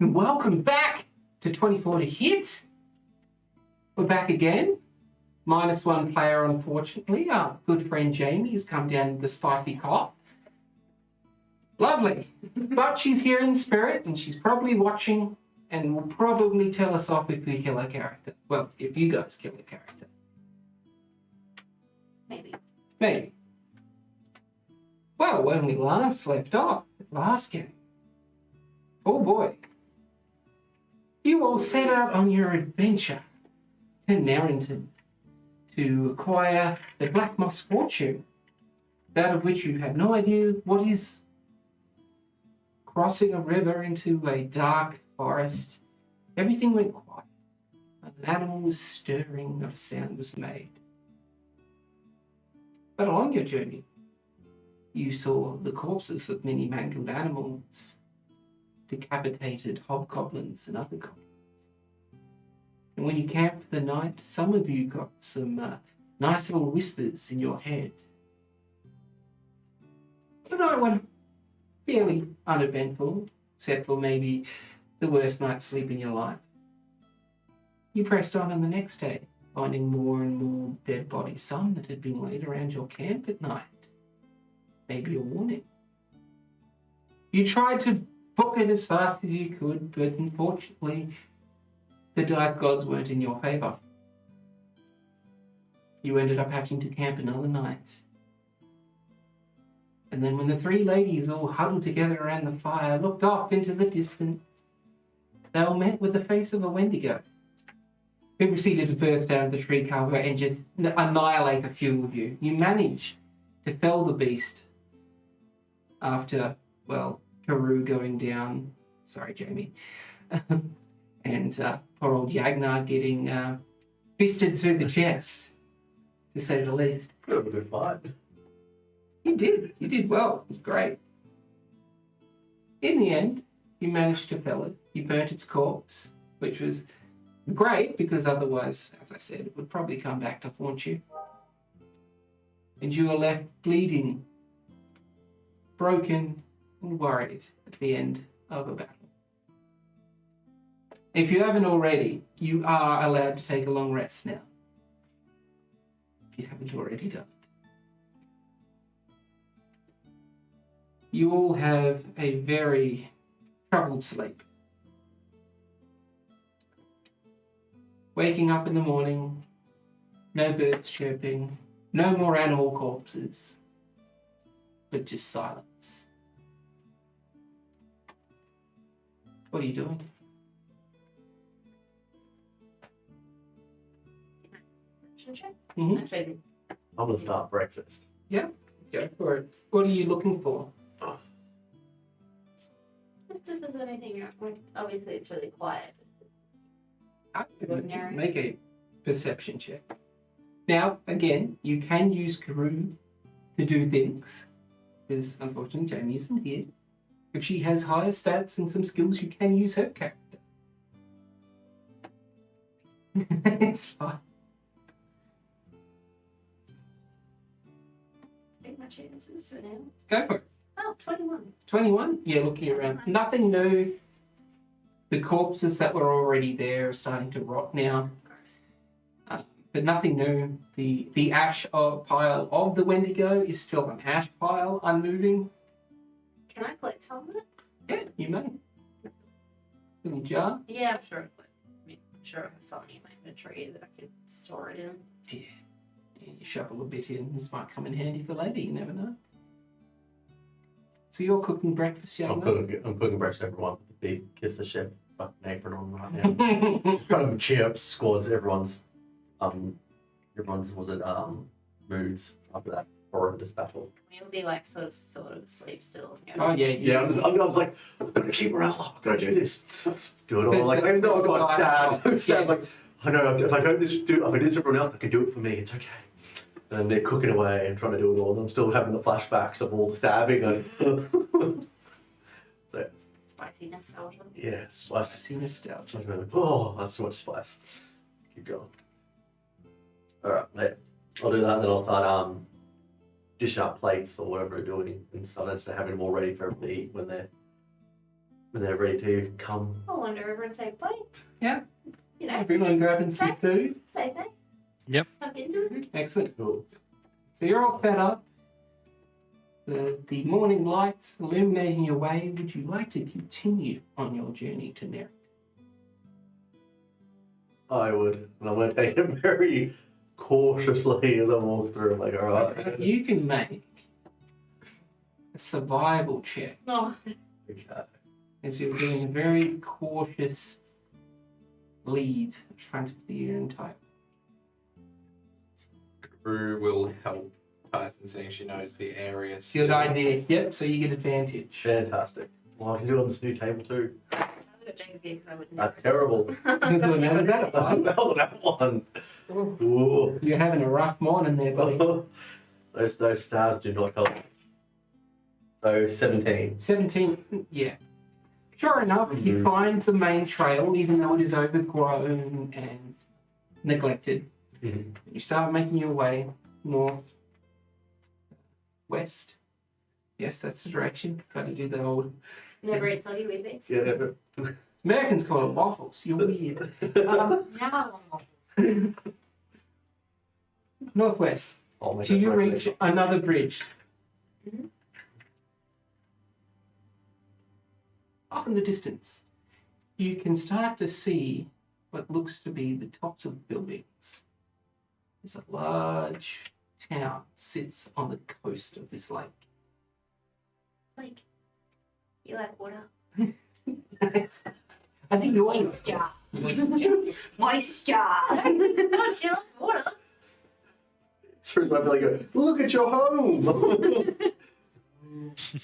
And welcome back to 24 to Hit. We're back again. -1 player, unfortunately. Our good friend Jami has come down with the spicy cough. Lovely. But she's here in spirit and she's probably watching and will probably tell us off if we kill her character. Well, if you guys kill her character. Maybe. Well, when we last left off, last game, oh boy, you all set out on your adventure to Nerinton to acquire the Black Moss fortune, that of which you have no idea what is. Crossing a river into a dark forest, everything went quiet. An animal was stirring, not a sound was made. But along your journey, you saw the corpses of many mangled animals, decapitated hobgoblins and other goblins. And when you camped for the night, some of you got some nice little whispers in your head. The night went fairly uneventful, except for maybe the worst night's sleep in your life. You pressed on the next day, finding more and more dead bodies, some that had been laid around your camp at night. Maybe a warning. You tried to book it as fast as you could, but unfortunately, the dice gods weren't in your favour. You ended up having to camp another night. And then when the three ladies all huddled together around the fire, looked off into the distance, they all met with the face of a Wendigo, who proceeded to burst out of the tree cover and just annihilate a few of you. You managed to fell the beast after, well, Karou going down. Sorry, Jami. And poor old Yagnar getting fisted through the chest, to say the least. Bit of a good fight. You did well. It was great. In the end, you managed to fell it. You burnt its corpse, which was great because otherwise, as I said, it would probably come back to haunt you. And you were left bleeding, broken, and worried at the end of a battle. If you haven't already, you are allowed to take a long rest now. If you haven't already done it. You all have a very troubled sleep. Waking up in the morning, no birds chirping, no more animal corpses, but just silence. What are you doing? Mm-hmm. I'm going to start breakfast. Yeah, go for it. What are you looking for? Just if there's anything, obviously it's really quiet. Make a perception check. Now, again, you can use Karou to do things, because unfortunately Jami isn't here. If she has higher stats and some skills, you can use her character. It's fine. Take my chances for now. Go for it. Oh, 21. 21? Yeah, looking around. Nothing new. The corpses that were already there are starting to rot now. But nothing new. The ash pile of the Wendigo is still an ash pile, unmoving. Can I collect some of it? Yeah, you may. Little jar. Yeah, I'm sure. I'm sure I have something in my inventory that I could store it in. Yeah, you shovel a bit in. This might come in handy for later, you never know. So you're cooking breakfast, Yagnar? I'm cooking breakfast for everyone with the big kiss the chef fucking apron on right now. Trying to cheer up squads, everyone's moods after that horrendous battle. We'll be like sort of sleep still. Oh yeah. Yeah, I'm like, I'm gonna keep morale up, I'm gonna do this. Do it all. Like, even though I got stabbed, like, I know if I don't if I do this for everyone else, they can do it for me, it's okay. And they're cooking away and trying to do it all. And I'm still having the flashbacks of all the stabbing. And so, Spicy nostalgia. yeah, spicy. Nostalgia. Oh, that's too much spice. Keep going. Alright, yeah. I'll do that and then I'll start dishing up plates or whatever we're doing and start having them all ready for everyone to eat when they're when they're ready to come. I'll wander over and take plate. Yeah. You know, Everyone grabbing some food. say thanks. Yep. Tuck into it. Excellent. Cool. So you're all fed up. The morning light illuminating your way. Would you like to continue on your journey to Nerinton? I would, and I'm going to take it very cautiously as I walk through. I'm like, all right. You can make a survival check Oh, Okay. as you're doing a very cautious lead in front of the Nerinton. Karou will help Tyson seeing she knows the area. Good idea. Yep, so you get advantage. Fantastic. Well, I can do it on this new table too. I would have taken because I wouldn't. That's terrible. So now is that a fun? That was that one. Ooh. You're having a rough morning there, buddy. Those stars do not help. So 17. 17, yeah. Sure enough, you find the main trail, even though it is overgrown and neglected. Mhm. You start making your way north, west. Yes, that's the direction. Got to do the old. Never ate soggy Weet-Bix. Yeah. Americans call it waffles. You're weird. No. Northwest. I'll make Till it you right reach there. another bridge. Mhm. Off in the distance, you can start to see what looks to be the tops of buildings. There's a large town sits on the coast of this lake. Like, you like water? I think you want Moisture. Moisture. It's not chill, it's water. So it's might be like, look at your home.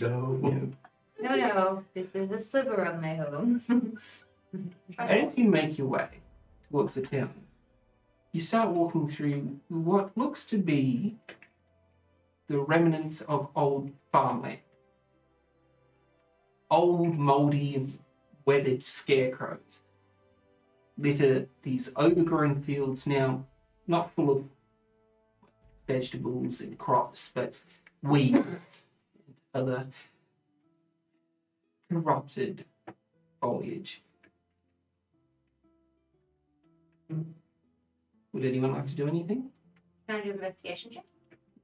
No. No, this is a sliver of my home. As you make your way towards the town, you start walking through what looks to be the remnants of old farmland. Old, mouldy, and weathered scarecrows litter these overgrown fields now, not full of vegetables and crops, but weeds and other corrupted foliage. Would anyone like to do anything? Can I do an investigation check?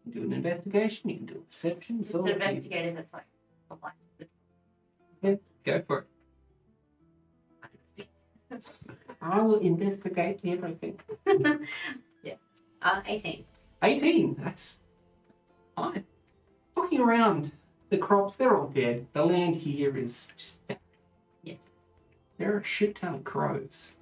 You can do an investigation, you can do a perception. it's Just all an up to you. investigator that's like a blind. Go for it. I will investigate everything. Yes. 18. 18, that's fine. Looking around, the crops, they're all dead. The land here is just... Yeah. There are a shit ton of crows.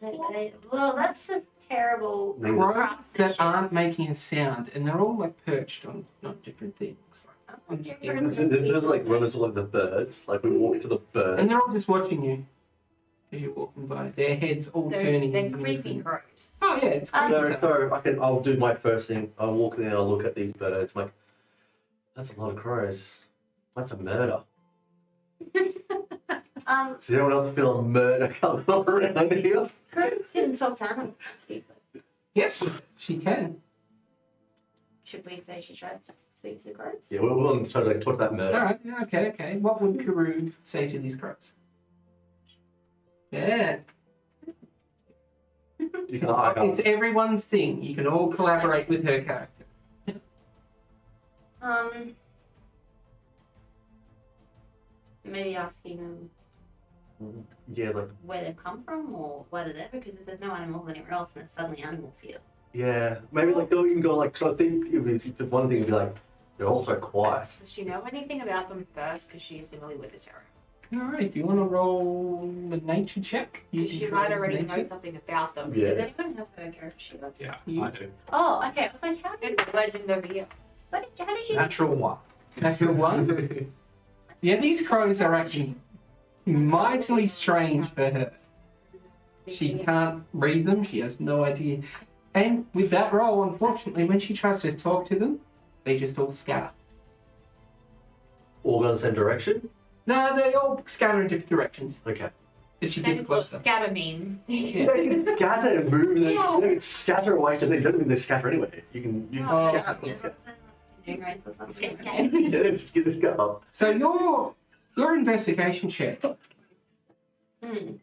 Well, that's just terrible. Crows that aren't making a sound, and they're all like perched on different things. There's like remnants of like the birds. Like we walk to the bird. And they're all just watching you as you're walking by. Their heads all turning. They're in creepy unison. crows. Oh yeah, it's So I'll do my first thing. I'll walk in there, I'll look at these birds. I'm like, that's a lot of crows. That's a murder. Does anyone else feel a murder coming on around here? Crows can talk to animals. Yes, she can. Should we say she tries to speak to the crows? Yeah, we're willing to try to like, talk to that murder. All right. Yeah, okay. What would Karou say to these crows? Yeah, You can hike it's up. everyone's thing. You can all collaborate with her character. Maybe asking them Yeah, like where they've come from or whether they're, because if there's no animals anywhere else and there's suddenly animals here. yeah, maybe like go. You can go like. Cause I think the one thing would be like they're also quiet. Does she know anything about them first? Because she's familiar with this area. All right. If you want to roll a nature check, you Because can she roll might already nature. know something about them. Yeah. Does anyone have her character sheet up? Yeah, You- I do. Oh, okay. I was like, how did the legend over here? How did you? Natural one. Natural one. Yeah, these crows are actually mightily strange for her. She can't read them. She has no idea. And with that roll, unfortunately, when she tries to talk to them, they just all scatter. All go in the same direction. No, they all scatter in different directions. Okay. If she gets That's what closer. scatter means. Yeah. They can scatter and move. And Yeah. they can scatter away, and they don't mean they scatter anyway. You can Oh. scatter. Doing right for something. Yeah, just get this go. So you're Your investigation check. Hmm.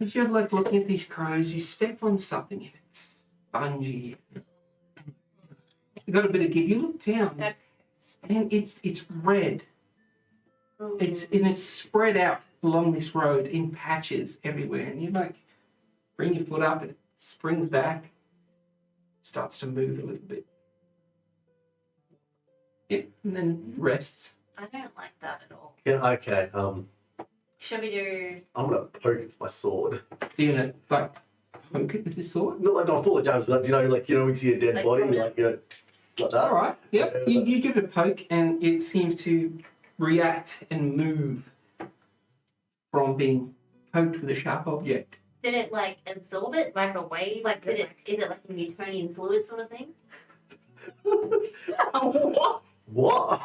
As you're like looking at these crows, you step on something and it's spongy. You got a bit of give. You look down and it's red. It's spread out along this road in patches everywhere, and you like bring your foot up and it springs back, starts to move a little bit. Yeah, and then rests. I don't like that at all. Yeah, okay. Should we do? I'm gonna poke it with my sword. You're gonna like poke it with your sword. Not like I thought, James, but like when you see a dead Like body, from like like that. All right. Yep. You give it a poke, and it seems to react and move from being poked with a sharp object. Did it like absorb it like a wave? Like is it like a Newtonian fluid sort of thing? What? What?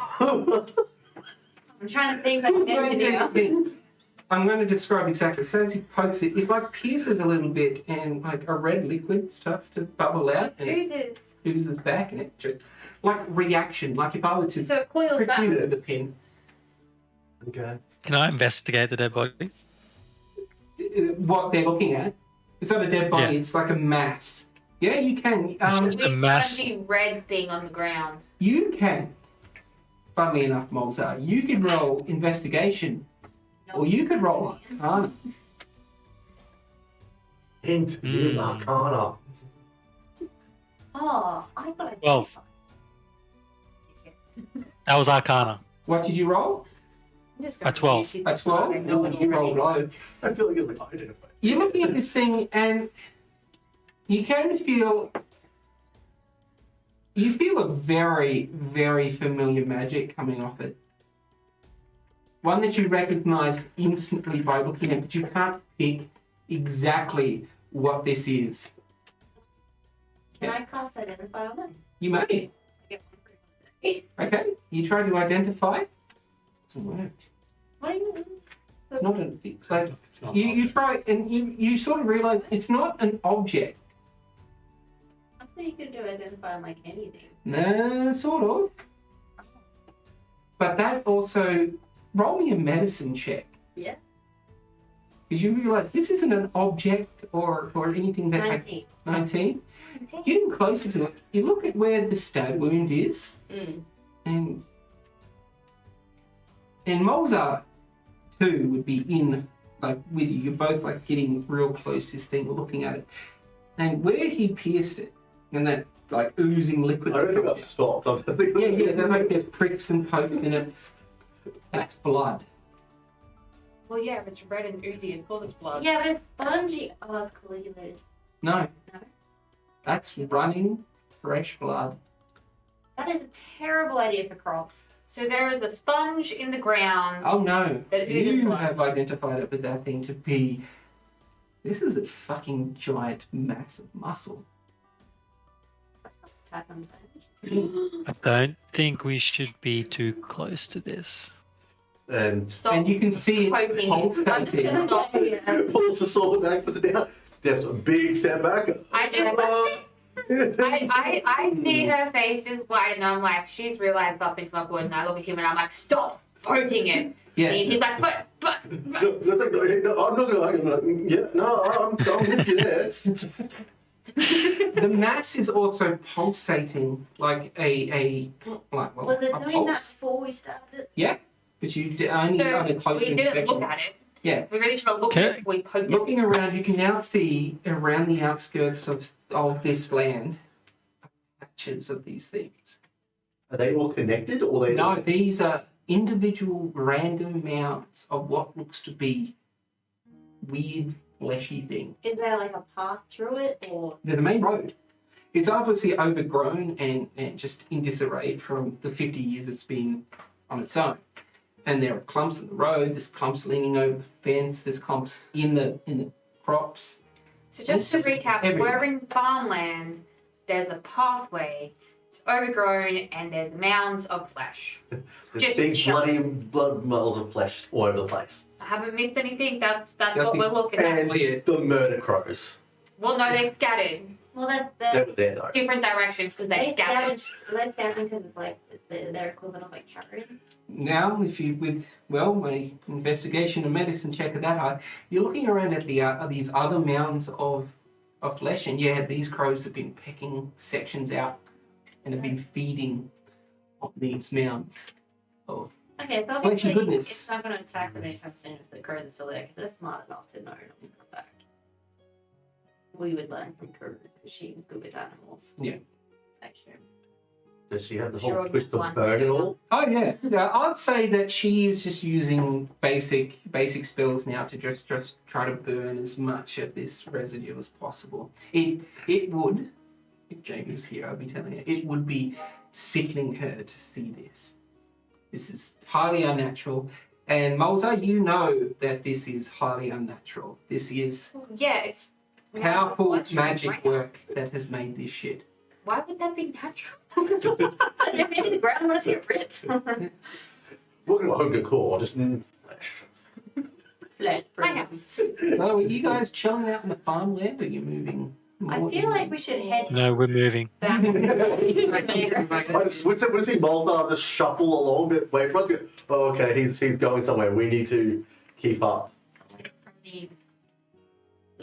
I'm trying to think like an engineer. I'm going to describe exactly. So as he pokes it, it like pierces a little bit, and like a red liquid starts to bubble out and it oozes back, and it just like reaction. Like if I were to So it coils prick back. you with a pin, Okay. Can I investigate the dead body? what they're looking at, it's not a dead body. Yeah. It's like a mass. Yeah, you can. It's just a Weird mass. spongy red thing on the ground. You can. Funnily enough, Molzar, you can roll investigation, or you could roll Arcana. Hint is Arcana. Oh, I thought I 12. That was Arcana. What did you roll? A 12. A 12? You rolled low. I feel like it's like identified. You're looking at this thing, and you can feel. You feel a very, very familiar magic coming off it. One that you recognize instantly by looking at, but you can't pick exactly what this is. Can I cast Identify on it? You may. Okay, you try to identify it. Doesn't work. What do you mean? It's not an. It's like It's not you try, and you sort of realize it's not an object. I thought you could do Identify on like anything. No, sort of. But that also, roll me a medicine check. Yeah. Because you realise this isn't an object or anything that... 19. 19? Getting closer to it, you look at where the stab wound is, and Molzar too would be in, like, with you. You're both, like, getting real close to this thing, looking at it. And where he pierced it, and that, like, oozing liquid... I don't think I've stopped. I'm thinking. Yeah, there's like there's pricks and pokes in it. That's blood. Well, yeah, if it's red and oozy, of course it's blood. Yeah, but it's spongy. Oh, it's coagulated. No. No? That's running fresh blood. That is a terrible idea for crops. So there is a sponge in the ground. Oh no. That oozes You blood. have identified it with that thing to be. This is a fucking giant mass of muscle. Attack on stage. I don't think we should be too close to this. And Stop And you can see it poking pulsating. Stop. pulls the sword back, puts it down, steps a big step back. I just, I see her face just white, and I'm like, she's realized something's not good, and I look at him and I'm like, stop poking it. Yeah. And he's like, but. No, I'm not going. Yeah, no, I'm with you there. The mass is also pulsating like a like well, Was it a doing that pulse. before we started? Yeah, but you only So on a close we didn't inspection. look at it. Yeah. We really should have looked at it before we poked it. Looking around, you can now see around the outskirts of this land patches of these things. Are they all connected, or they? No, these are individual random mounds of what looks to be weird fleshy thing. Is there like a path through it, or There's a main road. It's obviously overgrown and just in disarray from the 50 years it's been on its own. And there are clumps in the road, there's clumps leaning over the fence, there's clumps in the crops. So just to It's just recap, everywhere. we're in farmland, there's a pathway, it's overgrown, and there's mounds of flesh. There's Just big chilling. bloody blood miles of flesh all over the place. I haven't missed anything, that's That's what we're looking at. exactly it. The murder crows. Well, no, they're scattered. Well, They they're were there though. different directions because they scavenge. Less scavenging because it's like their equivalent of like carrots. Now, if you with my investigation and medicine check of that high, you're looking around at these other mounds of flesh, and yeah, these crows have been pecking sections out and have been feeding on these mounds of. Okay, so Flesh and obviously goodness. it's not going to attack them anytime soon if the crows are still there because they're smart enough to know not to come back. We would learn from Karou because she's good with animals. Yeah. Actually. Does she have the Sure, whole twist one. of burn and all? Oh yeah, I'd say that she is just using basic spells now to just try to burn as much of this residue as possible. It would, if Jami was here, I'd be telling her, it would be sickening her to see this. This is highly unnatural. And Mulza, you know that this is highly unnatural. This is Yeah, it's powerful What's magic right? work that has made this shit. Why would that be natural? If you hit the ground, what is it ripped? We're going to home decor, just flesh. My house. So are you guys chilling out in the farmland, or are you moving? I feel like we should head No, we're moving. back. I just, we see Moltar just shuffle along a bit away from us. Go, oh, okay, he's going somewhere. We need to keep up. The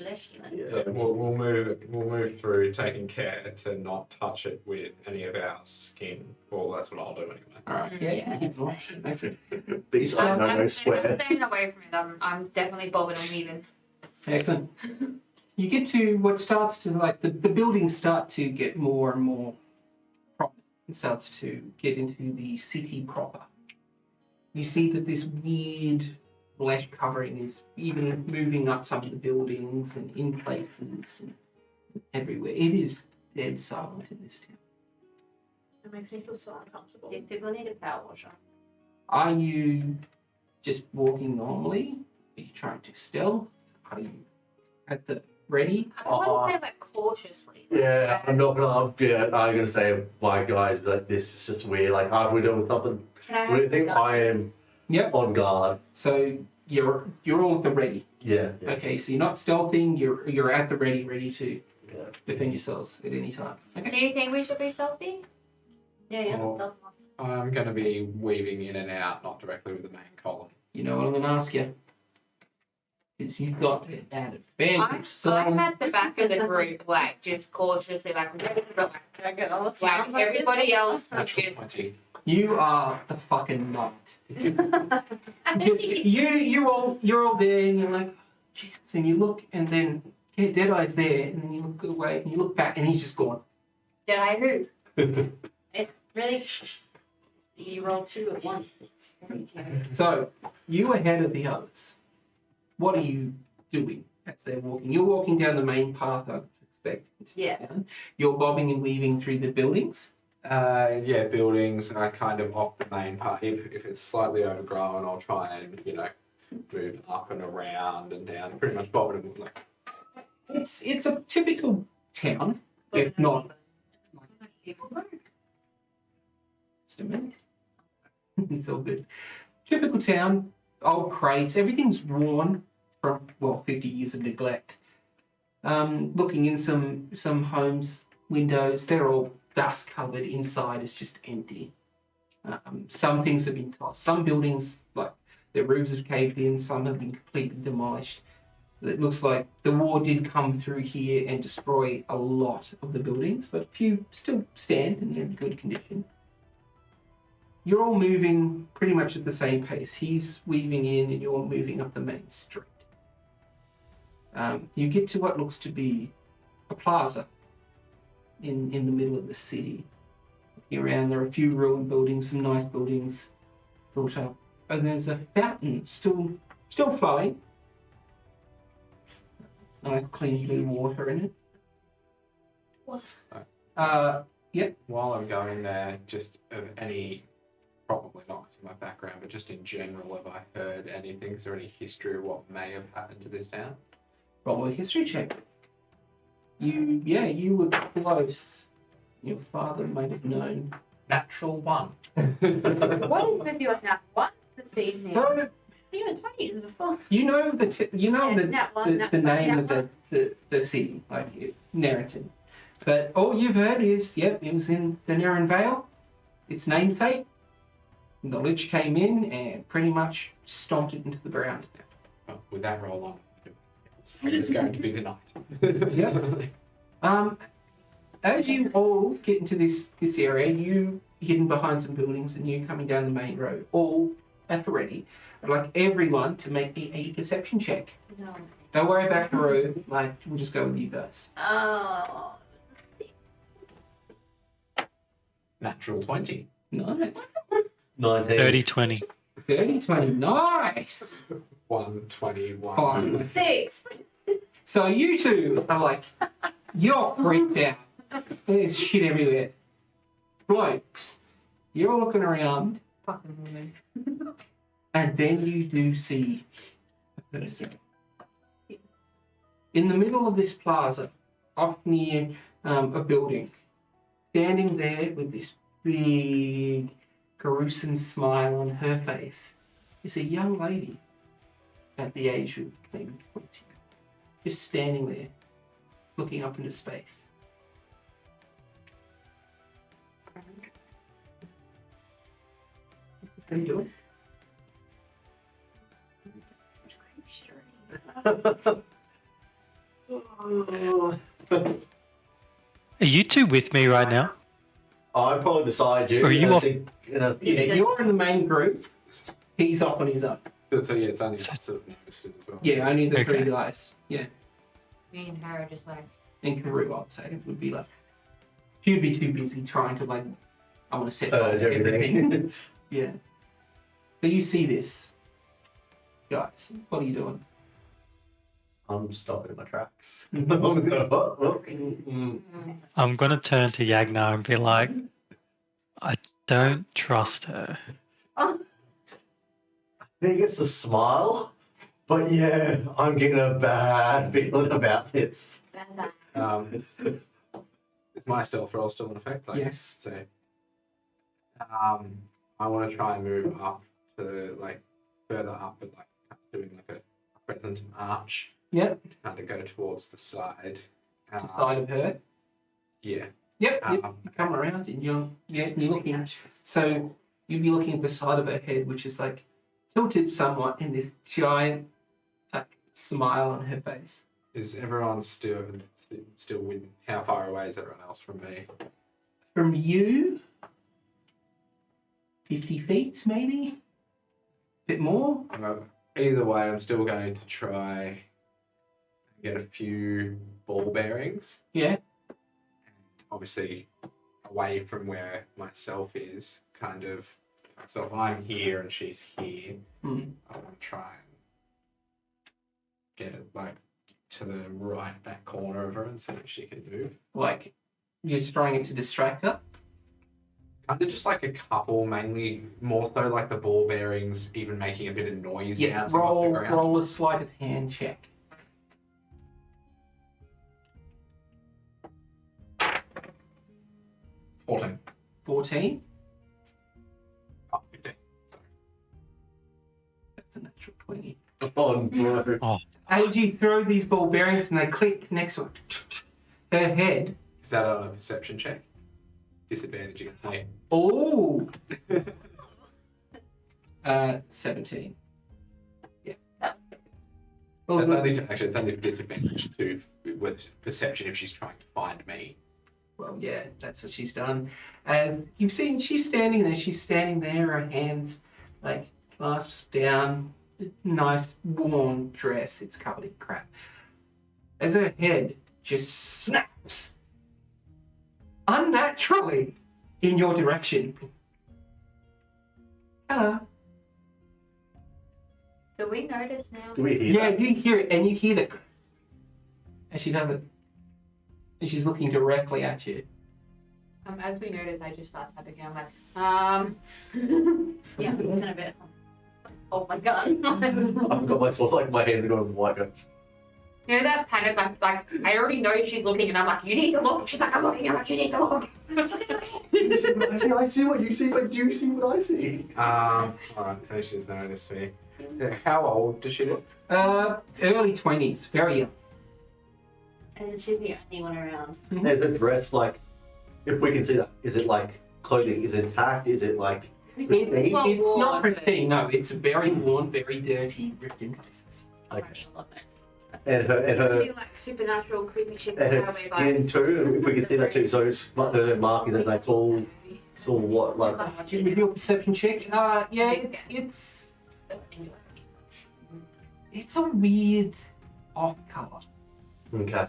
fleshland. Yeah, we'll move through, taking care to not touch it with any of our skin. Well, that's what I'll do anyway. All right. Yeah, Yeah. Keep same. going. Excellent. Big side, no I'm square. staying away from it. I'm definitely bobbing and weaving. Excellent. You get to what starts to the buildings start to get more and more prominent. It starts to get into the city proper. You see that this weird flesh covering is even moving up some of the buildings and in places and everywhere. It is dead silent in this town. It makes me feel so uncomfortable. These people need a power washer. Are you just walking normally? Are you trying to stealth? Are you at the ready? I want to say that cautiously. Yeah, I'm not gonna. Yeah, I'm gonna say, my guys, like this is just weird. Like, are we doing something? Can I What do you have think? the gun? I am Yep. on guard. So you're all at the ready. Yeah. Okay, so you're not stealthing. You're at the ready to Yeah. defend yourselves at any time. Do Okay. you think we should be stealthy? Yeah, yeah, Oh. that's master. I'm going to be weaving in and out, not directly with the main column. You know what I'm gonna ask you? Is you've got that advantage, I'm at the back of the group, like just cautiously, like ready, but like everybody else is Natural just 20. You are the fucking knight. I Just think you're all there, and you're like, oh, Jesus, and you look, and then Deadeye's there, and then you look away, and you look back, and he's just gone. did I who? It really. You roll two at once. It's very terrible. So you ahead of the others. What are you doing as they're walking? You're walking down the main path, I would expect. into Yeah. town. You're bobbing and weaving through the buildings. Yeah, buildings are kind of off the main part. If it's slightly overgrown, I'll try and, move up and around and down. Pretty much bobbing and like. It's a typical town, if not. Just a minute. It's all good. Typical town, old crates, everything's worn from 50 years of neglect. Looking in some homes' windows, they're all dust covered. Inside is just empty. Some things have been tossed. Some buildings, like their roofs have caved in. Some have been completely demolished. It looks like the war did come through here and destroy a lot of the buildings, but a few still stand and they're in good condition. You're all moving pretty much at the same pace. He's weaving in and you're moving up the main street. You get to what looks to be a plaza in the middle of the city. Looking around, there are a few ruined buildings, some nice buildings built up. And there's a fountain still flowing. Nice clean blue water in it. What? While I'm going there, just of any, probably not because of my background, but just in general, have I heard anything? Is there any history of what may have happened to this town? Roll a history check. You were close. Your father might have known. Natural 1. What is with you now? Once this evening? No, Even 20 is before. you know the Yeah, that one, the that name one, of that the city, like Nerinton. But all you've heard is, yep, it was in the Nerinton Vale, its namesake. The Lich came in and pretty much stomped it into the ground. Oh, with that roll on, it's going to be the night. Yep. As you all get into this area, you hidden behind some buildings and you coming down the main road, all at the ready. I'd like everyone to make me a perception check. No. Don't worry about Karou, like, we'll just go with you guys. Oh. Natural 20. Nice. 19. 30-20. 30-20, nice! 121. Fine. 6. So you two are like, you're freaked out. There's shit everywhere. Blokes, you're all looking around, Fucking woman. and then you do see a person. In the middle of this plaza, off near a building, standing there with this big, gruesome smile on her face, is a young lady at the age of maybe 20, just standing there, looking up into space. What are you doing? Are you two with me right now? I'm probably beside you. Are you and I off- think, Yeah, you're in the main group. He's off on his own. So yeah, it's only us that have noticed it as well. Yeah, only the Okay. three guys. Yeah. Me and her are just like, And Karou, I'd say, would be like, she'd be too busy trying to, like, I want to set fire to everything. everything. Yeah. So you see this. Guys, what are you doing? I'm stopping in my tracks. I'm gonna, I'm gonna turn to Yagnar and be like, I don't trust her. I think it's a smile, but yeah, I'm getting a bad feeling about this. Is my stealth roll still in effect? Like, Yes. So, I want to try and move up to like further up, but like doing like a crescent arch, Yep. kind of go towards the side. To the side of her. Yeah. Yep. Yep. Um, You come around and you're looking. So you'd be looking at the side of her head, which is like tilted somewhat in this giant smile on her face. Is everyone still with? How far away is everyone else from me? From you, 50 feet maybe? Bit more? Either way, I'm still going to try and get a few ball bearings. Yeah. Obviously away from where myself is, kind of. So if I'm here and she's here, Hmm. I want to try and get it like to the right back corner of her and see if she can move. Like, you're trying it to distract her? Kind of just like a couple, mainly more so like the ball bearings, even making a bit of noise Yeah, bouncing off the ground. roll a sleight of hand check. $14. 14? Oh, 15. That's a natural 20. Oh no. As you throw these ball bearings and they click next to her head. Is that on a perception check? Disadvantage against me. Oh! 17. Yeah. Well, That's the- only actually it's only disadvantage to with perception if she's trying to find me. Well, yeah, that's what she's done. As you've seen, she's standing there, her hands like clasped down, nice worn dress, it's covered in crap. As her head just snaps unnaturally in your direction. Hello. do we notice now? Do we hear Yeah, that? you hear it, and you hear the and she does it. And she's looking directly at you. As we notice, I just start tapping. I'm like, Yeah, it's kind of bit. Oh my god. I've got my swords, like my hands are going white. Going, you know that kind of like I already know she's looking, and I'm like, you need to look. She's like, I'm looking. I'm like, you need to look. you see what I see? I see what you see, but you see what I see. Alright, so she's noticed me. How old does she look? Early 20s, very young. And she's the only one around. And her dress, like, if we can see that, is it like clothing? Is it intact? Is it like pristine? It's not pristine, no. It's very worn, very dirty, ripped in places. Okay. A lot nicer. And her Really like supernatural creepy shit. and her skin too. If we can see that too. So it's marking that that's all. It's all what like. With your perception check, yeah, it's a weird off color Okay.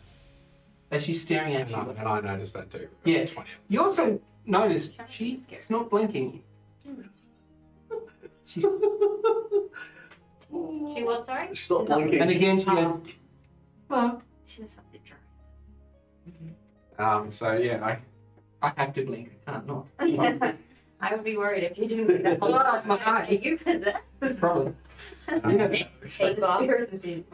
as she's staring at you. And I noticed that too. Yeah. 20. You also notice she's not blinking. She's, She what? Sorry. She's not She's not blinking. and again she goes, hello. She was something dry. So yeah, I have to blink. I can't not. I would be worried if you didn't do that. Oh, my Are eye. you possessed? Probably. Take the spirits of doom.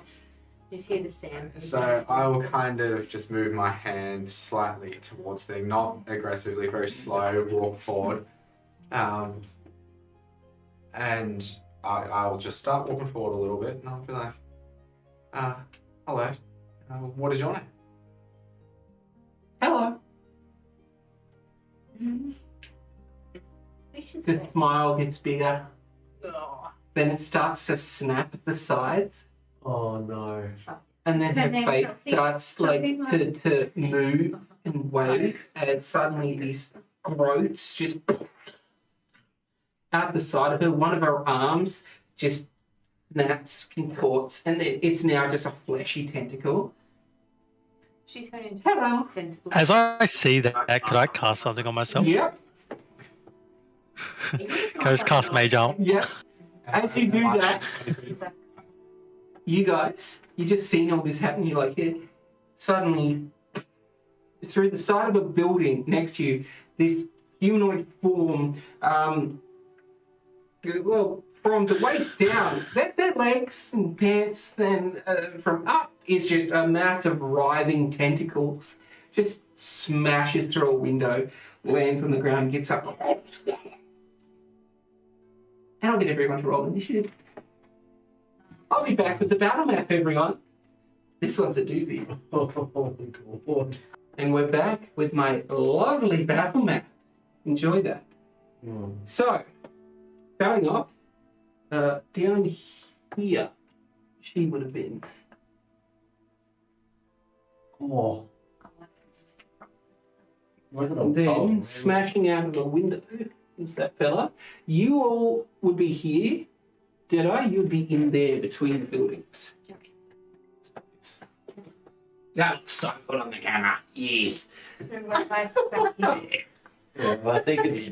Just hear the sound. So I will kind of just move my hand slightly towards them, not aggressively, very slow, walk forward. And I'll just start walking forward a little bit and I'll be like, hello, what is your name? Hello. The smile gets bigger. Then it starts to snap at the sides. Oh no. And then her And then face Chelsea- starts like Chelsea's to move and wave as suddenly these growths just out the side of her. One of her arms just snaps, contorts, and it's now just a fleshy tentacle. She's turned into Hello. a tentacle. As I see that, could I cast something on myself? Yep. Can I just cast Mage Arm? Yep. As you do that, you guys, you just seen all this happen. You're like, yeah. Suddenly, through the side of a building next to you, this humanoid form, well, from the waist down, their legs and pants, then from up is just a mass of writhing tentacles. Just smashes through a window, lands on the ground, gets up. And I'll get everyone to roll initiative. I'll be back with the battle map, everyone. This one's a doozy. Oh god. And we're back with my lovely battle map. Enjoy that. So, starting off, down here, she would have been. Oh. Look at And the then, problem. smashing out of the window is that fella. You all would be here. Deadeye, you would be in there between the buildings. That looks so good on the camera. Yes. Yeah, but I think it's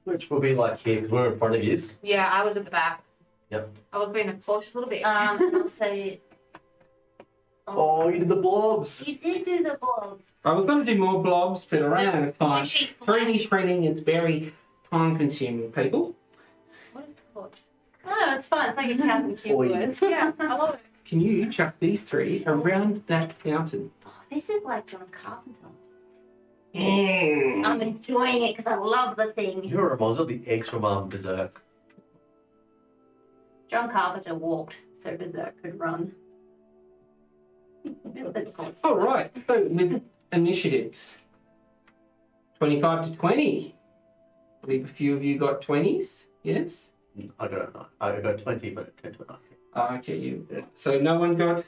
which will be like here because we're in front of you. Yeah, I was at the back. Yep. I was being a cautious little bit. I'll say. Oh, you did the blobs. You did do the blobs. I was going to do more blobs, but I ran out of time. Flashy 3D printing is very time consuming, people. What is the blobs? Oh, it's fun. It's like a Captain Cube Oi. word. Yeah, I love it. Can you chuck these three around that fountain? Oh, this is like John Carpenter. Mm. I'm enjoying it because I love the thing. You reminds me of the eggs from Berserk. John Carpenter walked so Berserk could run. Where's the code? All right. So with initiatives, 25 to 20. I believe a few of you got 20s. Yes. I got 20, but 10 to 19. Oh, okay. You. So no one got.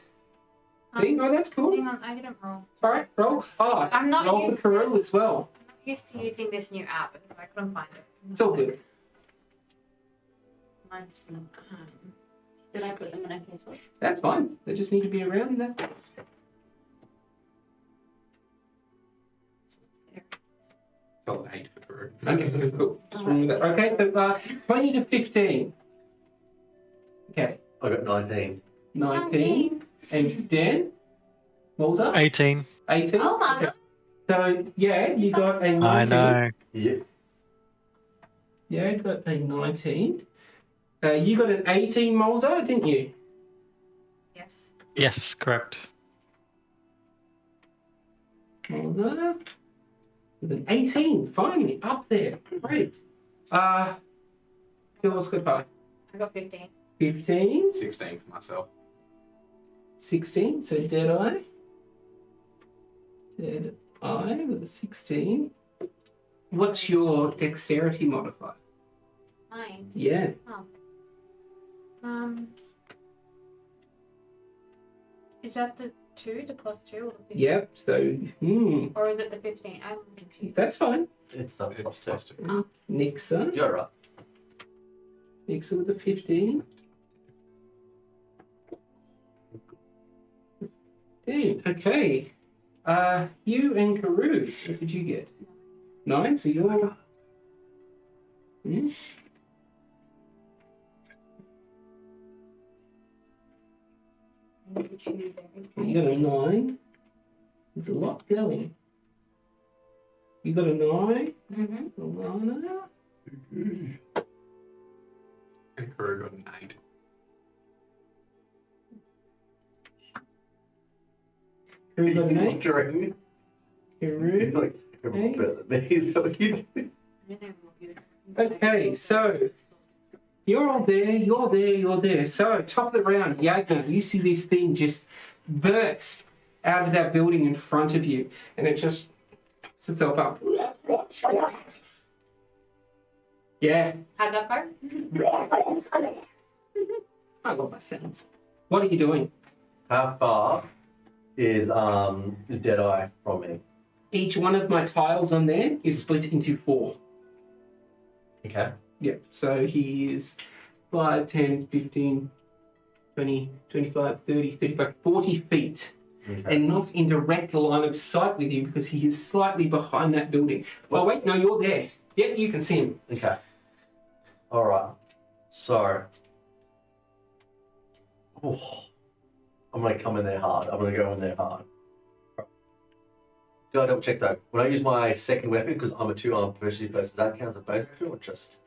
Oh, that's cool. Hang on, I didn't roll. All right. Roll. Oh, I'm not roll used for Karou as well. I'm not used to using this new app because I couldn't find it. It's all good. Mine's not. Did I put them in a case? That's fine. They just need to be around that. So 8 for Karou. Okay, cool. Just remember that. Okay, so 20 to 15. Okay, I got 19. 19. And Dan? What was that? 18. 18? Oh my Okay. So, yeah, you got a 19. I know. Yep. Yeah, you got a 19. You got an 18, Molza, didn't you? Yes. Yes, correct. Molza. With an 18, finally, up there. Great. Who else got high? I got 15. 15. 16 for myself. 16, so Deadeye. Deadeye with a 16. What's your dexterity modifier? 9. Yeah. Is that the 2, the plus 2, or the 15? Yep. So, Or is it the 15? I'm confused. that's fine. It's the It's plus plus two. two. Nix'aa. You're right. Nix'aa with a 15. Okay. You and Karou, what did you get? 9, so you're... Hmm? You got a 9. There's a lot going. You got a 9. Mm-hmm. Elanna. And Karou got an 8. Karou got an 8. Drink. You're Karou. like, you're better than me. Is that what you do? Okay, so you're all there, you're there. So, top of the round, Yagnar, you see this thing just burst out of that building in front of you, and it just puts itself up. Yeah, How'd that go? I love my sounds. What are you doing? How far is Deadeye from me? Each one of my tiles on there is split into 4. Okay. Yep, so he is 5, 10, 15, 20, 25, 30, 35, 40 feet. Okay. And not in direct line of sight with you because he is slightly behind that building. Oh, wait, no, you're there. Yeah, you can see him. Okay. All right. So, I'm gonna come in there hard. I'm gonna go in there hard. Go double check though. When I use my second weapon, because I'm a 2-armed person, does that count as a bonus action or just?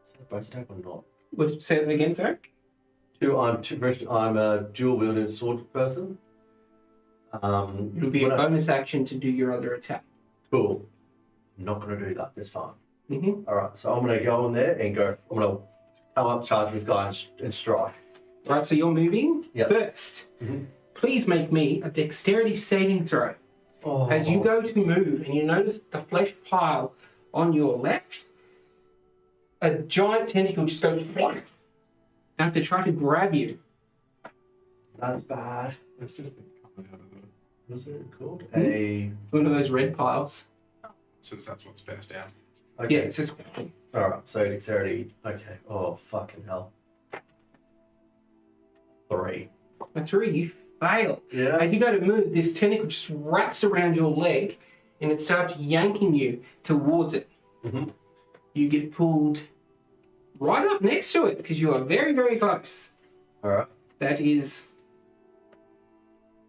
Is that a bonus attack or not? Would say that again, sorry? I'm a dual wielded sword person. It'll be a bonus action to do your other attack. Cool. I'm not gonna do that this time. Mm-hmm. All right. So I'm gonna go in there and go. I'm gonna come up, charge with guy and strike. All right, so you're moving. Yep. First, Mhm. please make me a dexterity saving throw. Oh. As you go to move and you notice the flesh pile on your left, a giant tentacle just goes out to try to grab you. That's bad. There's still a thing coming out of it. What's it called? One of those red piles. Since that's what's passed out. Okay. Yeah, it's just... All right. So dexterity. Okay. Oh fucking hell. 3. A 3, you fail. Yeah. As you go to move, this tentacle just wraps around your leg and it starts yanking you towards it. Mhm. You get pulled right up next to it because you are very, very close. All right. That is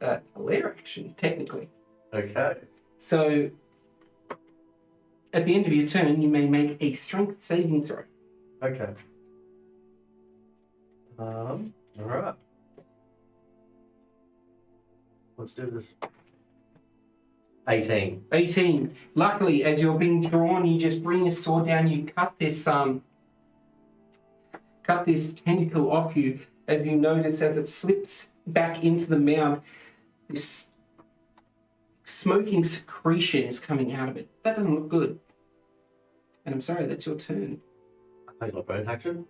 a lair action, technically. Okay. So, at the end of your turn, you may make a strength saving throw. Okay. All right. Let's do this. 18. 18. Luckily, as you're being drawn, you just bring your sword down, you cut this tentacle off you. As you notice, as it slips back into the mound, this smoking secretion is coming out of it. That doesn't look good. And I'm sorry, that's your turn. I got bonus action.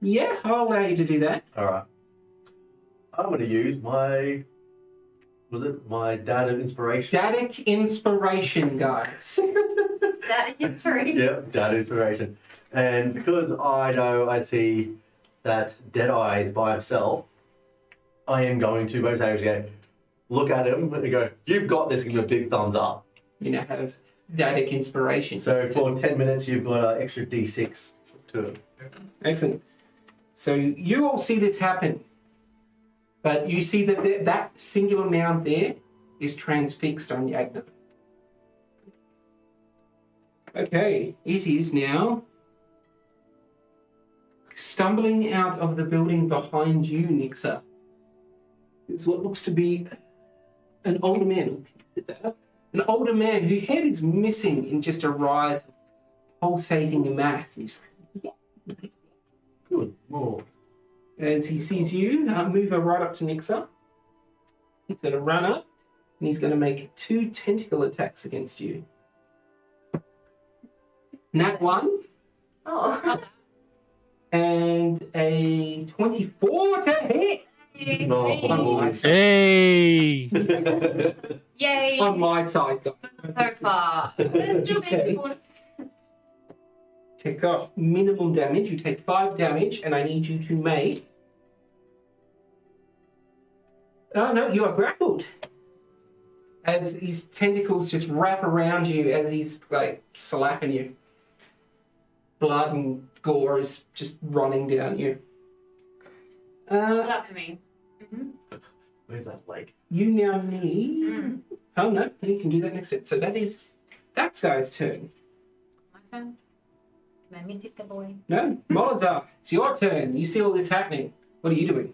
Yeah, I'll allow you to do that. All right. I'm going to use my. Was it my dad of inspiration? Static inspiration, guys. That is right. Yep, dad inspiration. And because I see that Deadeye is by himself, I am going to bonus action go, look at him and go, "You've got this," give him a big thumbs up. You now have Static inspiration. So for 10 minutes, you've got an extra D6 to it. Excellent. So you all see this happen, but you see that that singular mound there is transfixed on Yagnar. Okay, it is now stumbling out of the building behind you, Nix'aa. It's what looks to be an older man. An older man whose head is missing in just a writhe, pulsating mass. He's Good. More. As he sees you, move her right up to Nix'aa. He's going to run up, and he's going to make 2 tentacle attacks against you. Nat 1 Oh. and a 24 to hit. No. Hey! Yay! On my side, guys. So far. Take off minimum damage. You take 5 damage, and I need you to make. Oh no, you are grappled. As his tentacles just wrap around you as he's like slapping you. Blood and gore is just running down you. What's up for me? Where's that leg? You now need. Oh no, you can do that next set. So that guy's turn. My turn. Can I miss this boy? No, Molazar, it's your turn. You see all this happening. What are you doing?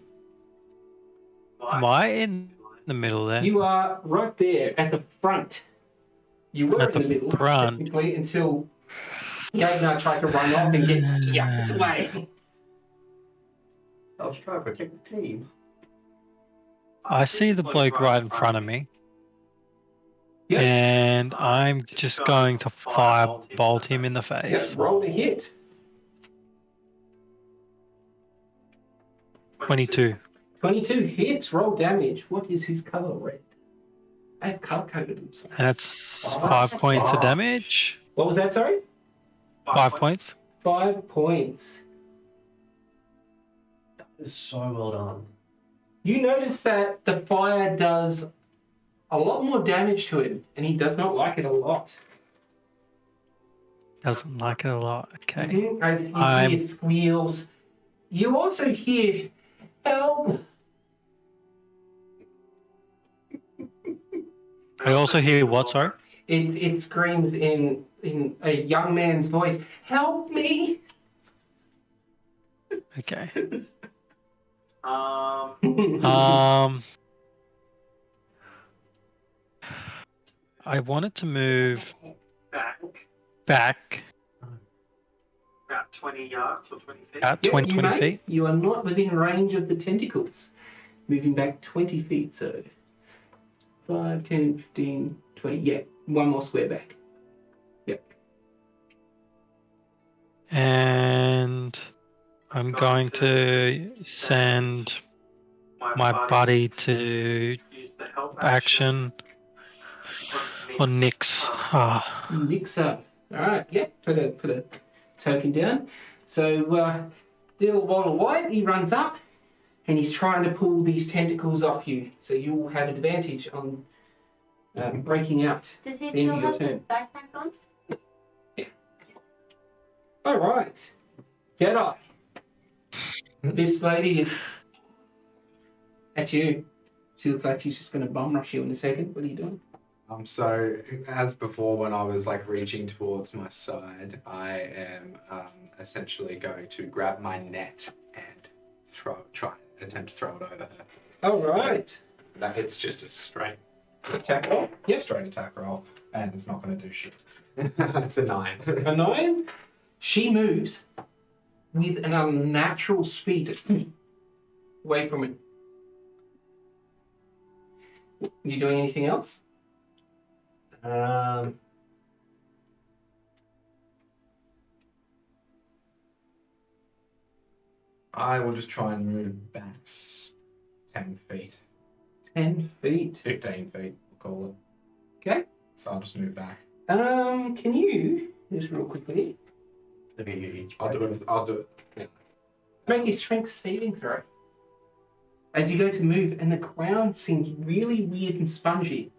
Am I in the middle there? You are right there at the front. You were At in the the middle, front. technically, until Yagnar tried to run off and get yanked away. I was trying to protect the team. I see the bloke right in front of me. Yep. And I'm just going to firebolt him in the face. Yep, roll a hit. 22. 22 hits, roll damage. What is his color? Red. I have color coded him. Sorry. And that's 5 points of damage. What was that, sorry? 5 points. 5 points. That is so well done. You notice that the fire does a lot more damage to him, and he does not like it a lot. Doesn't like it a lot. Okay. As you hear squeals, you also hear help. I also hear what, sorry? It screams in a young man's voice, help me! Okay. I wanted to move back About 20 yards or 20 feet. about Yeah, 20, you 20 may. feet. You are not within range of the tentacles. Moving back 20 feet, so 5, 10, 15, 20. Yeah, one more square back. Yep. And I'm going to send my buddy to Use the help action on Nix. Nix'aa. Alright, yeah, put a token down. So, little Walter White, he runs up and he's trying to pull these tentacles off you. So you will have advantage on breaking out. Does he End of still your have the turn. backpack on? Alright. Deadeye. This lady is at you. She looks like she's just going to bum rush you in a second. What are you doing? So as before, when I was like reaching towards my side, I am essentially going to grab my net and attempt to throw it over her. Alright. That it's just a straight Attack roll. Yes. straight attack roll, and it's not going to do shit. It's a 9. A 9. She moves with an unnatural speed away from it. You doing anything else? I will just try and move back 10 feet, 10 feet. 15 feet, we'll call it. Okay. So I'll just move back. Can you just real quickly I'll do it. Yeah. make a strength saving throw? As you go to move, and the ground seems really weird and spongy.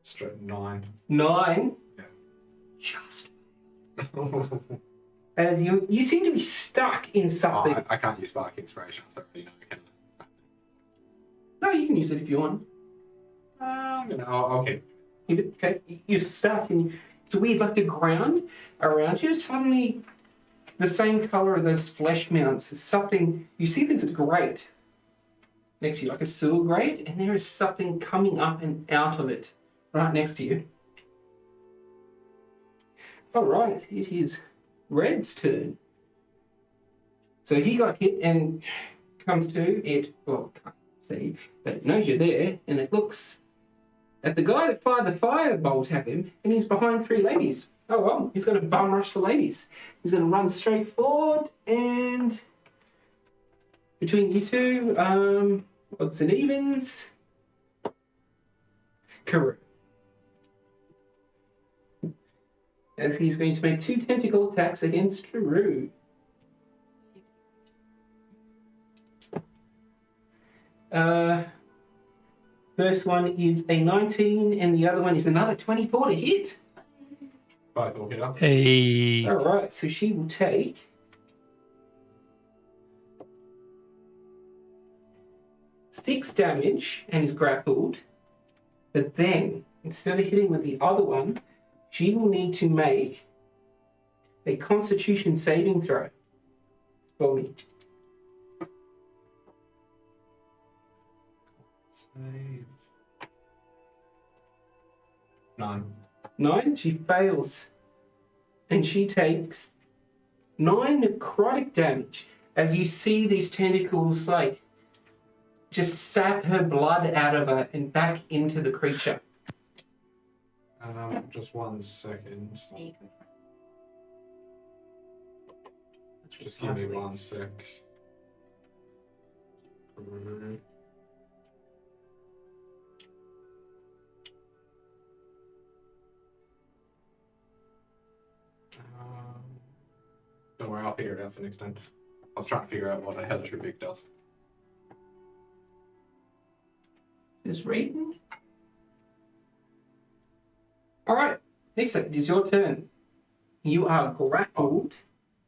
Straight 9. 9. Yeah. Just as you seem to be stuck in something. I can't use Spark Inspiration, so I already know I can. No, you can use it if you want. I'll keep it. Okay, you're stuck, and it's weird. Like the ground around you is suddenly the same color of those flesh mounts. There's something you see. There's a grate next to you, like a sewer grate, and there is something coming up and out of it right next to you. All right, it is Red's turn. So he got hit and comes to it. Well, can't see, but it knows you're there, and it looks at the guy that fired the firebolt at him, and he's behind 3 ladies. Oh well, he's going to bum rush the ladies. He's going to run straight forward, and between you two, odds and evens, Karou. As he's going to make 2 tentacle attacks against Karou. First one is a 19, and the other one is another 24 to hit. Both will hit up. Hey. All right, so she will take 6 damage and is grappled. But then, instead of hitting with the other one, she will need to make a Constitution saving throw for me. Save. 9. 9, she fails. And she takes 9 necrotic damage as you see these tentacles like just sap her blood out of her and back into the creature. Just 1 second. Sneak. Just give me 1 sec. Don't worry, I'll figure it out for next time. I was trying to figure out what a hellish rebuke does. Just reading. All right, Nix'aa, it is your turn. You are grappled.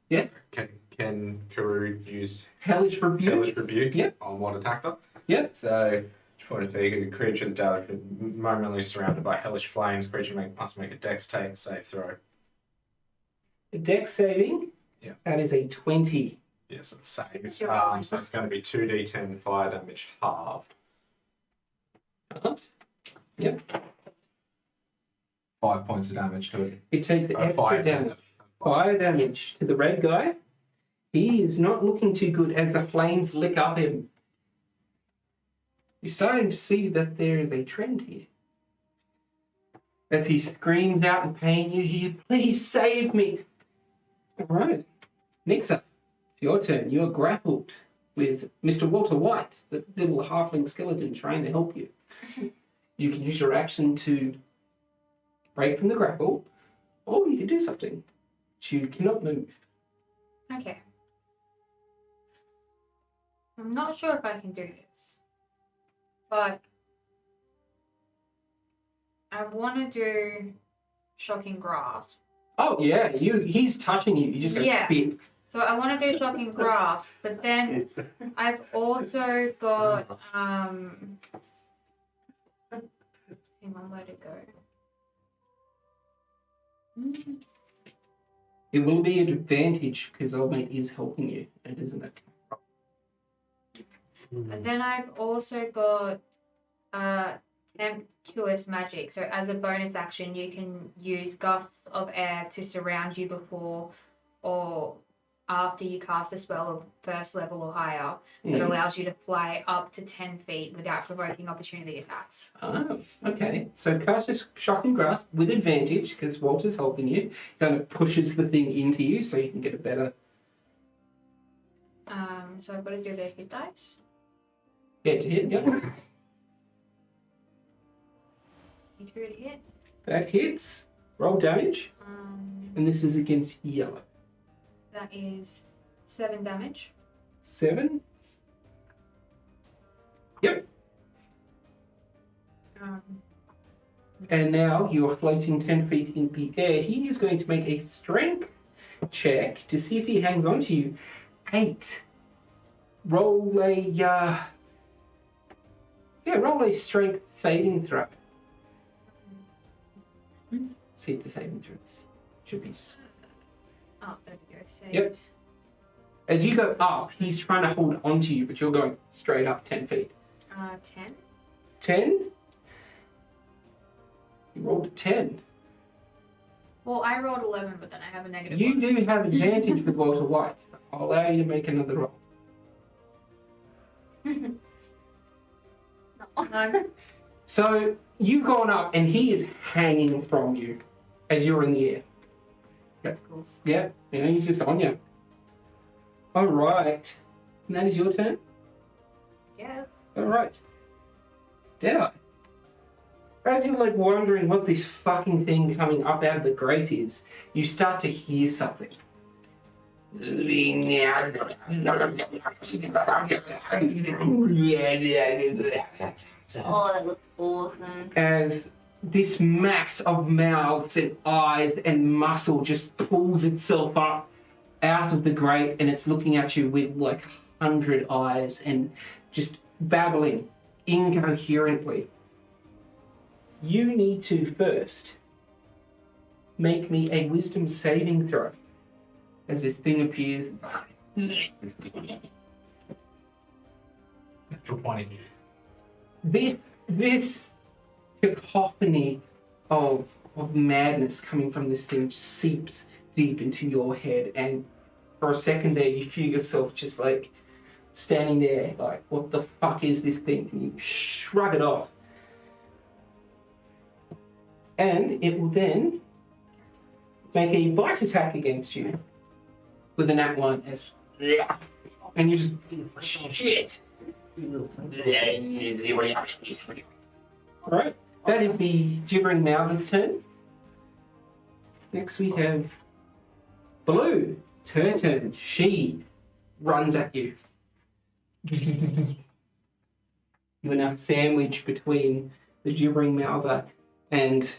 Yes. Can Karou use Hellish Rebuke. hellish rebuke Yep. on what attacked her? Yep. So, point of view, creature momentarily surrounded by hellish flames. Creature must make a dex save throw. The dex saving. Yeah. That is a 20. Yes, it saves. You're right. So it's going to be 2d10 fire damage halved. Yep. 5 points of damage to it. It takes the extra Fire damage. Fire damage to the red guy. He is not looking too good as the flames lick up him. You're starting to see that there is a trend here. As he screams out in pain, you hear, "Please save me!" All right. Nix'aa, it's your turn. You are grappled with Mr. Walter White, the little halfling skeleton trying to help you. You can use your action to break from the grapple, or you can do something. You cannot move. Okay. I'm not sure if I can do this, but I want to do Shocking Grasp. Oh yeah, he's touching you. You just go Yeah. big. So I want to do Shocking Grasp, but then I've also got hang on, where'd it go? It will be an advantage because old mate is helping you. It isn't it? And then I've also got Tempestuous Magic. So as a bonus action, you can use gusts of air to surround you before or after you cast a spell of first level or higher that allows you to fly up to 10 feet without provoking opportunity attacks. Oh, okay. So cast a shocking grasp with advantage because Walter's helping you. Kind of pushes the thing into you so you can get a better. So I've got to do the hit dice. Get to hit. Yep. You two to hit. That hits. Roll damage, and this is against yellow. That is 7 damage. 7. Yep. And now you are floating 10 feet in the air. He is going to make a strength check to see if he hangs on to you. 8. Roll a roll a strength saving throw. See if the saving throws should be. Oh, there we go. Saves. Yep. As you go up, he's trying to hold on to you, but you're going straight up 10 feet. 10. 10. You rolled a 10. Well, I rolled 11, but then I have a negative You one. do have advantage with Walter White. I'll allow you to make another roll. No. So you've gone up and he is hanging from you as you're in the air. That's cool. Yeah, he's just on you. All right. And that is your turn? Yeah. All right. Deadeye. As you're like wondering what this fucking thing coming up out of the grate is, you start to hear something. Oh, that looks awesome. As this mass of mouths and eyes and muscle just pulls itself up out of the grate, and it's looking at you with like 100 eyes and just babbling incoherently. You need to first make me a wisdom saving throw as this thing appears. Natural 20. This cacophony of madness coming from this thing seeps deep into your head, and for a second there you feel yourself just like standing there like, what the fuck is this thing? And you shrug it off. And it will then make a bite attack against you with a nat 1 as, and you just, shit. Alright, that is the gibbering mouther's turn. Next we have Blue. It's her turn. She runs at you. You are now sandwiched between the gibbering mouther and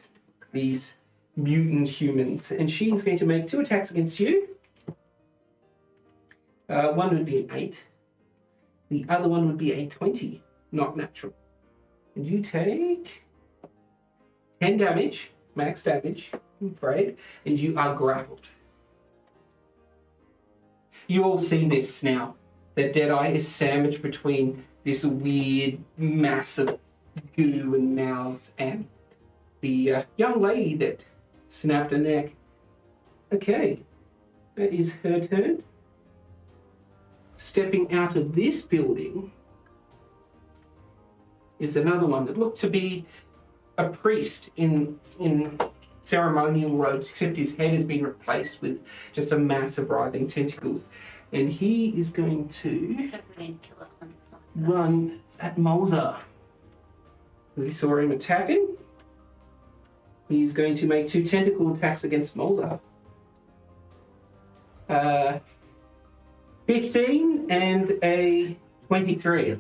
these mutant humans. And she's going to make 2 attacks against you. One would be an 8. The other one would be a 20, not natural. And you take 10 damage, max damage, I'm afraid, and you are grappled. You all see this now, that Deadeye is sandwiched between this weird mass of goo and mouths and the young lady that snapped her neck. Okay, that is her turn. Stepping out of this building is another one that looked to be a priest in ceremonial robes, except his head has been replaced with just a mass of writhing tentacles. And he is going to We need to kill it. run at Mulza. We saw him attacking. He's going to make 2 tentacle attacks against Mulza. 15 and a 23.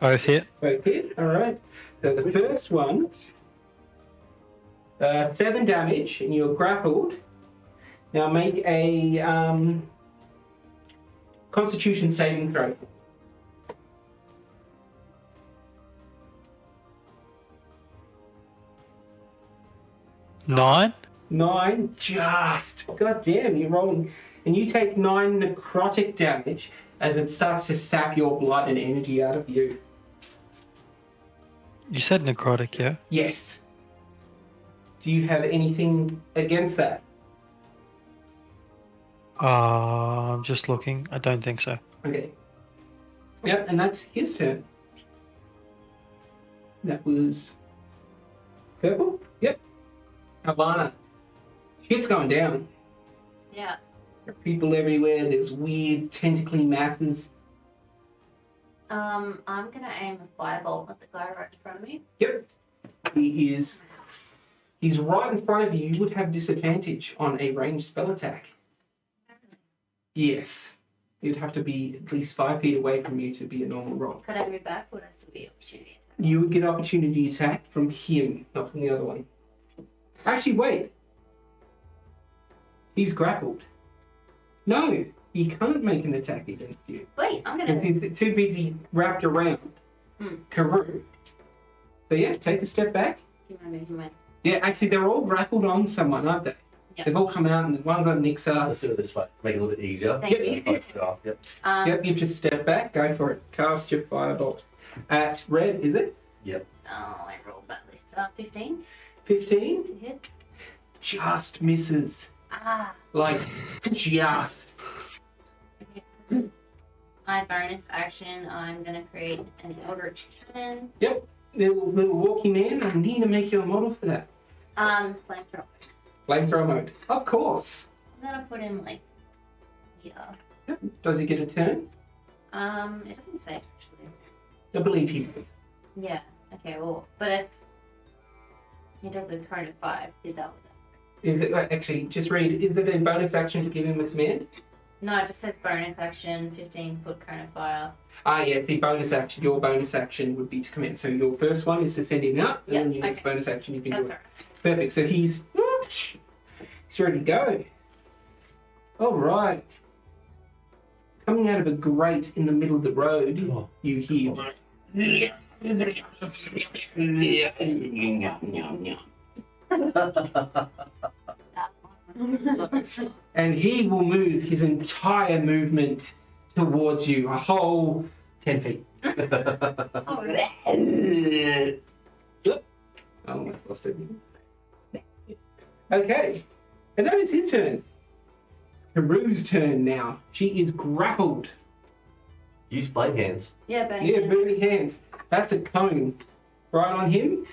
Both hit. Both hit, alright. So the first one, 7 damage, and you're grappled. Now make a Constitution saving throw. Nine. 9, just. God damn, you're rolling. And you take 9 necrotic damage as it starts to sap your blood and energy out of you. You said necrotic, yeah? Yes. Do you have anything against that? I'm just looking. I don't think so. Okay. Yep, and that's his turn. That was purple? Yep. Elanna. Shit's going down. Yeah. There are people everywhere. There's weird tentacly masses. I'm gonna aim a firebolt at the guy right in front of me. Yep. He's right in front of you. You would have disadvantage on a ranged spell attack. Yes. You'd have to be at least 5 feet away from you to be a normal roll. Could I move back? Would I still be opportunity attack? You would get opportunity attack from him, not from the other one. Actually, wait. He's grappled. No, he can't make an attack against you. Wait, I'm gonna. Because he's too busy wrapped around Karou. So yeah, take a step back. Do you want to move him in? Yeah, actually, they're all grappled on someone, aren't they? Yep. They've all come out, and the one's on Nix'aa. Let's do it this way to make it a little bit easier. Thank Yep. you. Yep. Yep, you just step back, go for it. Cast your firebolt. At red, is it? Yep. Oh, I rolled badly. least 15 15 to hit. just misses. Ah. Like, just. My bonus action, I'm gonna create an Eldritch Cannon. Yep. Little walkie man, I need to make you a model for that. Flamethrower. Flamethrower mode. Of course. I'm gonna put him like here. Yep. Does he get a turn? It doesn't say actually. I believe he will. Yeah. Okay. Well, but if he does the cone of 5, did that with it? Is it actually just read? Is it a bonus action to give him a command? No, it just says bonus action, 15-foot cone of fire. Ah, yes. The bonus action. Your bonus action would be to command. So your first one is to send him out, and Yep, then your next okay. bonus action you can That's do. alright. Perfect. So he's ready to go. All right. Coming out of a grate in the middle of the road, Oh. you hear. And he will move his entire movement towards you, a whole 10 feet. Oop. I almost lost it. Okay. And that is his turn. Karou's turn now. She is grappled. Use flame hands. Yeah, burning Yeah, hand. burning hands. That's a cone. Right on him.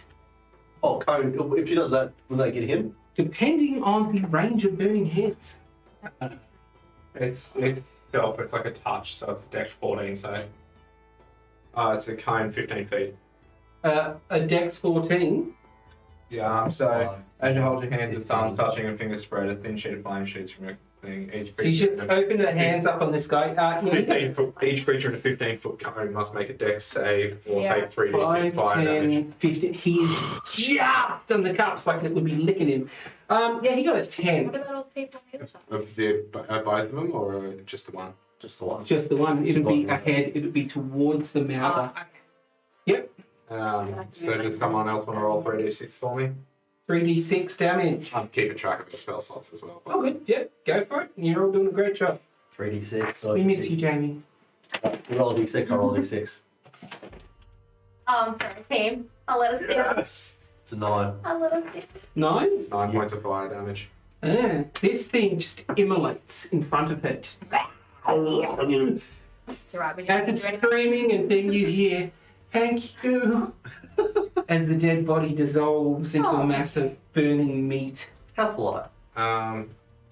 Oh, Cone, if she does that, will that get him? Depending on the range of burning hands. It's self. It's like a touch, so it's Dex 14. So, it's a cone 15 feet. A dex 14. Yeah. So as you hold your hands with thumbs touching and fingers spread, a thin sheet of flame shoots from your thing. Each He's just creature. opened her hands up on this guy. Each creature in a 15-foot cone must make a Dex save or Yeah. take 3d6 fire 10, damage. 15. He is just on the cups, like it would be licking him. Yeah, he got a 10. What about all the people on the other side? Both of them, or just the one? Just the one. Just the one. It'll be Just one. ahead. It'll be towards the mouth. okay. Yep. So does someone else want to roll 3d6 for me? 3d6 damage. I'm keeping track of the spell slots as well. Oh, good. Yep. Go for it. You're all doing a great job. 3d6. So We miss you, Jamie. You roll a d6, I roll a d6. Oh, I'm sorry, team. I'll let us do it. Yes! It's a 9. I'll let us do it. 9. 9 points of fire damage. This thing just immolates in front of it. You're right, but As it's screaming, and then you hear, "Thank you," as the dead body dissolves into a mass of burning meat. How polite.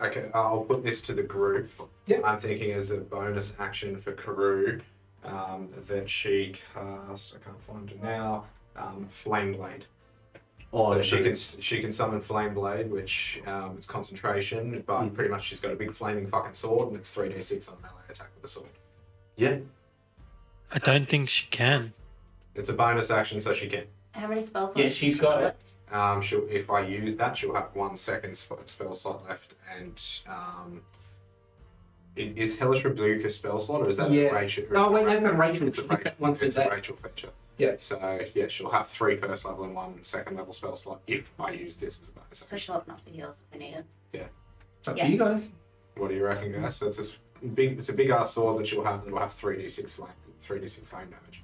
Okay, I'll put this to the group. Yep. I'm thinking as a bonus action for Karou, that she casts, I can't find it now, Flame Blade. Oh, So she can summon Flame Blade, which is concentration, but pretty much she's got a big flaming fucking sword, and it's 3d6 on melee attack with the sword. Yeah. I don't think she can. It's a bonus action, so she can. How many spells? Yeah, she's got it. She'll, if I use that, she'll have 1 second spell slot left, and is Hellish Rebuke a spell slot, or is that Yeah. a Rachel? Oh, wait, that's a Rachel. It's a Pick that one, Rachel, says it's a that. Rachel feature. Yeah. So yeah, she'll have 3 first level and 1 second level spell slot if I use this as a bonus So action. she'll have enough for heals if we need it. It's up Yeah. to you guys. What do you reckon, guys? So it's this big, it's a big ass sword that she'll have that'll have 3d6 flame damage.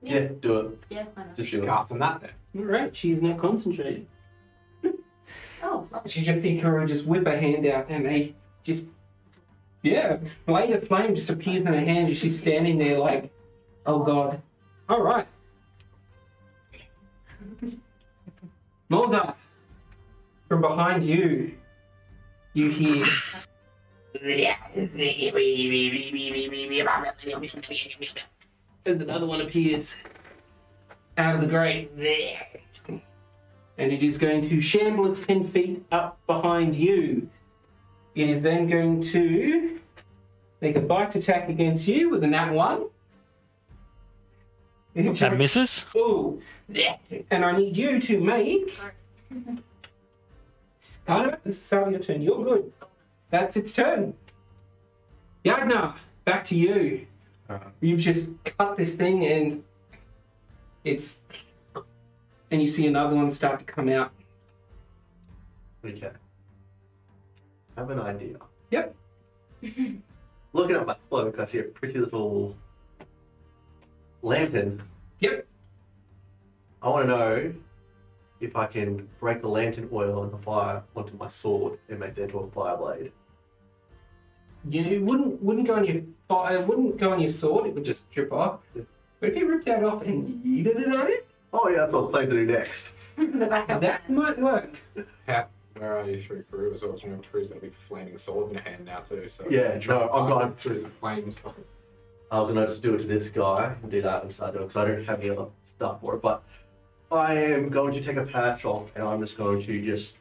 Yeah, do it. Yeah, why not? Just She's do it. casting that then. Alright, she's now concentrated. Oh, lovely. She just see Karou just whip her hand out and a just blade of flame just appears in her hand as she's standing there like, oh god. Alright. Mozart, from behind you, you hear as another one appears out of the grate. And it is going to shamble its 10 feet up behind you. It is then going to make a bite attack against you with a nat 1. That misses? Ooh. And I need you to make... Oh no, this is start of your turn. You're good. That's its turn. Yagnar, back to you. You've just cut this thing and it's... And you see another one start to come out. Okay. I have an idea. Yep. Looking at my cloak, I see a pretty little lantern. Yep. I want to know if I can break the lantern oil and the fire onto my sword and make that into a fire blade. You wouldn't go on your fire, wouldn't go on your sword. It would just drip off. But if you ripped that off and yeeted it at it, Oh yeah, that's what I'm planning to do next. The backup that plan. might work. Where are you through Karou as well? Do you know Karou's got a big flaming sword in her hand now too? So Yeah, no, I'm going through the flames. I was gonna just do it to this guy and do that and start doing it because I don't have any other stuff for it. But I am going to take a patch off and I'm just going to just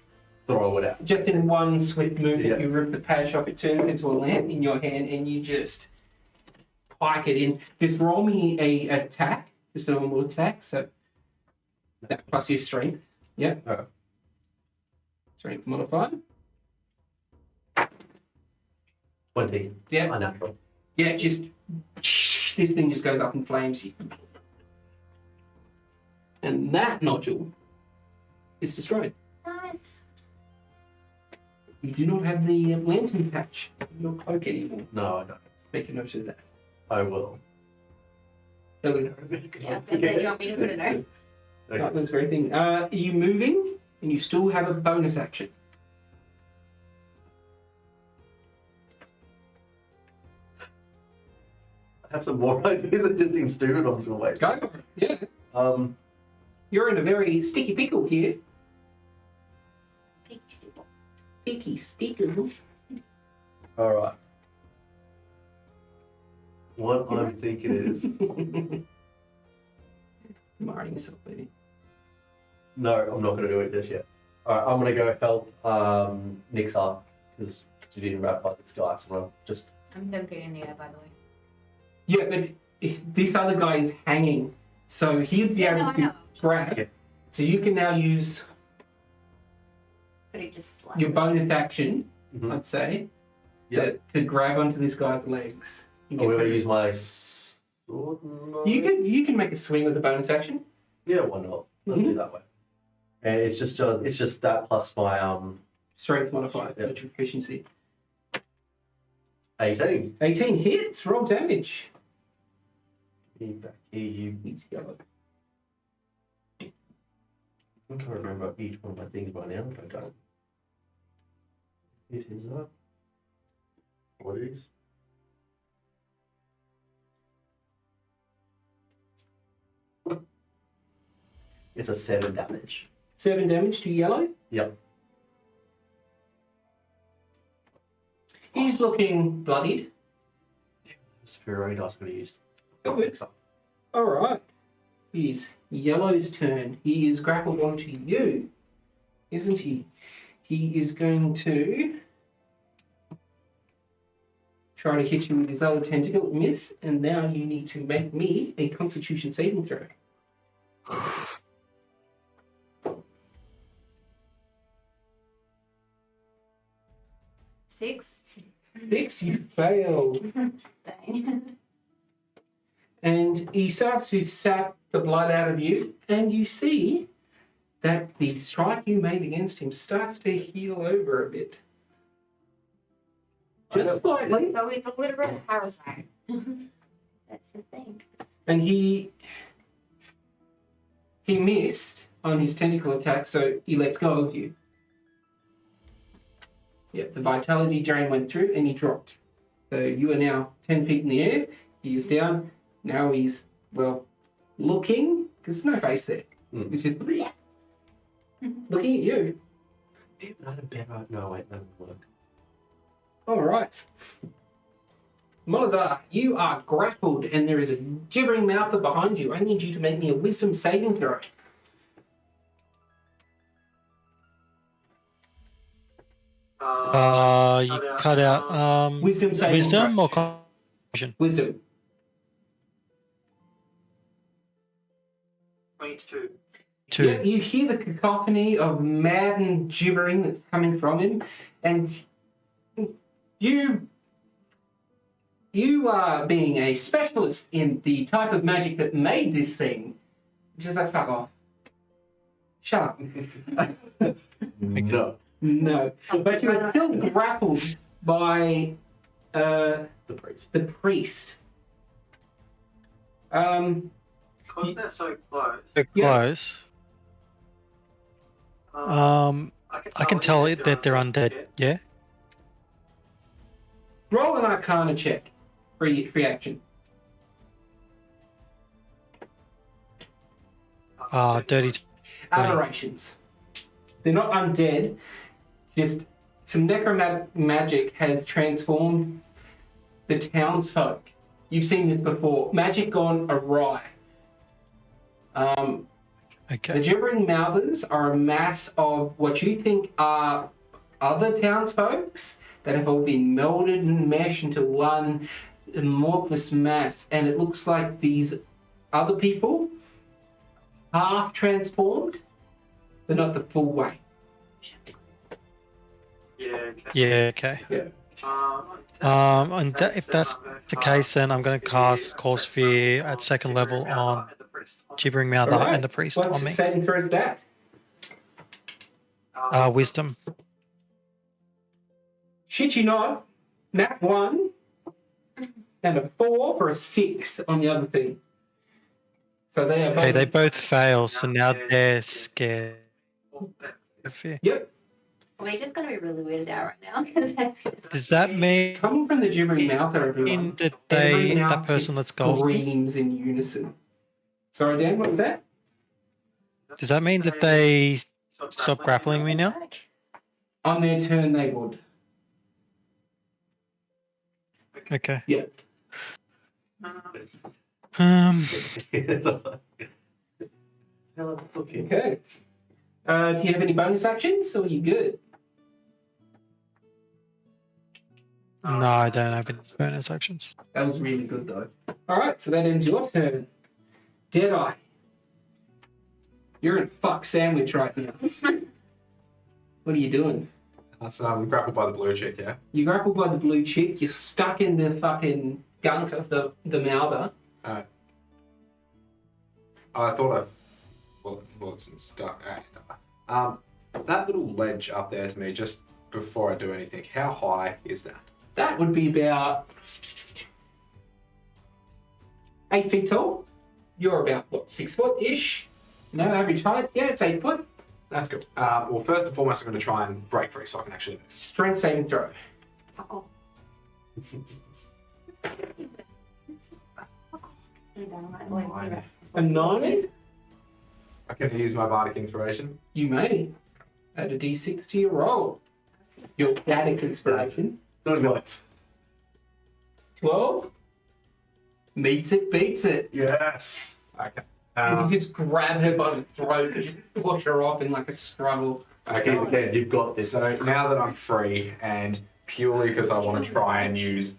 throw it out. Just in one swift movement, Yeah. you rip the patch off, it turns into a lamp in your hand, and you just pike it in. Just roll me a attack, just a normal attack, so that plus your strength. Yeah. Alright. Strength modifier. 20. Yeah. Unnatural. Yeah, just this thing just goes up in flames. And that nodule is destroyed. Nice. You do not have the lantern patch in your cloak anymore. No, I don't. Make a note of that. I will. Yeah, but then you want me to put it there? That was very thing. Are you moving? And you still have a bonus action. I have some more ideas that just seem stupid. I'm just gonna wait. Go for it. Yeah. You're in a very sticky pickle here. Picky stipple. Picky stickle. all right. What I'm thinking is Marring yourself, baby. no, I'm not gonna do it just yet. All right, I'm gonna go help Nix'aa because she didn't wrap up this guy, so I'm just. I'm 10 feet in the air, by the way. Yeah, but if this other guy is hanging, so he'd be able I to know. grab. Yeah. So you can now use But he just slices your it. bonus action, Mhm. I'd say, Yep. to grab onto this guy's legs. You Oh, we're gonna can- use my sword. No. you can make a swing with the bonus action. Yeah, why not? Let's do that way. And it's just that plus my Strength modifier, Yep. which proficiency. 18. 18 hits, roll damage. Back here, you. He's yellow. I can't remember each one of my things right now. I don't. It is up. What it is? It's a 7 damage. 7 damage to yellow. Yep. He's looking bloodied. Superiority dice I'm going to use. Oh, good. Alright. He's yellow's turn. He is grappled onto you, isn't he? He is going to try to hit you with his other tentacle. Miss, and now you need to make me a constitution saving throw. Six. 6, you fail. Dang. And he starts to sap the blood out of you, and you see that the strike you made against him starts to heal over a bit. Just slightly. So he's a little bit of parasite. That's the thing. And he missed on his tentacle attack, so he lets go of you. Yep, the vitality drain went through and he drops. So you are now 10 feet in the air. He is down. Now he's, well, looking, because there's no face there. Mm. He's just looking at you. Damn, I had a better. No, wait, that would work. All right. Molazar, you are grappled and there is a gibbering mouther behind you. I need you to make me a wisdom saving throw. You cut out Wisdom saving wisdom throw. or constitution? Wisdom. 22. 2. Yeah, you hear the cacophony of maddened gibbering that's coming from him, and you are being a specialist in the type of magic that made this thing. Just like, fuck off. Shut up. No. No. But you are still grappled by The priest. the priest. Because they're so close, They're Yeah. close. I can tell it that they're undead. Yeah. Roll an Arcana check. Free action. Dirty. Aberrations. They're not undead. Just some necromagic has transformed the townsfolk. You've seen this before. Magic gone awry. The Okay. gibbering mouthers are a mass of what you think are other townsfolks that have all been melded and meshed into one amorphous mass, and it looks like these other people half transformed, but not the full way. Yeah, okay. Yeah. Okay. And if that's the case, then I'm going to cast Call Sphere at second level on Gibbering Mouther All right. and the priest What's on your me. saving throws that? Wisdom. Shit you not, nat 1 and a 4 for a 6 on the other thing. So they are both. Okay, they both fail, so now they're scared. of fear. Yep. We're just going to be really weirded out right now. 'Cause that's Does that mean Coming from the gibbering mouth, everyone. that Every mouth that person just lets go of me? screams in unison. Sorry, Dan, what was that? Does that mean that they stop grappling me now? On their turn, they would. Okay. Yeah. It's all like- Okay. Do you have any bonus actions, or are you good? No, I don't have any bonus actions. That was really good, though. All right, so that ends your turn. Deadeye. You're in a fuck sandwich right now. What are you doing? So I'm grappled by the blue chick, yeah? You grappled by the blue chick. You're stuck in the fucking gunk of the mouther. Oh, I thought well, it's stuck. That little ledge up there to me, just before I do anything, how high is that? That would be about 8 feet tall. You're about, what, 6 foot-ish? No, average height? Yeah, it's 8 foot. That's good. Well, first and foremost, I'm going to try and break free so I can actually move. Strength saving throw. Fuck off. A 9? I can use my bardic inspiration. You may. Add a d6 to your roll. Your static inspiration. Not even like, 12. Meets it, beats it. yes. Okay. And you just grab her by the throat and just push her off in like a struggle. Okay, you've got this. So now that I'm free, and purely because I want to try and use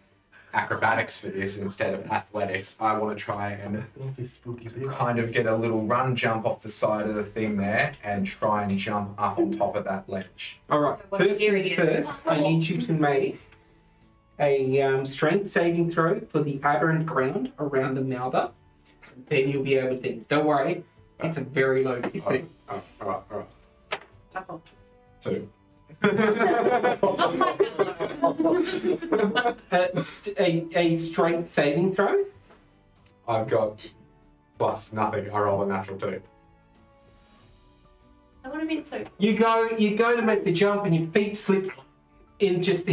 acrobatics for this instead of athletics, I want to try and This spooky bit. kind of get a little run jump off the side of the thing there and try and jump up on top of that ledge. Alright, What first gear things is it? first, I need you to make a strength saving throw for the aberrant ground around the mouther. Then you'll be able to, don't worry, it's a very low DC. Oh, alright. Fuck off. 2. A strength saving throw. I've got plus nothing. I roll a natural 2. That would have been so You go to make the jump and your feet slip in just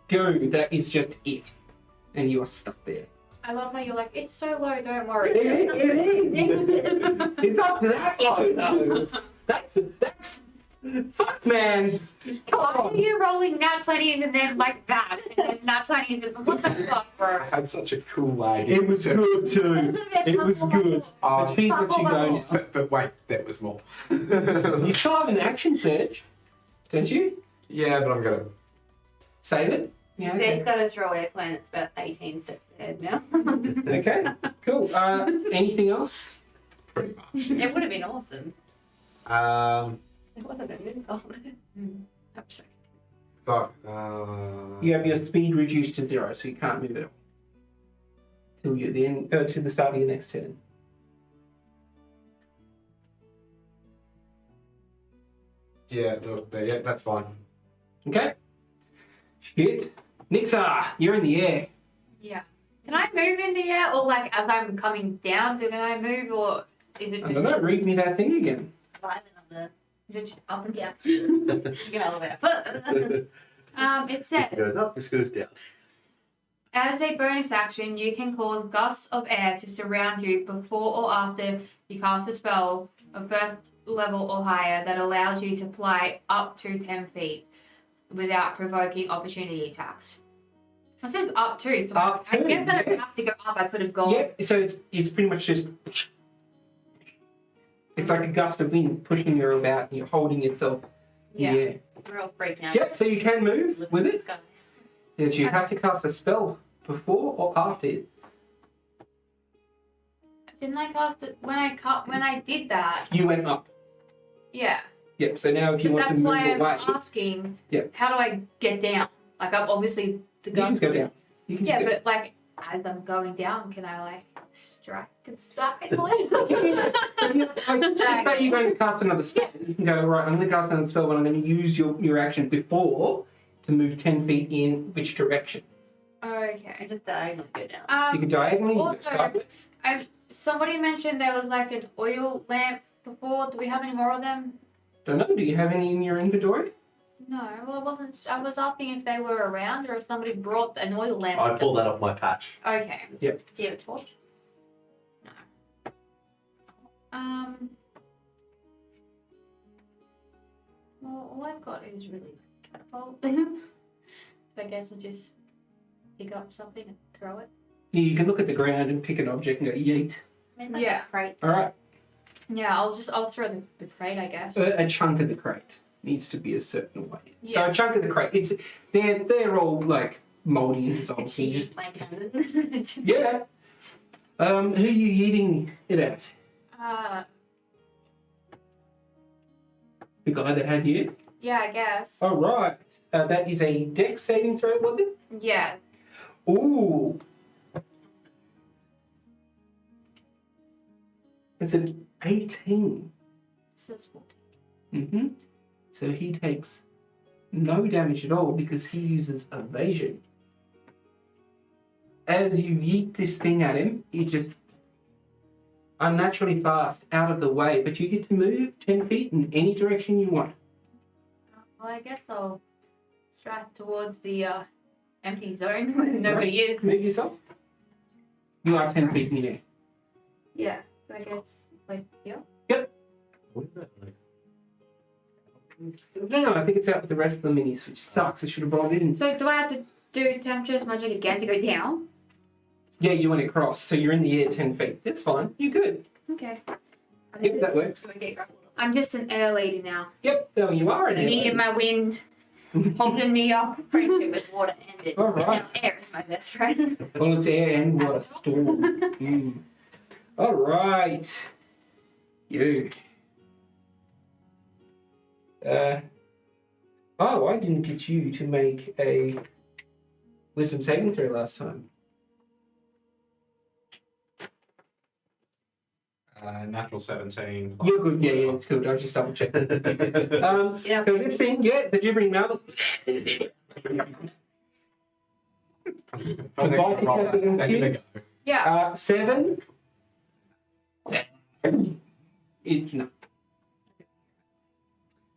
goo that is just it. And you are stuck there. I love how you're like, it's so low, don't worry. It's not that low though. That's fuck man. Come Why are on. you rolling nat 20s and then like that? And then nat 20s and what the fuck, bro? I had such a cool idea. It was good too. It was good. But here's what you go now. But wait, there was more. You still have an action surge, don't you? Yeah, but I'm gonna. Save it. Yeah. He's Okay. got a throwaway plan. It's about 18 steps ahead now. Okay. Cool. Anything else? Pretty much. It would have been awesome. It wasn't an insult. I'm sorry. So, You have your speed reduced to 0, so you can't move it till you then to the start of your next turn. yeah, that's fine. Okay. Shit. Nix'aa, you're in the air. Yeah. Can I move in the air, or like as I'm coming down, can I move, or is it I just, don't know, read me that thing again. Surviving on the is it just up and down? you can elevator. It This says, goes up, this goes down. as a bonus action, you can cause gusts of air to surround you before or after you cast a spell of first level or higher that allows you to fly up to 10 feet without provoking opportunity attacks. It says up to, so Up I to, guess I don't yes. have to go up. I could have gone. Yeah, so it's pretty much just. It's like a gust of wind pushing you about and you're holding yourself. Yeah. We're all freaked out. Yep, so you can move with it. Guys. Yes, you have to cast a spell before or after it. Didn't I cast it when I did that? You went up. Yeah. Yep, so now if you So want to that's move why I'm away, asking. Yep. How do I get down? Like, I'm obviously the you can just go down. You can Yeah, just go. but like as I'm going down, can I like strike to the side? So you, like, just say you're going to cast another spell. You can go, right, I'm going to cast another spell, but I'm going to use your action before to move 10 feet in which direction. Okay. Just diagonally go down. You can diagonally, you can go Also- sideways. Somebody mentioned there was like an oil lamp before. Do we have any more of them? Don't know, do you have any in your inventory? No. Well, I was asking if they were around or if somebody brought an oil lamp. I with pulled that off my patch. them. Okay. Do you have a torch? No. Well, all I've got is really catapult. So I guess I'll just pick up something and throw it. You can look at the ground and pick an object and go, yeet. It's like Yeah. a crate. Alright, Yeah, I'll throw the crate, I guess. a chunk of the crate needs to be a certain way. So Yeah. a chunk of the crate, they're all like mouldy and dissolved. So you She just, my cannon. yeah. Who are you eating it at? The guy that had you? Yeah, I guess. Alright. That is a dex saving throw, was it? Yeah. Ooh. It's an 18. Says 14. Mm-hmm. So he takes no damage at all because he uses evasion. As you yeet this thing at him, you just unnaturally fast out of the way, but you get to move 10 feet in any direction you want. Well, I guess I'll strike towards the empty zone where nobody is. Move yourself. You are 10 feet in the air. Yeah. So I guess like here. No, I think it's out with the rest of the minis, which sucks. I should have brought it in. So do I have to do temperature magic again to go down? Yeah, you went across, so you're in the air 10 feet. It's fine. You're good. Okay. Yep, that works. So I get grappled. I'm just an air lady now. Yep, there you are. An Me air and my wind holding me up. Friendship with water ended. All right. Now air is my best friend. Well, it's air and water storm. All right. You. Oh, I didn't get you to make a wisdom saving throw last time. Natural 17. You're good. Yeah, it's good. I just double checked. Yeah. So this thing, yeah, the gibbering mouth. Okay, Bite roll attack that. against Second you? to go. Yeah. 7. No.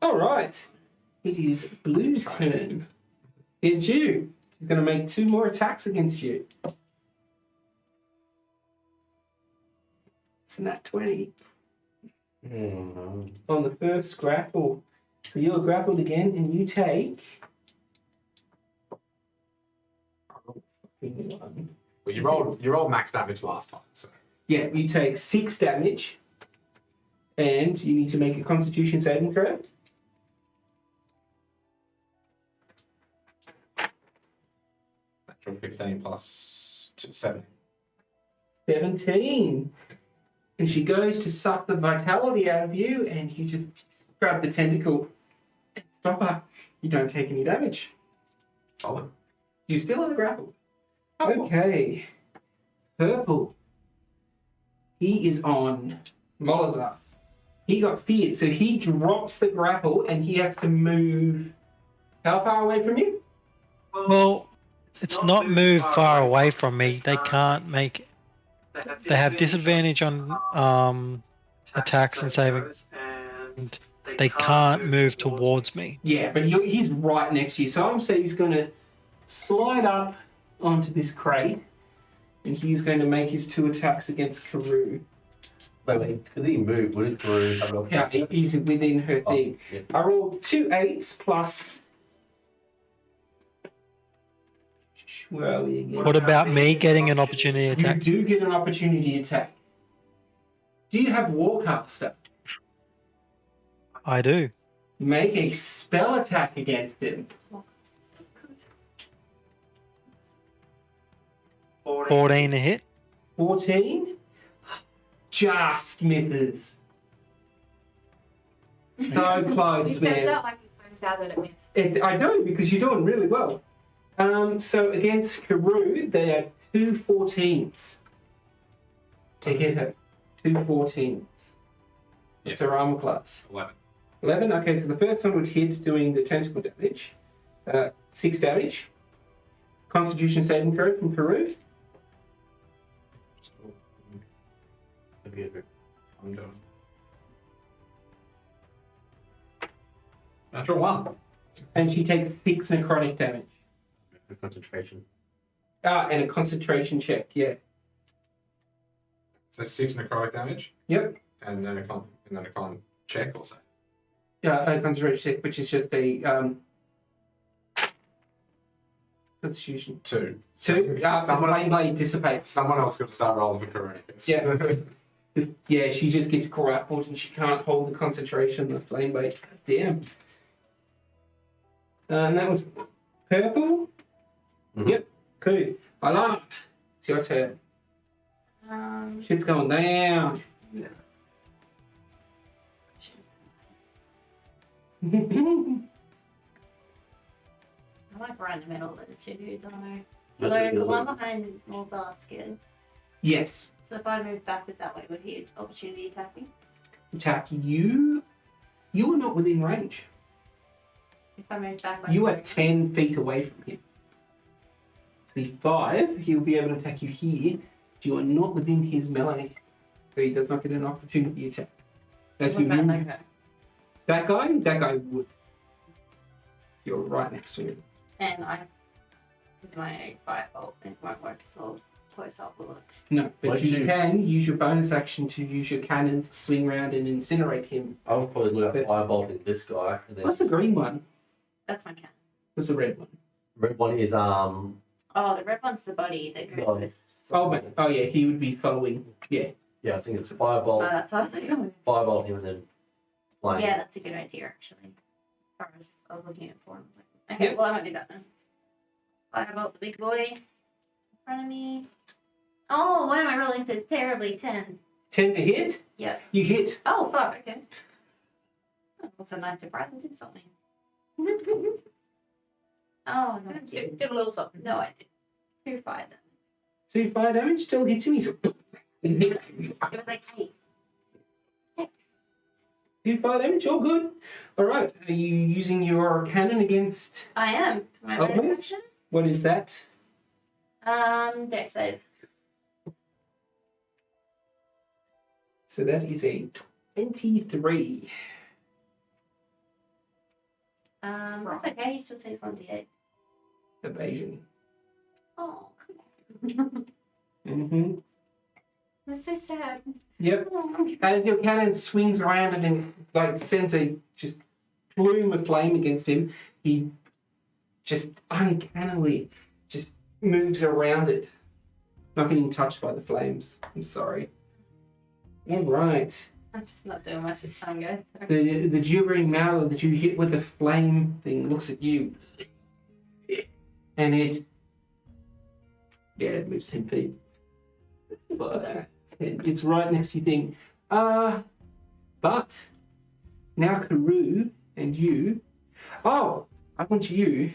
All right. It is Blue's turn. It's you. He's going to make 2 more attacks against you. It's nat 20 on the first grapple. So you're grappled again, and you take. One. Well, you rolled max damage last time, so Yeah, you take 6 damage, and you need to make a Constitution saving throw. natural 15 plus 7. 17. And she goes to suck the vitality out of you, and you just grab the tentacle and stop her. You don't take any damage. Solid. You still are grappled. Oh, Okay. Purple. He is on Molazar. He got feared, so he drops the grapple and he has to move how far away from you? Well, It's not moved far away from me. They can't make. They have disadvantage on attacks and saving, and they can't move towards me. Yeah, but he's right next to you. So I'm saying he's going to slide up onto this crate, and he's going to make his 2 attacks against Karou. Wait, could he move? Would it Karou? Yeah, he's within her thing. Yeah. I rolled 2 8s plus. Where are we again? What about me getting an opportunity You attack? do get an opportunity attack. Do you have Warcaster? I do. Make a spell attack against him. 14 to hit. 14? Just misses. So He close, says man. that like he finds out that it missed. I do, because you're doing really well. So against Karou, they are 2 14s to hit her. 2 14s. Yeah. It's her armor class. 11. 11. Okay, so the first one would hit doing the tentacle damage. 6 damage. Constitution saving throw from Karou. I'm doing. Natural 1. And she takes 6 necrotic damage. Concentration. And a concentration check, yeah. So 6 necrotic damage, Yep. and then a con check or so. Yeah, a concentration check, which is just a Constitution. 2. 2. Someone- Flame blade dissipates. Someone else got to start rolling for Karou. Yeah. Yeah, she just gets grappled and she can't hold the concentration of the flame blade. God damn. And that was purple. Mhm. Yep. Cool. Elanna, it's your turn. Shit's going down. I like right in the middle of those 2 dudes, I don't know. That's Although what the you're one looking- behind more basket. Yes. So if I move backwards that way, would he opportunity attack me? Attack you. You are not within range. If I move back, You are 10 feet away from him. So he's 5. He'll be able to attack you here. But you are not within his melee. So he does not get an opportunity attack. As What you about move. that guy? That guy would. You're right next to him. And I use my firebolt. It won't work as well. Close up will it? No, but Why'd you you- can use your bonus action to use your cannon to swing around and incinerate him. I would probably look But- at firebolting this guy. And then What's the green one? That's my cat. What's the red one? red one is Oh, the red one's the buddy that goes with. Oh, mate. Oh, yeah, he would be following. Yeah. Yeah, I think it's Oh, firebolt, that's what I was thinking. firebolt him, and then flame. Yeah, that's a good idea, actually. Sorry, I was looking at it for him. Okay, Yep. well, I might do that then. Firebolt the big boy in front of me. Oh, why am I rolling so terribly? 10. 10 to hit? Yeah. You hit. Oh, fuck, okay. Oh, that's a nice surprise. I did something. Oh, no, I didn't. Did a little something. No, I did. 2 fire damage. 2 fire damage, still hits him. He's It was like 8. 2 fire damage, all good. Alright, are you using your cannon against. I am. My Okay. bonus action. What is that? Dex save. So that is a 23. That's okay. He still takes 1d8. Evasion. Oh, come on. Mm-hmm. I'm so sad. Yep. Oh, As your cannon swings around and then like sends a just plume of flame against him, he just uncannily just moves around it. Not getting touched by the flames. I'm sorry. All right. I'm just not doing much this time, guys. The gibbering mouth that you hit with the flame thing looks at you. And it moves 10 feet. But it's right next to your thing. But now Karou and you. Oh, I want you.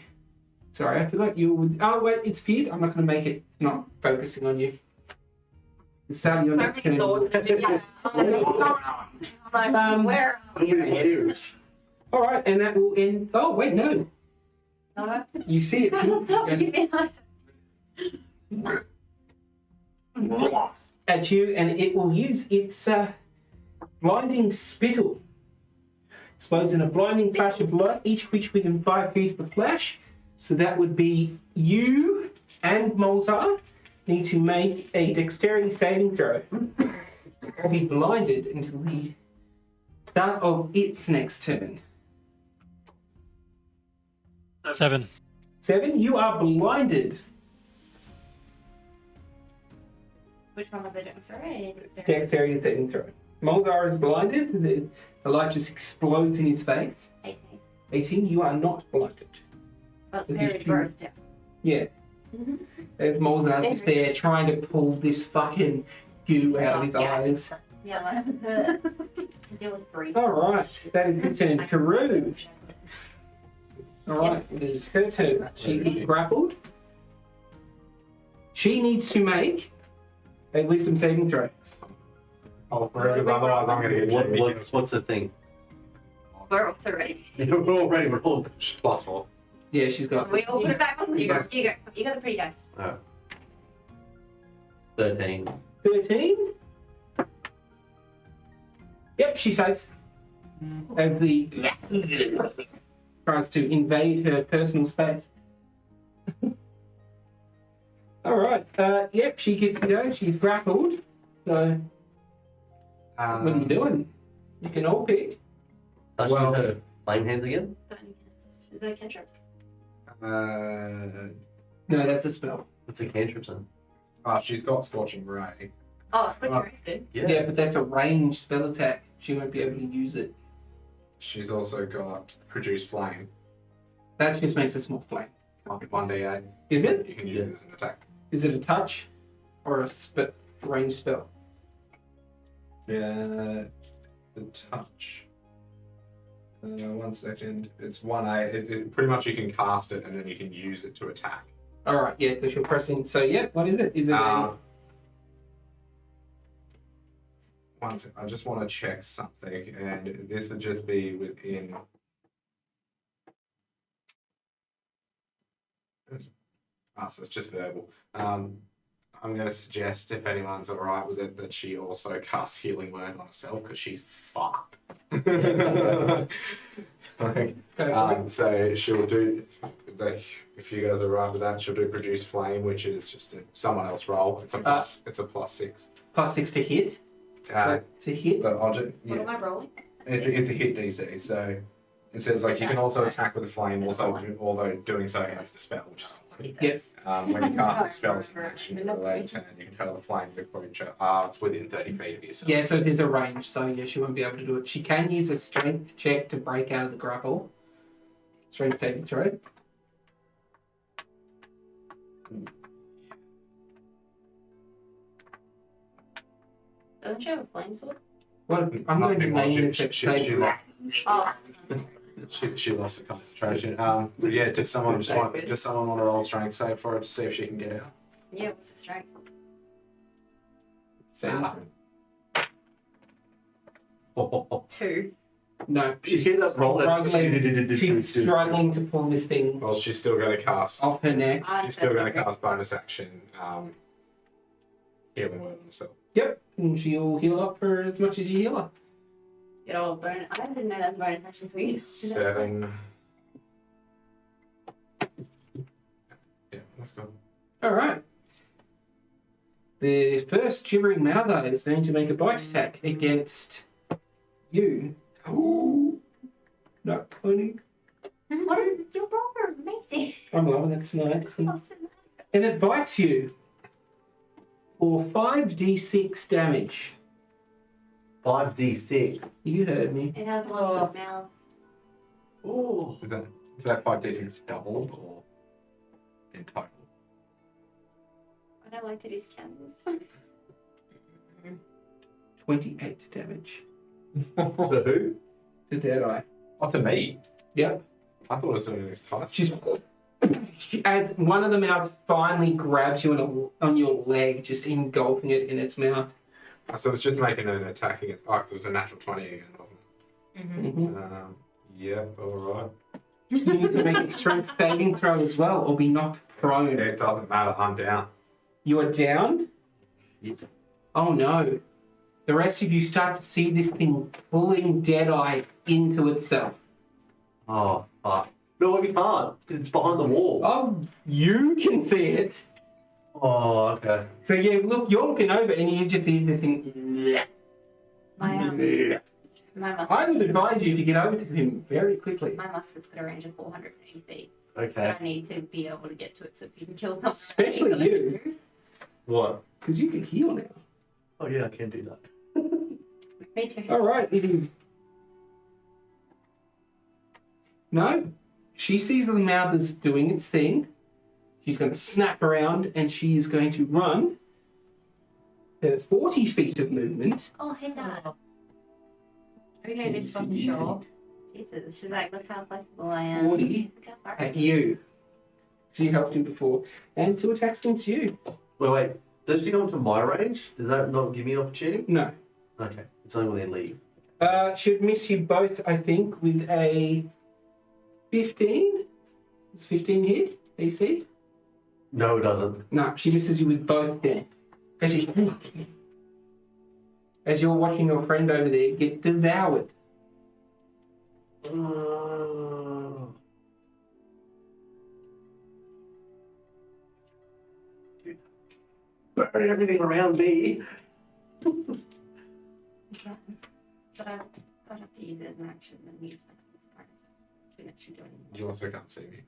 Sorry, I forgot you were. Oh wait, it's feared. I'm not going to make it. Not focusing on you. Sally, your next turn. I'm like, where are we? Years. All right, and that will end. Oh wait, no. No, You see it. stop Just me behind. at you, and it will use its blinding spittle. Explodes in a blinding flash of light, each which within 5 feet of the flash. So that would be you and Molzar need to make a dexterity saving throw. Or be blinded until the start of its next turn. 7. 7, you are blinded. Which one was I doing? Sorry. Dexterity saving throw. Molzar is blinded. The light just explodes in his face. 18. 18, you are not blinded. But Is very it gross, yeah. Yeah. There's Molzar just there trying to pull this fucking goo out of his eyes. Yeah, like, can deal with breathing. Alright, that is his turn. Karou. Alright, it is her turn. She is grappled. She needs to make a wisdom saving throw. Oh, because otherwise I'm going to get What's the thing? We're all three. We're all ready. We're all. +4. Yeah, she's got. We all put it back on. You go. You got the pretty dice. 13. 13. Yep, she saves. As the tries to invade her personal space. Alright, yep, she gets to go. She's grappled. So, what are you doing? You can all pick. Does she use her flame hands again? Is that a cantrip? No, that's a spell. What's a cantrip then? She's got Scorching Ray. Oh, Squidward Ray's good. Yeah, but that's a ranged spell attack. She won't be able to use it. She's also got Produce Flame. That just makes a small flame. 1d8. Is it? You can use it as an attack. Is it a touch? Or a ranged spell? Yeah, the touch. 1 second. It's 1A. It pretty much you can cast it and then you can use it to attack. Alright, yeah, so she'll press in. So, yeah, what is it? Is it a... 1 second. I just want to check something, and this would just be within. So it's just verbal. I'm going to suggest, if anyone's all right with it, that she also casts Healing Word on herself because she's fucked. So she'll do, if you guys are right with that, she'll do Produce Flame, which is just someone else roll. It's a plus. It's a +6. +6 to hit? To hit? The object. What Yeah. am I rolling? It's a hit DC, so it says like you can also attack with a flame, although doing so ends the spell, which is Yes. when you cast a spell as an action in a later turn, you can cut the flame with a creature. It's within 30 feet of yourself. Yeah, so it is a range, so yeah, she won't be able to do it. She can use a strength check to break out of the grapple. Strength saving throw. Doesn't she have a flame sword? Well, I'm going to name it saving throw. Oh, She lost her concentration. But yeah, does someone want to roll a strength save for her to see if she can get out? yeah, what's the strength? Saving throw. 2. No, You hear that roll? she's struggling to pull this thing Well, she's still going to cast. off her neck. She's still going to cast bonus action. Healing Word on herself. Yep, and she'll heal up for as much as you heal up. Get all bonus. I didn't know that's bonus action for you. 7. Yeah, let's go. Alright. The first gibbering mouther is going to make a bite attack against you. Ooh, not 20. What is your brother? Amazing. I'm loving it tonight. Awesome. And it bites you for 5d6 damage. 5d6. You heard me. It has a lot of mouth. Oh. Is that 5d6 doubled or in total? I don't like to do scans. 28 damage To who? to Deadeye. Oh, to me. Yep. I thought it was doing this Tyson. As one of the mouths finally grabs you on your leg, just engulfing it in its mouth. So it's just making an attack against. Oh, 'cause it was a natural 20 again, wasn't Mhm. it? Yeah, alright. You need to make a strength saving throw as well, or be knocked prone. It doesn't matter. I'm down. You are down? Yep. Oh no. The rest of you start to see this thing pulling Deadeye into itself. Oh, fuck. No, we can't, because it's behind the wall. Oh, you can see it. Oh, okay. So yeah, look, you're looking over and you just see this thing. My musket. I would advise you to get over to him very quickly. My musket's got a range of 480 feet. Okay. But I need to be able to get to it so we can kill something. Especially you. What? Because you can heal now. Oh, yeah, I can do that. Me too. Alright, it is. No, she sees the mouth is doing its thing. She's going to snap around and she is going to run her 40 feet of movement. Oh, hey, Dad. Okay, this fucking shore. Jesus, she's like, look how flexible I am. 40 Look how far at you. She helped him before. And 2 attacks against you. Wait. Does she go into my range? Did that not give me an opportunity? No. Okay. It's only when they leave. Should miss you both, I think, with a 15. It's 15 hit, AC. No, it doesn't. No, she misses you with both then. As you're watching your friend over there get devoured. Burn everything around me. Yeah. But I'd have to use it as an action and use my bonus. Didn't actually do anything. You also can't see me.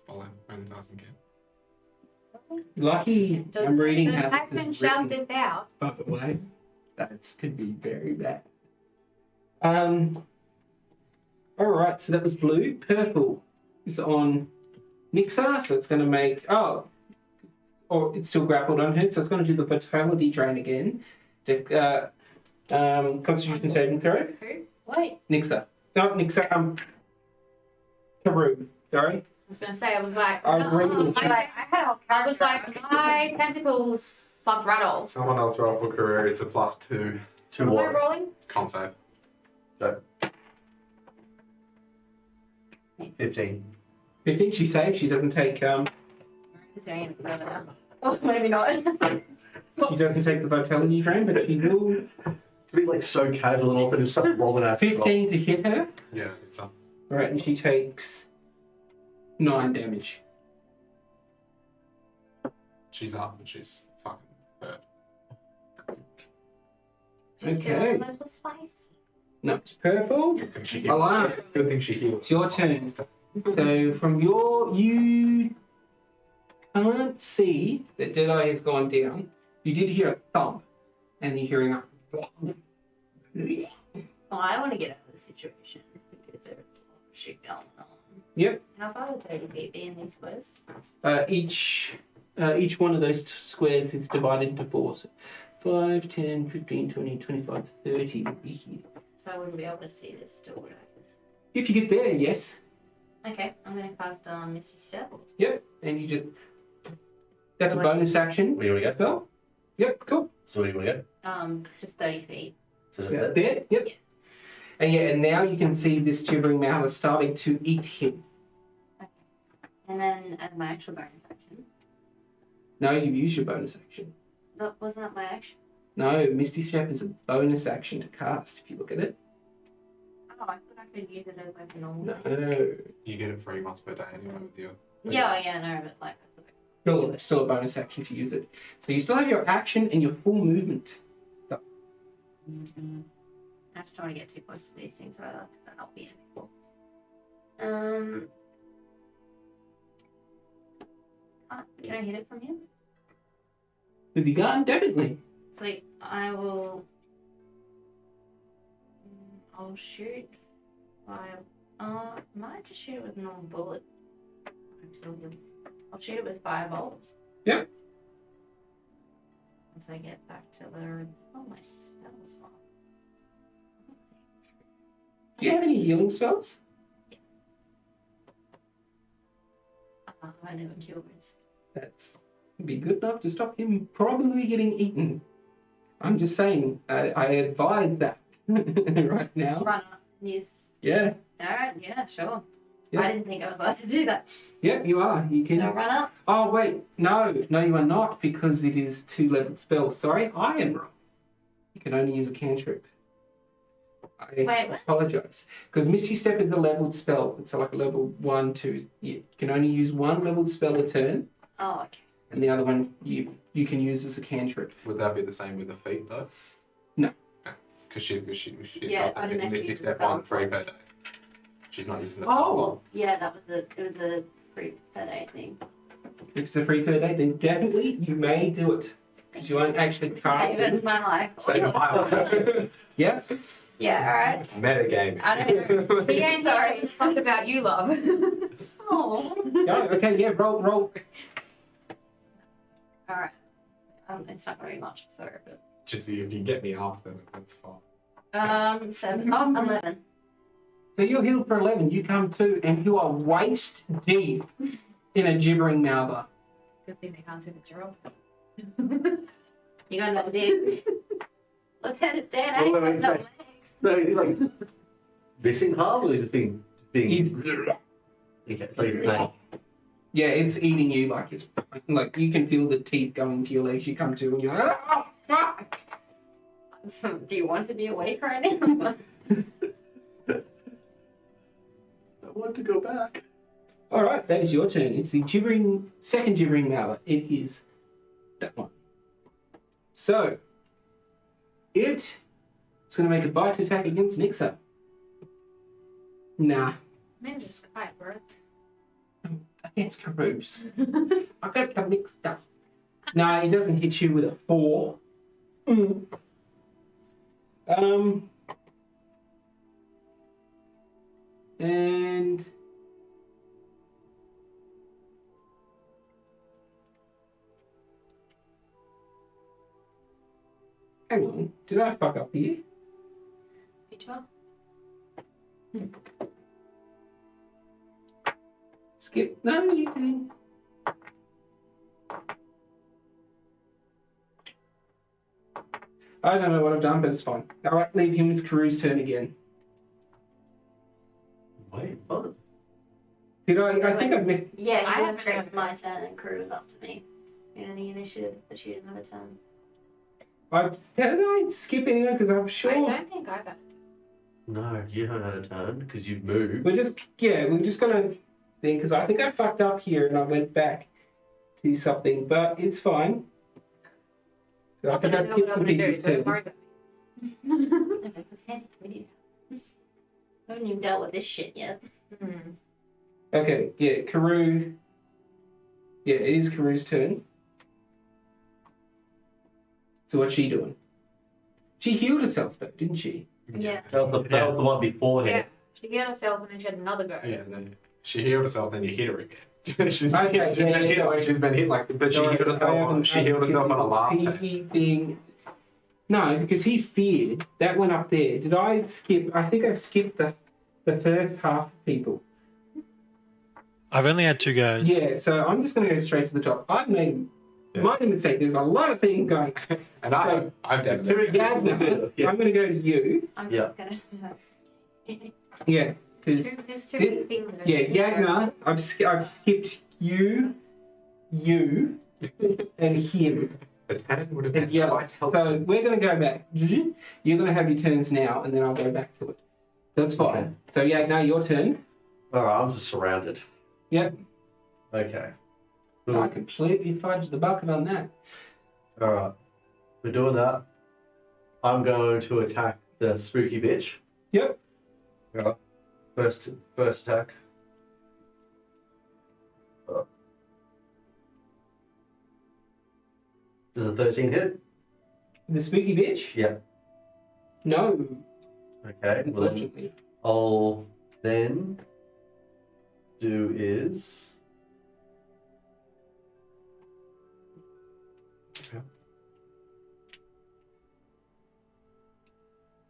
Well, when Tyson can. Lucky I'm reading Does how Tyson this is shout written. this out? By the way, that could be very bad. Alright, so that was blue. Purple is on Nix'aa, so it's going to make... Oh, it's still grappled on her, so it's going to do the vitality drain again. Constitution saving throw. Who? Wait. Nix'aa. No, Nix'aa. Karou. Sorry. I was gonna say, I was like, I was reading. I was like, my tentacles fuck rattles. Someone else roll for career. It's a +2 To What am I what? rolling? con save. So, 15. 15, she saves. She doesn't take He's doing it further now. Oh, maybe not. she doesn't take the vitality drain, but she will. To be like so casual and also just such rolling out. 15 to hit her. Yeah, it's up. Alright, and she takes 9 damage. She's up and she's fucking hurt. She's Okay. getting a little spicy. No, it's purple. Good thing she heals. Elanna, Good thing she heals. it's your turn. So from you can't see that Deadeye has gone down. You did hear a thump, and you're hearing a. Oh, I want to get out of this situation because there's a lot of shit going on. Yep. How far would 30 feet be in these squares? Each one of those squares is divided into 4. So 5, 10, 15, 20, 25, 30 would be here. So I wouldn't be able to see this still, would I? If you get there, yes. Okay, I'm going to cast Misty Step. Yep. And you just. That's a Like- bonus action. Where do you want to go? Spell. Yep, cool. So where do you want to go? Just 30 feet. So just Yeah, that? there, yep. Yeah. And now you can see this shivering mouth is starting to eat him. And then as my actual bonus action. No, you've used your bonus action. That wasn't that my action. No, Misty Step is a bonus action to cast if you look at it. Oh, I thought I could use it as like a normal. No. You get it 3 months per day anyway with your. Yeah, no, but like. I thought I could. Still a bonus action to use it. So you still have your action and your full movement. I just don't want to get too close to these things either, because then I'll be can I hit it from here? With your gun, definitely. Sweet. I'll shoot 5. Might just shoot it with a normal bullet. I'm so good. I'll shoot it with 5 bolts. Yep. Once I get back to the. Oh, my spells are. Do you have any healing spells? I never kill wounds. That's be good enough to stop him probably getting eaten. I'm just saying, I advise that right now. Run up and use. Yeah. Alright, yeah, sure. Yep. I didn't think I was allowed to do that. Yep, you are. You can. So run up. Oh wait, no, you are not because it is 2-level spell. Sorry, I am wrong. You can only use a cantrip. I Wait, what? apologize. Because Misty Step is a leveled spell. It's like a level 1, 2. You can only use one leveled spell a turn, Oh, okay. and the other one you can use as a cantrip. Would that be the same with the feet though? No. Because she's Yeah, got I don't the have to Misty use Step the on spell 3 slot. per day. She's not using the Oh, Yeah, it was a free per day thing. if it's a free per day, then definitely you may do it. Because you won't actually cast Saving it. my life. Saving my life. Yeah. Yeah, alright. Metagaming. I don't know. He ain't Sorry. sorry. Talk about you, love. Oh. Yeah, okay, yeah, roll. Alright. It's not very much, sorry, but. Just if you get me up, then that's fine. 7. Oh, 11. So you're healed for 11. You come to, and you are waist deep in a gibbering mouther. Good thing they can't see the drop. You got no dick. Lieutenant Dan, I Well, ain't let me got no say- legs. So he's like missing half, or he's just being. You- Okay, so he's like, Yeah, it's eating you like you can feel the teeth going to your legs. You come to, and you're like, oh, fuck! Do you want to be awake right now? I want to go back. All right, that is your turn. It's the second gibbering mouther. It is that one. So, it's going to make a bite attack against Nix'aa. Nah, Man, just quiet, bro. against Karou's. I got them mixed up. Nah, it doesn't hit you with a 4. And hang on, did I fuck up here? Picture? Skip? No, you didn't. I don't know what I've done, but it's fine. All right, leave him. It's Karou's turn again. Wait, what? Did I think I missed. Yeah, I because it haven't went straight done to my turn and Karou was up to me. In the initiative, but she didn't have a turn. Did I skip anyway? Because I'm sure. I don't think I've had. No, you haven't had a turn because you've moved. We're just gonna think because I think I fucked up here and I went back to something, but it's fine. I think I skipped some people's Don't worry turn. about Okay, this handy committee. I haven't even dealt with this shit yet. me. Okay, yeah, Karou. Yeah, it is Karou's turn. So what's she doing? She healed herself though, didn't she? Yeah. That was the one beforehand. Yeah. She healed herself and then she had another go. Yeah, then she healed herself, then you hit her again. she's Okay, she's yeah, been hit yeah. like she's been hit like, but she Sorry, healed herself. I haven't- She healed herself on the last turn. Thing. No, because he feared that went up there. Did I skip? I think I skipped the first half of people. I've only had 2 goes. Yeah, so I'm just going to go straight to the top. I've made my mistake. There's a lot of things going. And I've definitely. Yagnar, Yeah. I'm going to go to you. I'm Yeah. just gonna. Yeah, because There's too many things that are Yagnar, I've skipped you, and him. The 10 would have And been yeah, quite helpful. so we're going to go back. You're going to have your turns now, and then I'll go back to it. That's fine. Okay. So Yagnar, your turn. Alright, I'm just surrounded. Yep. Okay. I completely fudged the bucket on that. Alright. We're doing that. I'm going to attack the spooky bitch. Yep. Alright. First attack. Does a 13 hit? The spooky bitch? Yeah. No, Okay. Well, then unfortunately. I'll then do is. Okay.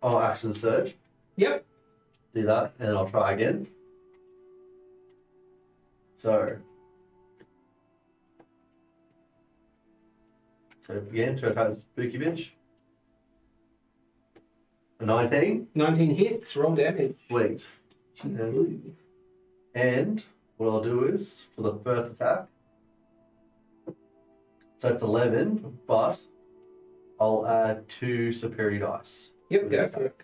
I'll action surge. Yep. Do that, and then I'll try again. So again, to attack spooky bitch. A 19. 19 hits, roll damage. Sweet. She's blue. And what I'll do is, for the first attack, so it's 11, but I'll add 2 superior dice. Yep, go for it.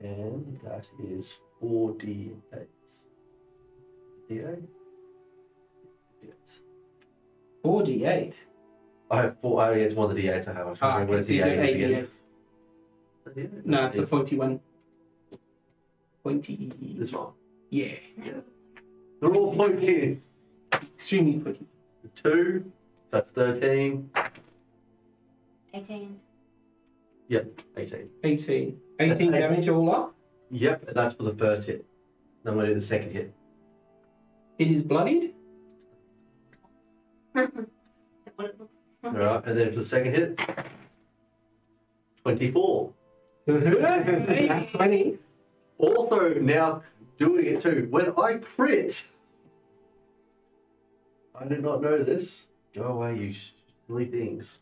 And that is 4d8. D8? Yes. 4d8. I have 4. Oh, yeah, it's one of the d8s I have. I was Ah, wondering what okay, so you d8 got is 8d8. again. No, it's a 21. 20. This one. Yeah. They're all pointy. Extremely pretty. 2, so that's 13. 18. Yep, 18. 18. 18 damage all up. Yep, and that's for the first hit. Then I'm going to do the second hit. It is bloodied. What it looks Alright, and then for the second hit, 24. That's 20. Also, now doing it too. When I crit, I did not know this. Go away, you silly things.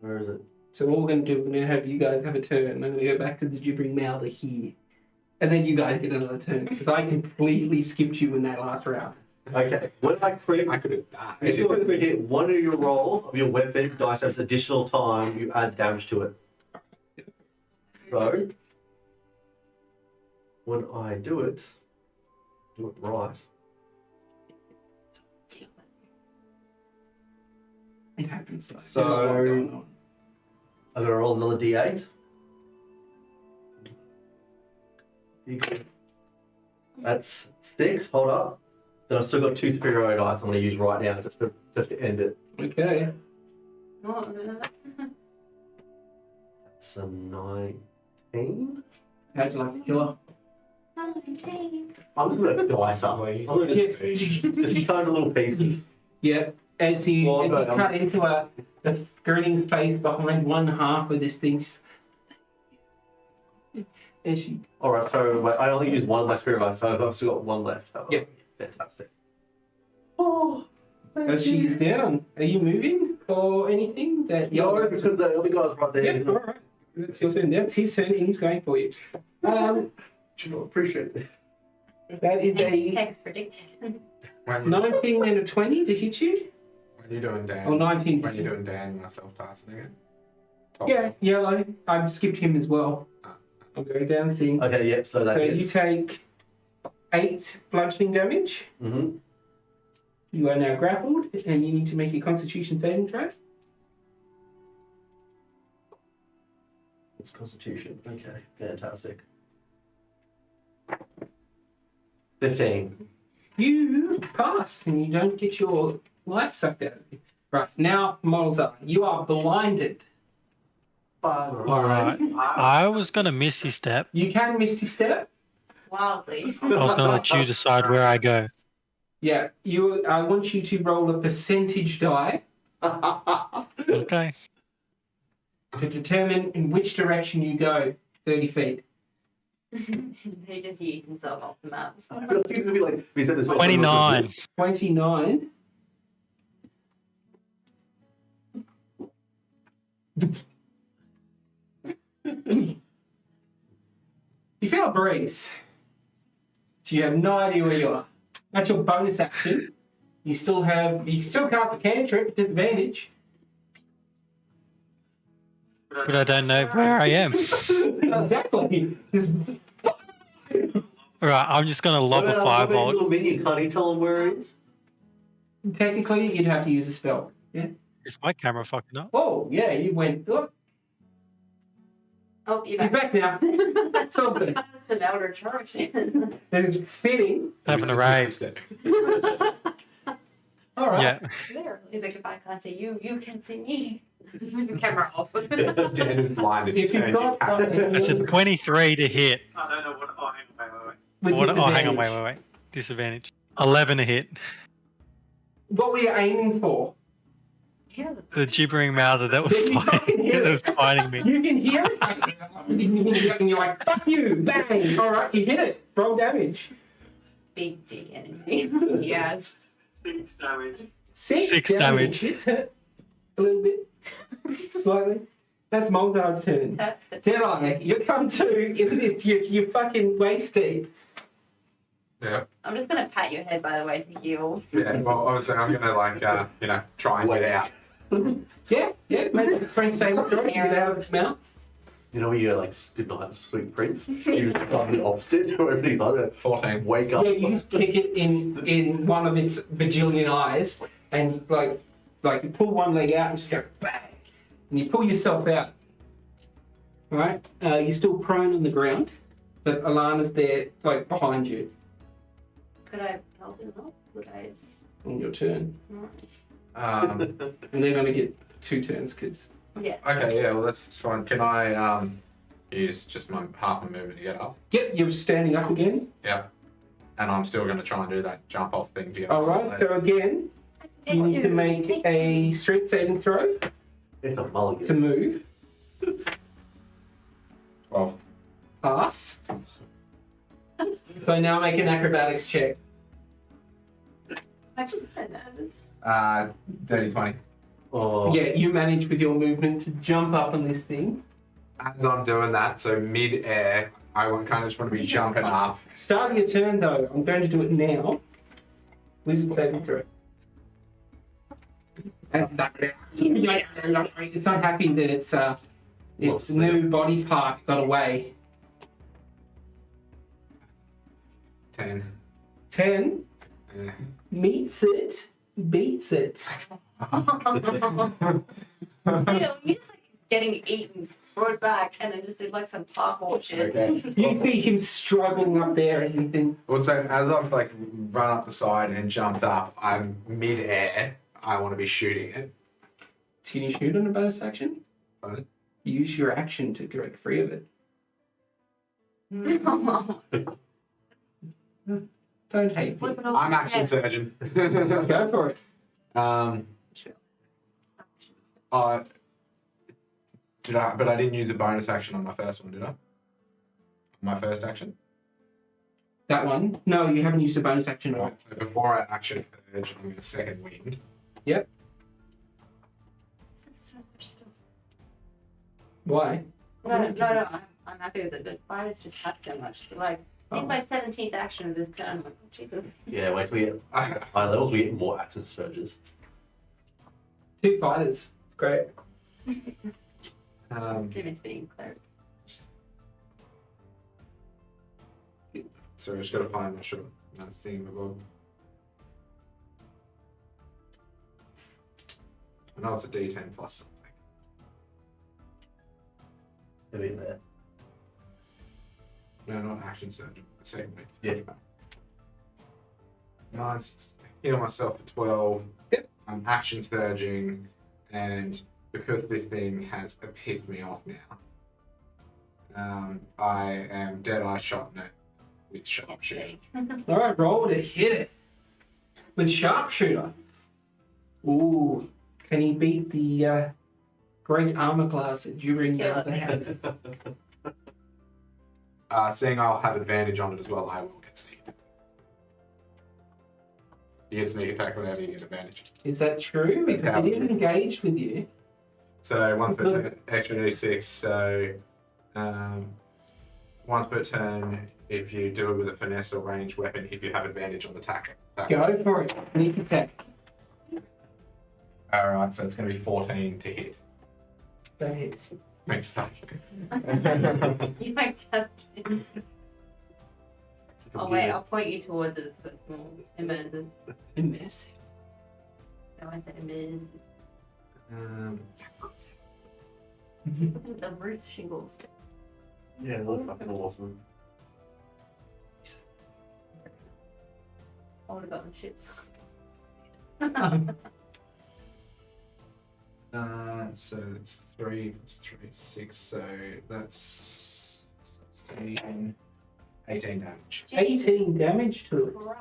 Where is it? So what we're going to do, we're going to have you guys have a turn. I'm going to go back to the gibbering mouther here. And then you guys get another turn. Because I completely skipped you in that last round. Okay, when I crit, I could have died. if you want to hit one of your rolls of your weapon dice has additional time, you add damage to it. So, when I do it right. It happens. Though. So- There's a lot going on. I'm gonna roll another d8. That's 6. Hold up. Then I've still got 2 superior dice I'm gonna use right now just to end it. Okay. That's a 19. How'd you like to kill her? I'm just gonna dice up. I'm gonna just kind of little pieces. Yeah. As you, Well, as you no, cut into a grinning face behind one half of this thing. As she, All right. So wait, I only used one of my superior dice, so I've still got 1 left. Yep. Fantastic. Oh. as she's down. Are you moving or anything? That No, because the other guy's right there. Yeah, all right. That's your turn. That's his turn, and he's going for you. Do you not appreciate it? That is a Text predicted. When 19 and a 20 to hit you. you doing Dan? Or 19 to When you hit you. doing Dan, myself, Tyson again? Top Yeah, roll. yellow. I've skipped him as well. I'll go down the thing. Okay, yep, so that So is. you take 8 bludgeoning damage. Mm-hmm. You are now grappled, and you need to make a Constitution saving throw. It's Constitution. Okay, fantastic. 15. You pass, and you don't get your life sucked out of you. Right, now, models are. You are blinded. Alright. I was going to Misty Step. You can Misty Step. Wildly. I was going to let you decide where I go. Yeah, I want you to roll a percentage die Okay. to determine in which direction you go 30 feet. He just used himself off the map. I feel like it's gonna be like we said this. 29. 29. You feel a breeze. So you have no idea where you are. That's your bonus action. You still cast a cantrip at disadvantage. But I don't know where I am. Exactly. Just Alright, I'm just going to lob a firebolt. Little minion, can't he tell him where he is? technically, you'd have to use a spell. Yeah. Is my camera fucking up? Oh, yeah, you went. Oh, Oh, you're he's back. back now. That's all good. That's the outer charge. It's fitting. Having a rave. All right. Yeah. There. He's like, if I can't see you, you can see me. Camera off. Dan is blinded. If you've Turn got your camera. It's a 23 to hit. I don't know what. Oh, hang on, wait. with What, oh, hang on, disadvantage. wait. Disadvantage. 11 to hit. What were you aiming for? The gibbering mouther that was Then you fucking fighting, hit that it. was fighting me. You can hear it, and you're like, "Fuck you!" Bang! All right, you hit it. Roll damage. Big enemy. Yes. 6 damage. Six Six damage. It's hit a little bit, slightly. That's Molzar's turn. Deadeye, you come to in this, you're fucking waist deep. Yeah. I'm just gonna pat your head, by the way, to heal. Yeah. Well, obviously, I'm gonna try and get out. Yeah, make a strength saving throw to get out of its mouth. You know when you're like, good night, sweet prince? You're the opposite, or everything's like that. 14. Wake up. Yeah, you just kick it in one of its bajillion eyes, and like you pull one leg out and just go bang, and you pull yourself out. All right, you're still prone on the ground, but Elanna's there, like behind you. Could I help him up? Would I? On your turn, Um, and they're gonna get 2 turns, kids. Yeah. okay, yeah, well, let's try and... Can I use just my half my movement to get up? Yep, you're standing up again. Yeah. And I'm still going to try and do that jump off thing to get up. All right, so again, you need to make a strength saving throw It's a mulligan. to move. 12. Pass. So now make an acrobatics check. I just said that. Dirty 20. Oh, Yeah, you manage with your movement to jump up on this thing. As I'm doing that, so mid-air, I kind of just want to be jumping up. Start your turn though. I'm going to do it now. Wisdom saving throw. It's not happy that its new body part got away. 10. 10 Yeah. meets it, beats it. Yeah, he's like getting eaten, brought back, and then just did like some parkour shit. Okay. You see him struggling up there as anything. Also, as I've like run up the side and jumped up, I'm mid-air. I want to be shooting it. Can you shoot on a bonus action? Pardon? Use your action to break free of it. Don't hate me. Flip it off I'm his action head. surgeon. Go for it. Did I? But I didn't use a bonus action on my first one, did I? My first action. That one? No, you haven't used a bonus action. Right. So before I action surge, I'm going to second wind. Yep. So much stuff. Why? No, I'm happy with it. The fighters just have so much. Like, I think my 17th action of this turn. I'm like, oh, Jesus. yeah, wait till we get high levels, we get more action surges. 2 fighters. Great. Do miss being clerics. So I just got to find my short thing above. I know it's a D10 plus something. Maybe in there. No, not action surgeon. Second wind. Yeah. Nice. Heal myself for 12. Yep. I'm action surging, and because this thing has pissed me off now, I am Deadeye shotting it with sharpshooter. Alright, roll to hit it. With sharpshooter. Ooh. Can he beat the great armor class that you bring down the house? Seeing I'll have advantage on it as well, I will get sneak. You get sneak attack whenever you get advantage. Is that true? That's Because how it it is is. engaged with you. So once per turn, extra d6. So once per turn, if you do it with a finesse or ranged weapon, if you have advantage on the attack. Go for it. Sneak attack. Alright, so it's going to be 14 to hit. That hits. You might just. Oh, wait, I'll point you towards it so it's more immersive. Immersive. No, I said immersive. Mm-hmm. Look at the roof shingles. Yeah, they look fucking awesome. I would have gotten shits. So it's 3 plus 3, 6, so that's 16, 18 damage. 18 damage to it. Christ.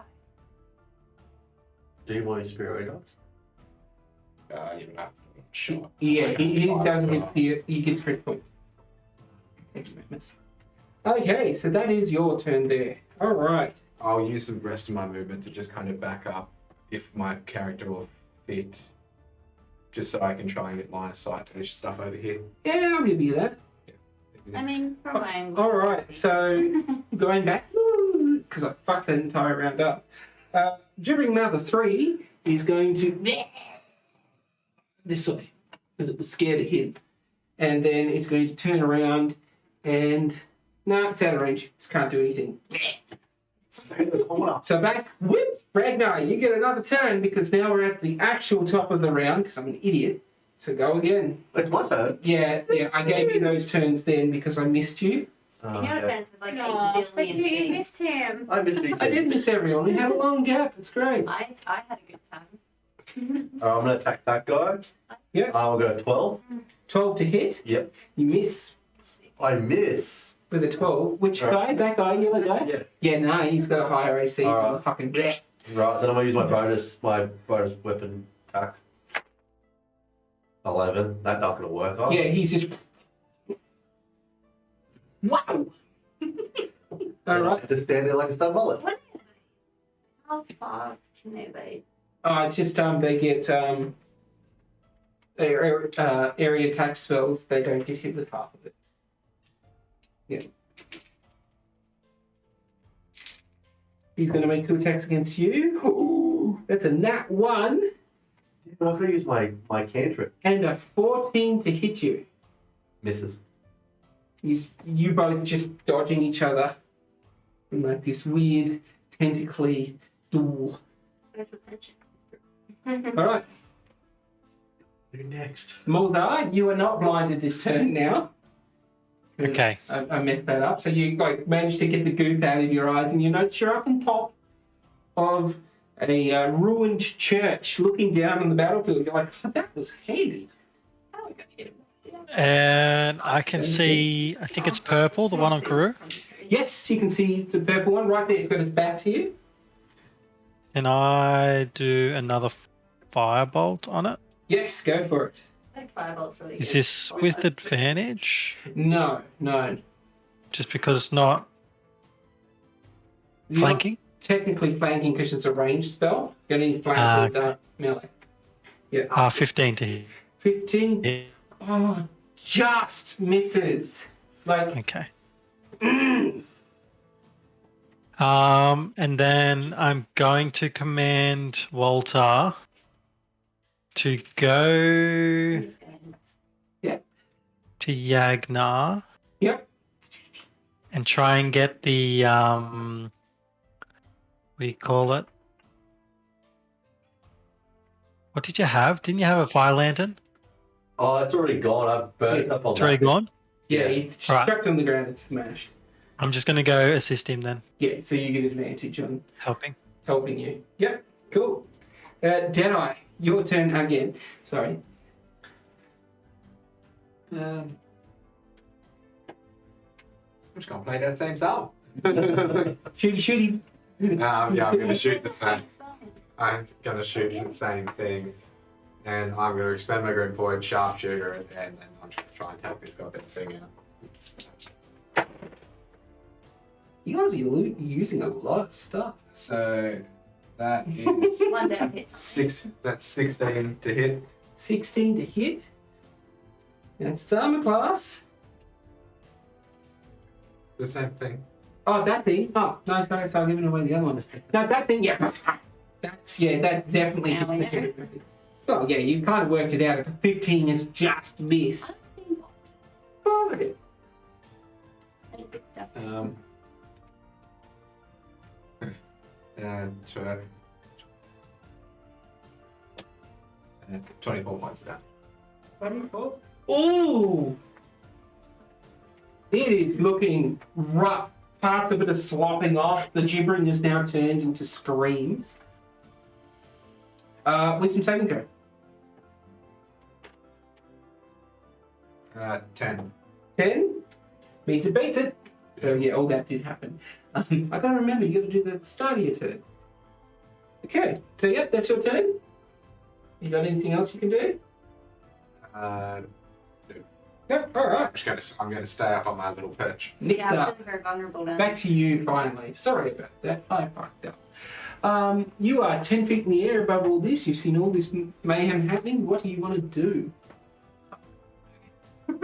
Do you want your spirit dogs? You would have to shot. Yeah, he doesn't get he gets crit point. Okay, so that is your turn there. Alright. I'll use the rest of my movement to just kind of back up if my character will fit just so I can try and get line of sight to this stuff over here. Yeah, I'll give you that. I mean, from my angle. All right, so going back, because I fucked that entire round up. Gibbering Mother 3 is going to this way, because it was scared of him. And then it's going to turn around and... No, it's out of range. Just can't do anything. Stay in the corner. So back, whoop, Ragnar, you get another turn because now we're at the actual top of the round because I'm an idiot. So go again. It's my turn. Yeah, I gave you those turns then because I missed you. In your yeah. defense, it's like No, 8 so billion you things. missed him. I missed me too. I did miss everyone. We had a long gap. It's great. I had a good time. I'm going to attack that guy. Yep. I'll go 12. 12 to hit. Yep. You miss I miss. with a 12. Which Alright. guy? That guy? Yellow guy? Yeah. Yeah, no, he's got a higher AC. Alright. Fucking... Right, then I'm going to use my bonus weapon attack. 11. That's not going to work. Oh. Yeah, he's just... Wow! Alright. Just stand there like a stone mullet. What is it? How far can they be? It's just they get area attack spells. They don't get hit with half of it. Yeah. He's going to make 2 attacks against you. Ooh, that's a nat 1 I'm not going to use my cantrip. and a 14 to hit you. Misses. You both just dodging each other in like this weird tentacly duel. Special attention. All right, Who next? Moldar, you are not blinded this turn now. Okay. I messed that up. So you like managed to get the goop out of your eyes, and you notice you're up on top of a ruined church, looking down on the battlefield. You're like, oh, that was handy. How are we going to get him? And I can see, I think it's purple, the one on Karou. Yes, you can see the purple one right there. It's got its back to you. And I do another firebolt on it. Yes, go for it. Like firebolt's really Is good. this with advantage? No. Just because it's not You're flanking? not technically flanking because it's a ranged spell. You're going to need flank with melee. Yeah. 15 to hit. 15. Yeah. Oh, just misses. Like, Okay. And then I'm going to command Walter to go He's going. to Yagnar yep. and try and get the what do you call it? What did you have? Didn't you have a fire lantern? Oh, it's already gone. I've burnt it up on It's already that. gone? Yeah, he Alright. struck on the ground. It's smashed. I'm just going to go assist him then, Yeah, so you get advantage on helping. helping you. Yep, cool. Deadeye, your turn again. Sorry. I'm just going to play that same song. Shooty. Yeah, I'm going to shoot the same. I'm going to shoot the same thing. And I'm going to expend my group point, sharpshooter, and then I'm just going to try and take this goddamn thing out. You guys are using a lot of stuff. So that is One down hits. That's 16 to hit. 16 to hit. That's armor class. The same thing. Oh, that thing. Oh, no, sorry, so I'm giving away the other ones. No, that thing, yeah. That definitely hits the Yeah. turn. Oh, yeah, you kind of worked it out. If a 15 is just miss. Oh, look at it. And 24 points down. Wonderful. Ooh! It is looking rough. Parts of it are slopping off. The gibbering is now turned into screams. Wisdom saving throw. 10. 10 means it beats it. So yeah, all that did happen. I gotta remember, you gotta do that at the start of your turn. Okay, so yep, that's your turn. You got anything else you can do? Yep, alright. I'm going to stay up on my little perch. Next Yeah, I'm up, feeling very vulnerable now. back to you finally. Sorry about that, I fucked up. You are 10 feet in the air above all this. You've seen all this mayhem happening. What do you want to do? There's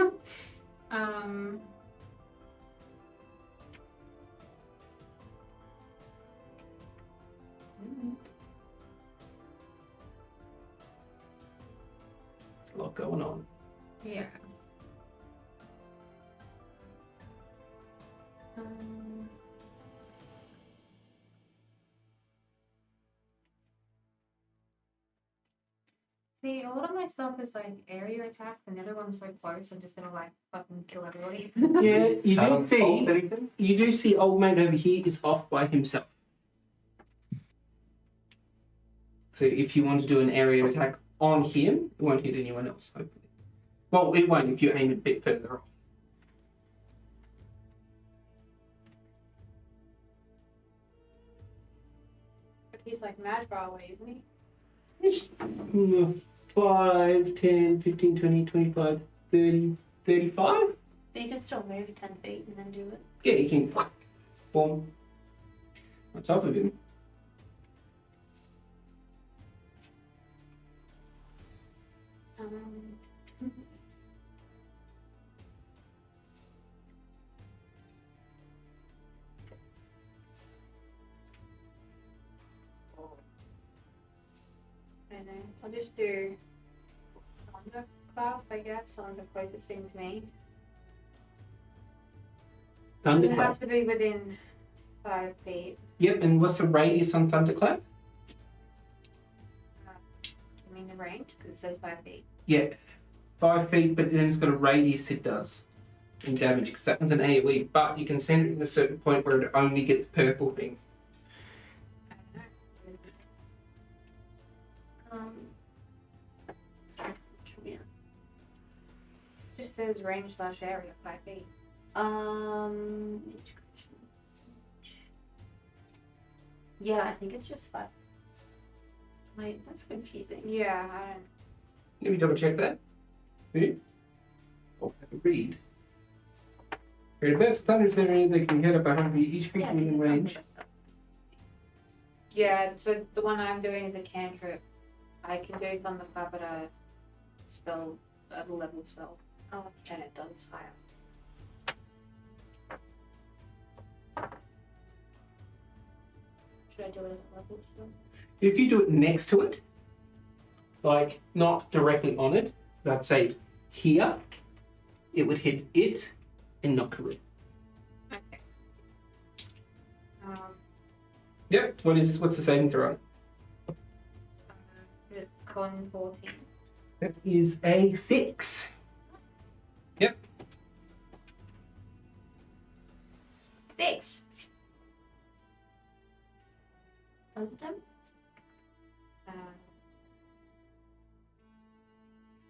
a lot going on. Yeah. See, a lot of my stuff is like area attacks, and the other one's so close. I'm just gonna like fucking kill everybody. Yeah, Anything? you do see old mate over here is off by himself. So if you want to do an area attack on him, it won't hit anyone else, hopefully. Well, it won't if you aim a bit further off. But he's like mad far away, isn't he? 5, 10, 15, 20, 25, 30, 35? So you can still move 10 feet and then do it. Yeah, you can boom on top of him. I don't know. I'll just do Thundercloud, I guess, on the closest thing to me. It Thunderclap. has to be within 5 feet. Yep, and what's the radius on Thunderclap? I mean the range, because it says 5 feet. Yeah, 5 feet, but then it's got a radius it does in damage, because that one's an AoE, but you can send it in a certain point where it only get the purple thing. I don't know. Sorry, yeah. It just says range / area, 5 feet. Yeah, I think it's just 5. Wait, that's confusing. Yeah, I don't. Let me double check that. Ready? Oh, have a read. For the best thunder theory, they can hit up 100 each creature within range. Yeah, so the one I'm doing is a cantrip. I can do Thunderclap at a spell, at a level spell. Oh, And it does higher. Should I do it at a level spell? If you do it next to it, like not directly on it, but I'd say here, it would hit it and not Karou. Okay. Yep. What's the saving throw? Con 14. That is a 6. Yep. 6. Thunder?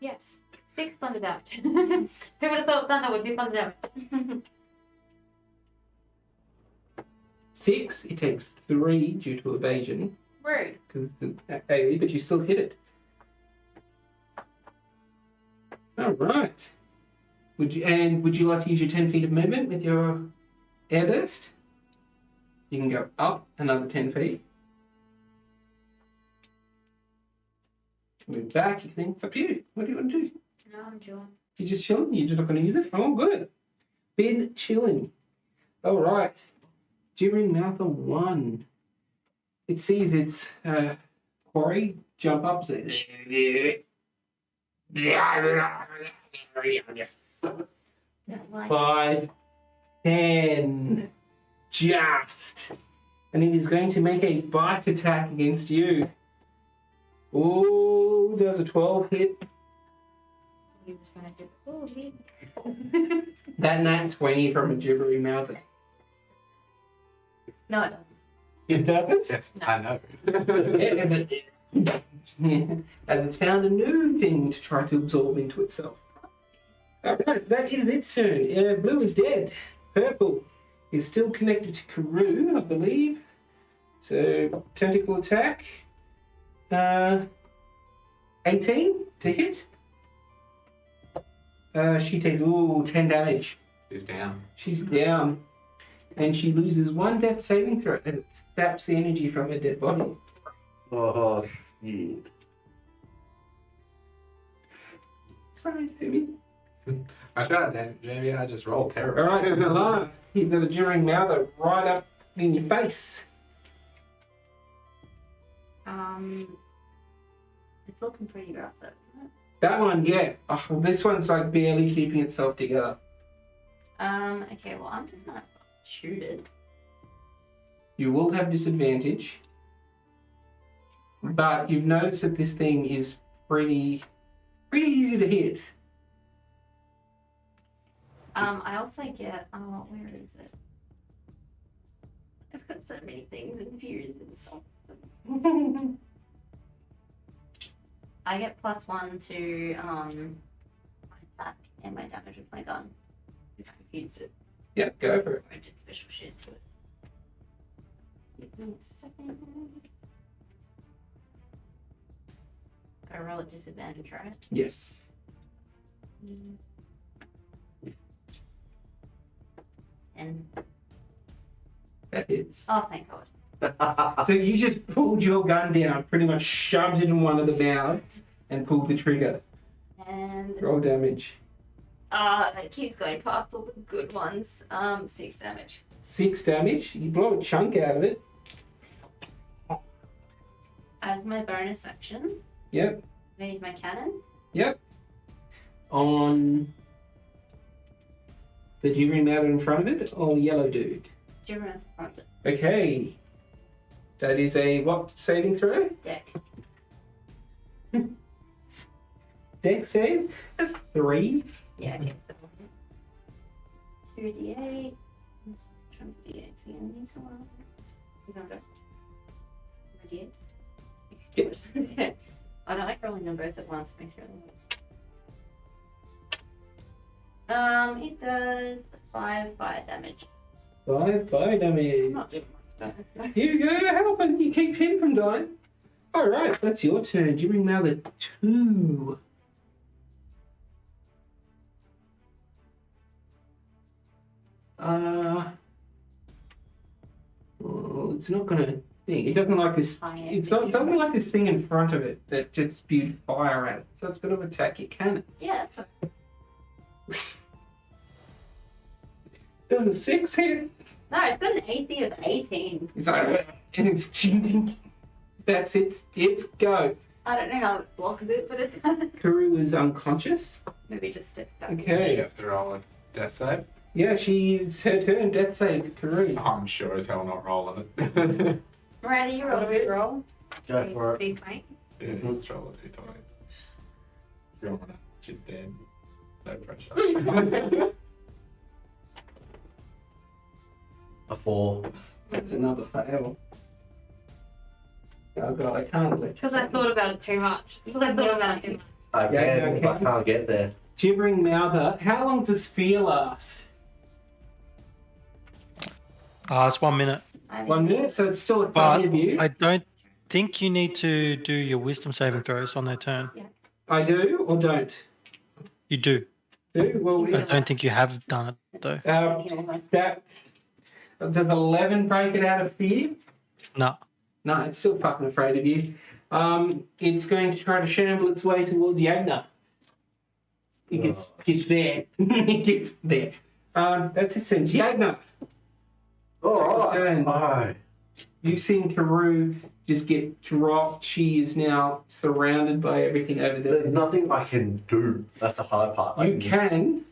Yes. 6 thunder damage. Who would have thought thunder would do thunder damage? 6. It takes 3 due to evasion. Rude. Because it's an AoE, but you still hit it. All right. Would you like to use your 10 feet of movement with your airburst? You can go up another 10 feet. Move back. You think it's up to you. What do you want to do? No, I'm chilling. You just chilling? You're just not going to use it? Oh, good. Been chilling. All right. Gibbering mouth of 1. It sees its quarry jump up. Say, Like, 5, 10, just. And it is going to make a bite attack against you. Oh, does a 12 hit? He was gonna do. Oh, he. That nat 20 from a gibbering mouth. no, it doesn't. It doesn't? Yes, No. I know. As it's found a new thing to try to absorb into itself. Alright, that is its turn. Blue is dead. Purple is still connected to Karou, I believe. So, tentacle attack. 18 to hit. She takes 10 damage. He's down. She's down. and she loses 1 death saving throw and it saps the energy from her dead body. Oh, shit. Sorry, Jimmy. I tried that, Jamie. I just rolled terrible. All right, Elanna, you've got a jeering mouther right up in your face. It's looking pretty rough though, isn't it? That one, yeah. Oh, this one's like barely keeping itself together. Okay, well, I'm just gonna shoot it. You will have disadvantage, but you've noticed that this thing is pretty easy to hit. I also get, where is it? I've got so many things infused and stuff. So. I get +1 to my attack and my damage with my gun. It's confused it. Yep, go for it. I did special shit to it. Give me a second. I roll at disadvantage, right? Yes. And That hits. oh, thank God. So you just pulled your gun down, pretty much shoved it in one of the mouths, and pulled the trigger. And Roll damage. it keeps going past all the good ones. 6 damage. 6 damage. You blow a chunk out of it. As my bonus action, Yep. I'm gonna use my cannon. Yep. On the gibbering mouth in front of it, or yellow dude? Jibber at the front of it. Okay. That is a what saving throw? Dex. Dex save? That's 3. Yeah, okay. 2d8. Which one's d8s again? These are ones. These are my d8s. Yes. Okay. I don't like rolling them both at once. Makes me really it does 5 fire damage. 5 fire I'm damage. not doing much damage. Here you go, helping you keep him from dying. Alright, that's your turn. Gibbering mouth at 2. Well, it's not gonna thing. It doesn't like this. It doesn't like this thing in front of it that just spewed fire at it. So it's got to attack your cannon. Yeah, that's okay. Does a 6 hit? No, it's got an AC of 18. It's like, and it's that's it. It's go. I don't know how it blocks it, but it's Karou is unconscious. maybe just steps back. You Okay. have to roll a death save. Yeah, it's her turn. Death save, Karou. I'm sure as hell not rolling it. Miranda, you roll a good roll. Go for it. Big mate. Yeah, let's roll a d20. You're on it. She's dead. No pressure. A 4. That's another fail. Oh god, I can't let Because I thought about it too much. Because I thought about it too much. I can, Yeah, but I can't get there. Gibbering mouther. How long does fear last? It's 1 minute. 1 minute, so it's still a But party of you. I don't think you need to do your wisdom saving throws on their turn. I do or don't? You do. Do? Well, I it's, don't think you have done it though. that does 11 break it out of fear? No. No, it's still fucking afraid of you. It's going to try to shamble its way towards Yagnar. It gets there. It gets there. That's it, since Yagnar. All Turn. right. You've seen Karou just get dropped. She is now surrounded by everything over there. There's nothing I can do. That's the hard part. You can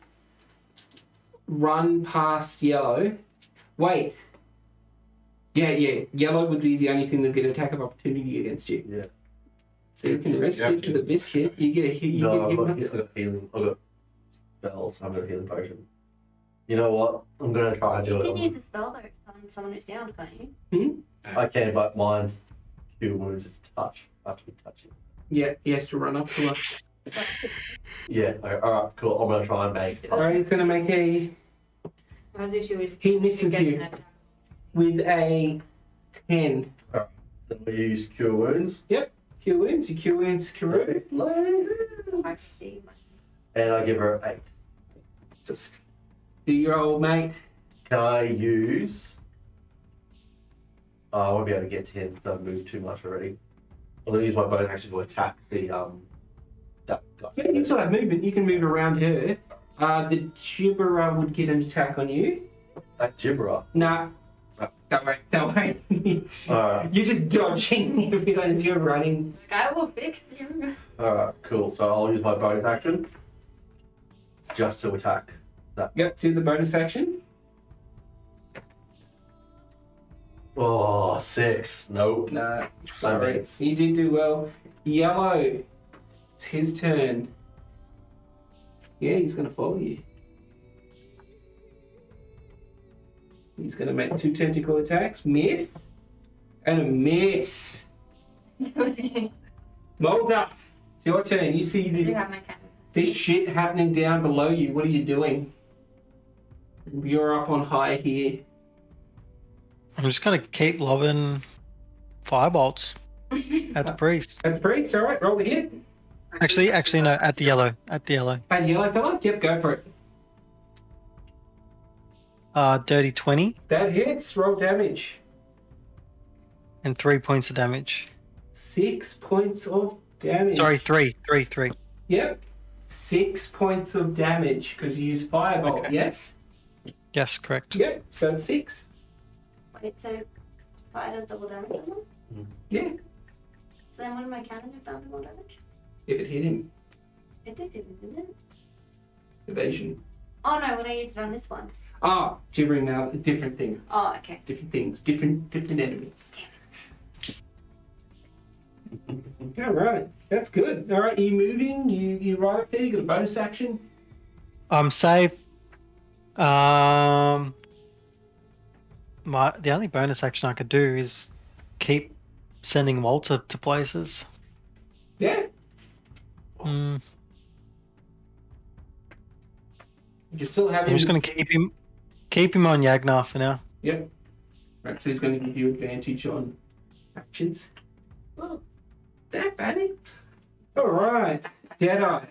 run past Yellow. Wait. Yeah. Yellow would be the only thing that get attack of opportunity against you. Yeah. So you can rest it for the biscuit. You get a hit. You No, get I've hit. got healing. I've got spells. I've got a healing potion. You know what? I'm going to try and You do can it. use a spell though on someone who's down, can't you? I can, but mine's cure wounds. It's touch. I have to be touching. Yeah, he has to run up to her. It's like, Yeah. Okay, all right. Cool. I'm going to try and make. Alright, he's going to make a As if she was. He misses you. with a 10. Then we use cure wounds. Cure wounds. You cure wounds, Karou. I see. And I give her 8. Just do your old mate. Can I use? I won't be able to get to him. I've moved too much already. I'm gonna use my bonus action to attack the that guy. Yeah, you still have movement. You can move around her. The Gibber would get an attack on you. That gibberer. Nah. Oh. Don't worry. Don't worry. Alright. You're just dodging everyone as you're running. I will fix you. Alright, cool. So I'll use my bonus action just to attack that. Yep, do the bonus action. Oh, 6. Nope. No, sorry. It's- You did do well. Yellow. It's his turn. Yeah, he's going to follow you. He's going to make 2 tentacle attacks. Miss. And a miss. Mulder, it's your turn. You see Do this, you have my cannon? this shit happening down below you. What are you doing? You're up on high here. I'm just gonna keep lobbing firebolts at the priest. At the priest, all right, roll the hit. Actually, no, at the yellow. At the yellow fella? Yep, go for it. Dirty 20 That hits. Roll damage. and 3 points of damage. 6 points of damage. Sorry, three. Yep. 6 points of damage because you use firebolt, Okay. yes? Yes, correct. Yep, so it's 6. Wait, so fire does double damage on them? Yeah, So then wouldn't my cannon have done more damage? if it hit him. It did, didn't it? Evasion. Oh no, when I used it on this one. Ah, gibbering mouth, different things. Oh, okay. Different things, different enemies. Alright, that's good. Alright, are you moving? You right up there, you got a bonus action? I'm safe. The only bonus action I could do is keep sending Walter to places. Yeah. Mm, You still have I'm just gonna keep him on Yagnar for now. Yep. Right, so he's going to give you advantage on actions. Oh, that buddy. Alright, Deadeye.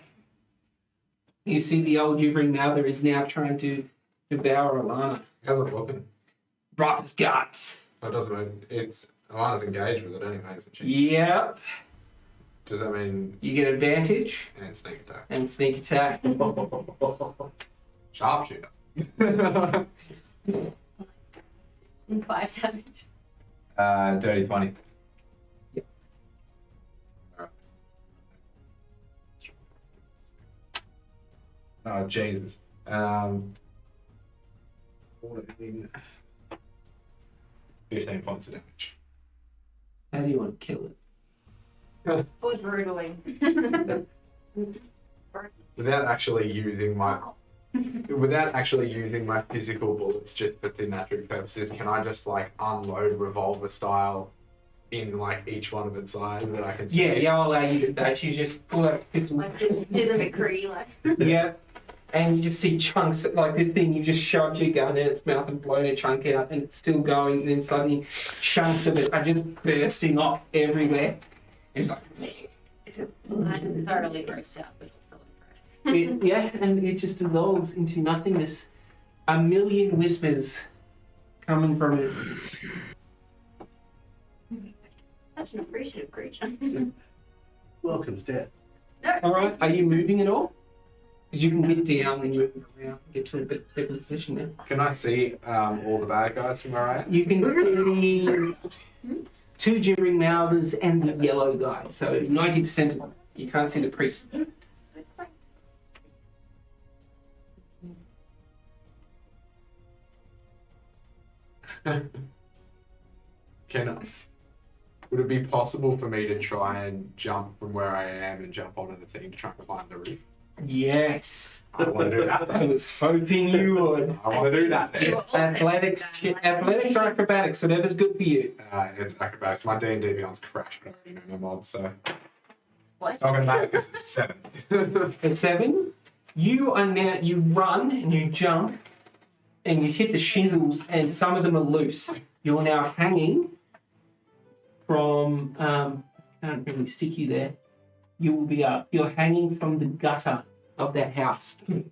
You see the old gibbering mother is now trying to devour Elanna. How's it looking? Right as guts. That doesn't mean it's Alana's engaged with it anyway, isn't she? Yep. Does that mean You get advantage and sneak attack? and sneak attack. Sharpshooter. And 5 damage. Dirty 20. Yep. Alright. Oh Jesus. 14, 15 points of damage. How do you want to kill it? Or brutally. Without actually using my physical bullets just for thematic purposes, can I just like unload revolver style in like each one of its eyes that I can see? Yeah, I'll allow you to do that. You just pull out a pistol. Like do the McCree, like. Yeah. And you just see chunks, like this thing, you just shoved your gun in its mouth and blown a chunk out and it's still going, and then suddenly chunks of it are just bursting off everywhere. And it's like, I'm thoroughly grossed out, but also impressed. yeah, and it just dissolves into nothingness. A million whispers coming from it. Such an appreciative creature. Welcome's dead. No. Alright, are you moving at all? Because you can get down and move around, get to a bit different position there. Can I see all the bad guys from where I am? You can see 2 gibbering mouthers and the yellow guy. So 90% of them. You can't see the priest. Would it be possible for me to try and jump from where I am and jump onto the thing to try and climb the roof? Yes. I want to do that. I was hoping you would. I want to do that then. Athletics or acrobatics, whatever's good for you. It's acrobatics. My D&D Beyond's crashed, but I already know my mods, so What? not gonna matter because it's a 7. At 7, you run and you jump and you hit the shingles and some of them are loose. You're now hanging from, can't really stick you there. You will be up. You're hanging from the gutter of that house. In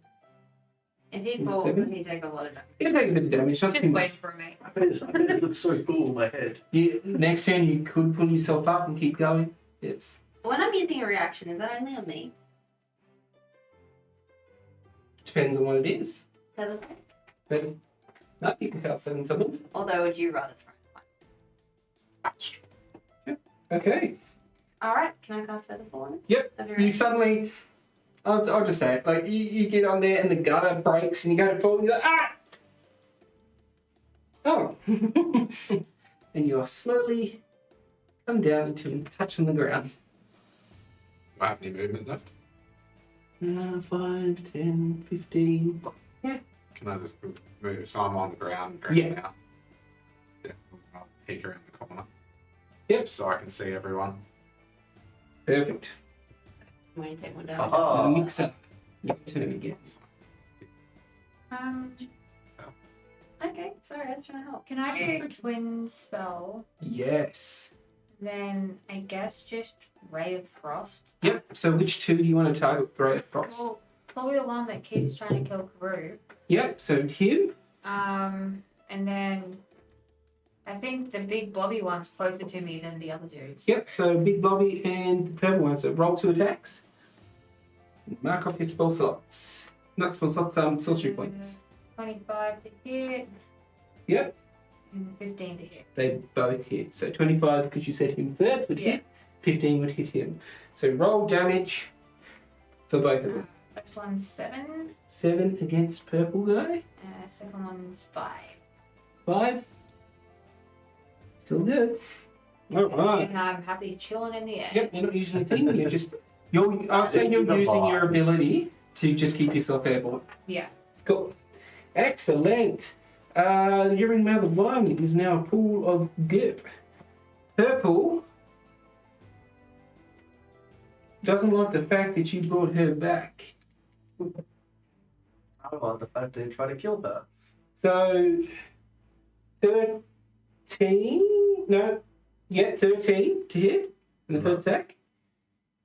If he falls, then he take a lot of damage. He'll take a bit of damage, not Just too much. waiting for me. I bet this looks so cool in my head. Next turn, you could pull yourself up and keep going. Yes. When I'm using a reaction, is that only on me? Depends on what it is. Does it? But no, you can cast that on someone. Although, would you rather try and find? Okay. Alright, can I cast Featherfall on it? Yep. As a You reaction? suddenly, I'll just say it, like you get on there and the gutter breaks and you go to fall and you're like, ah! Oh. And you are slowly come down until you touch on the ground. Do I have any movement left? 5, 10, 15. Can I just move? So I'm on the ground now. Yeah, I'll peek around the corner. Yep. So I can see everyone. Perfect. I'm going to take one down. Aha! Nix'aa. Your turn again. Okay, sorry, I was trying to help. Can I do a twin spell? Yes. Then I guess just Ray of Frost. Yep. So which two do you want to target with Ray of Frost? Well, probably the one that keeps trying to kill Karou. Yep. So him. And then I think the big blobby one's closer to me than the other dudes. Yep. So big blobby and the purple one. So roll 2 attacks. Mark off your spell slots. Not spell slots. Sorcery points. 25 to hit. Yep. And 15 to hit. They both hit. So 25 because you said him first would hit. 15 would hit him. So roll damage for both of them. First one's 7. 7 against purple guy. Second one's 5. 5. Still good. All right. And I'm happy chilling in the air. Yep. You're not using anything. You're just. I'd say you're using your ability to just keep yourself airborne. Yeah. Cool. Excellent. During Mother 1 is now a pool of Gibber. Purple doesn't like the fact that you brought her back. I don't want the fact to try to kill her. So, 13? No. Yeah, 13 to hit in the first attack.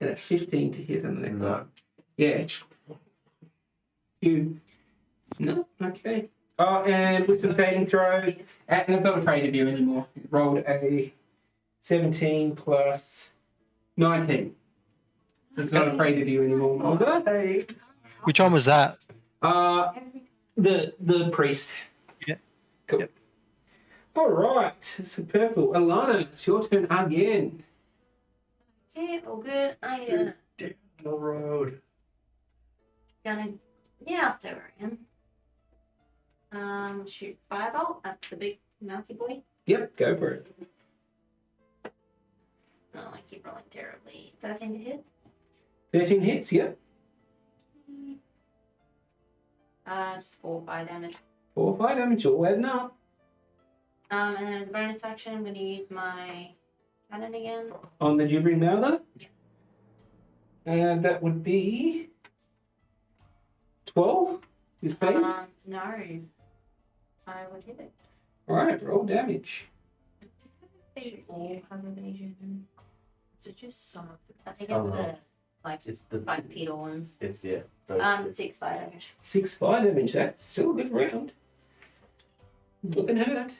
And a 15 to hit on the next No. one. Yeah. You. No? Okay. Oh, and wisdom saving throw. And it's not afraid of you anymore. It rolled a 17 plus 19. So it's not afraid of you anymore. Was it? Hey. Which one was that? The priest. Yeah. Cool. Yep. All right. So purple. Elanna, it's your turn again. Okay, all good. I'm gonna, Down the road. yeah, I'll stay where I am. Shoot fireball at the big mouthy boy. Yep, go for it. Oh, I keep rolling terribly. 13 to hit. 13 hits, yep. Just 4 fire damage. 4 fire damage, all adding up. And then as a bonus action, I'm gonna use my cannon again. On the gibbering mouther? Yeah. And that would be 12? This thing? No. I would hit it. Alright, roll damage. They all have evasion. Is it just some of them? I think Oh, it's no. the like It's the. bipedal ones. It's those two. 6 fire damage. 6 fire damage, that's still a good round. It's looking hurt.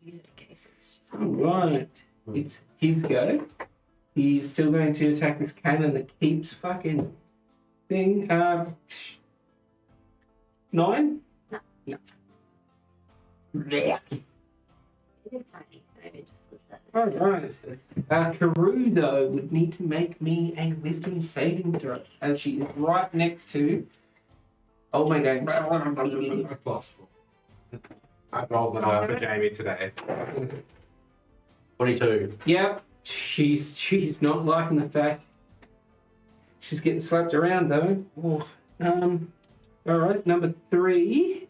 Use it in case it's just Alright, it's his go. He's still going to attack this cannon that keeps fucking thing. 9? No. No. It is tiny, so maybe it just looks that. Alright. Karou, though, would need to make me a wisdom saving throw, as she is right next to. Oh my god. +4. I rolled an eye for Jami today. 22. Yep. She's not liking the fact she's getting slapped around, though. Oh. Alright, number 3.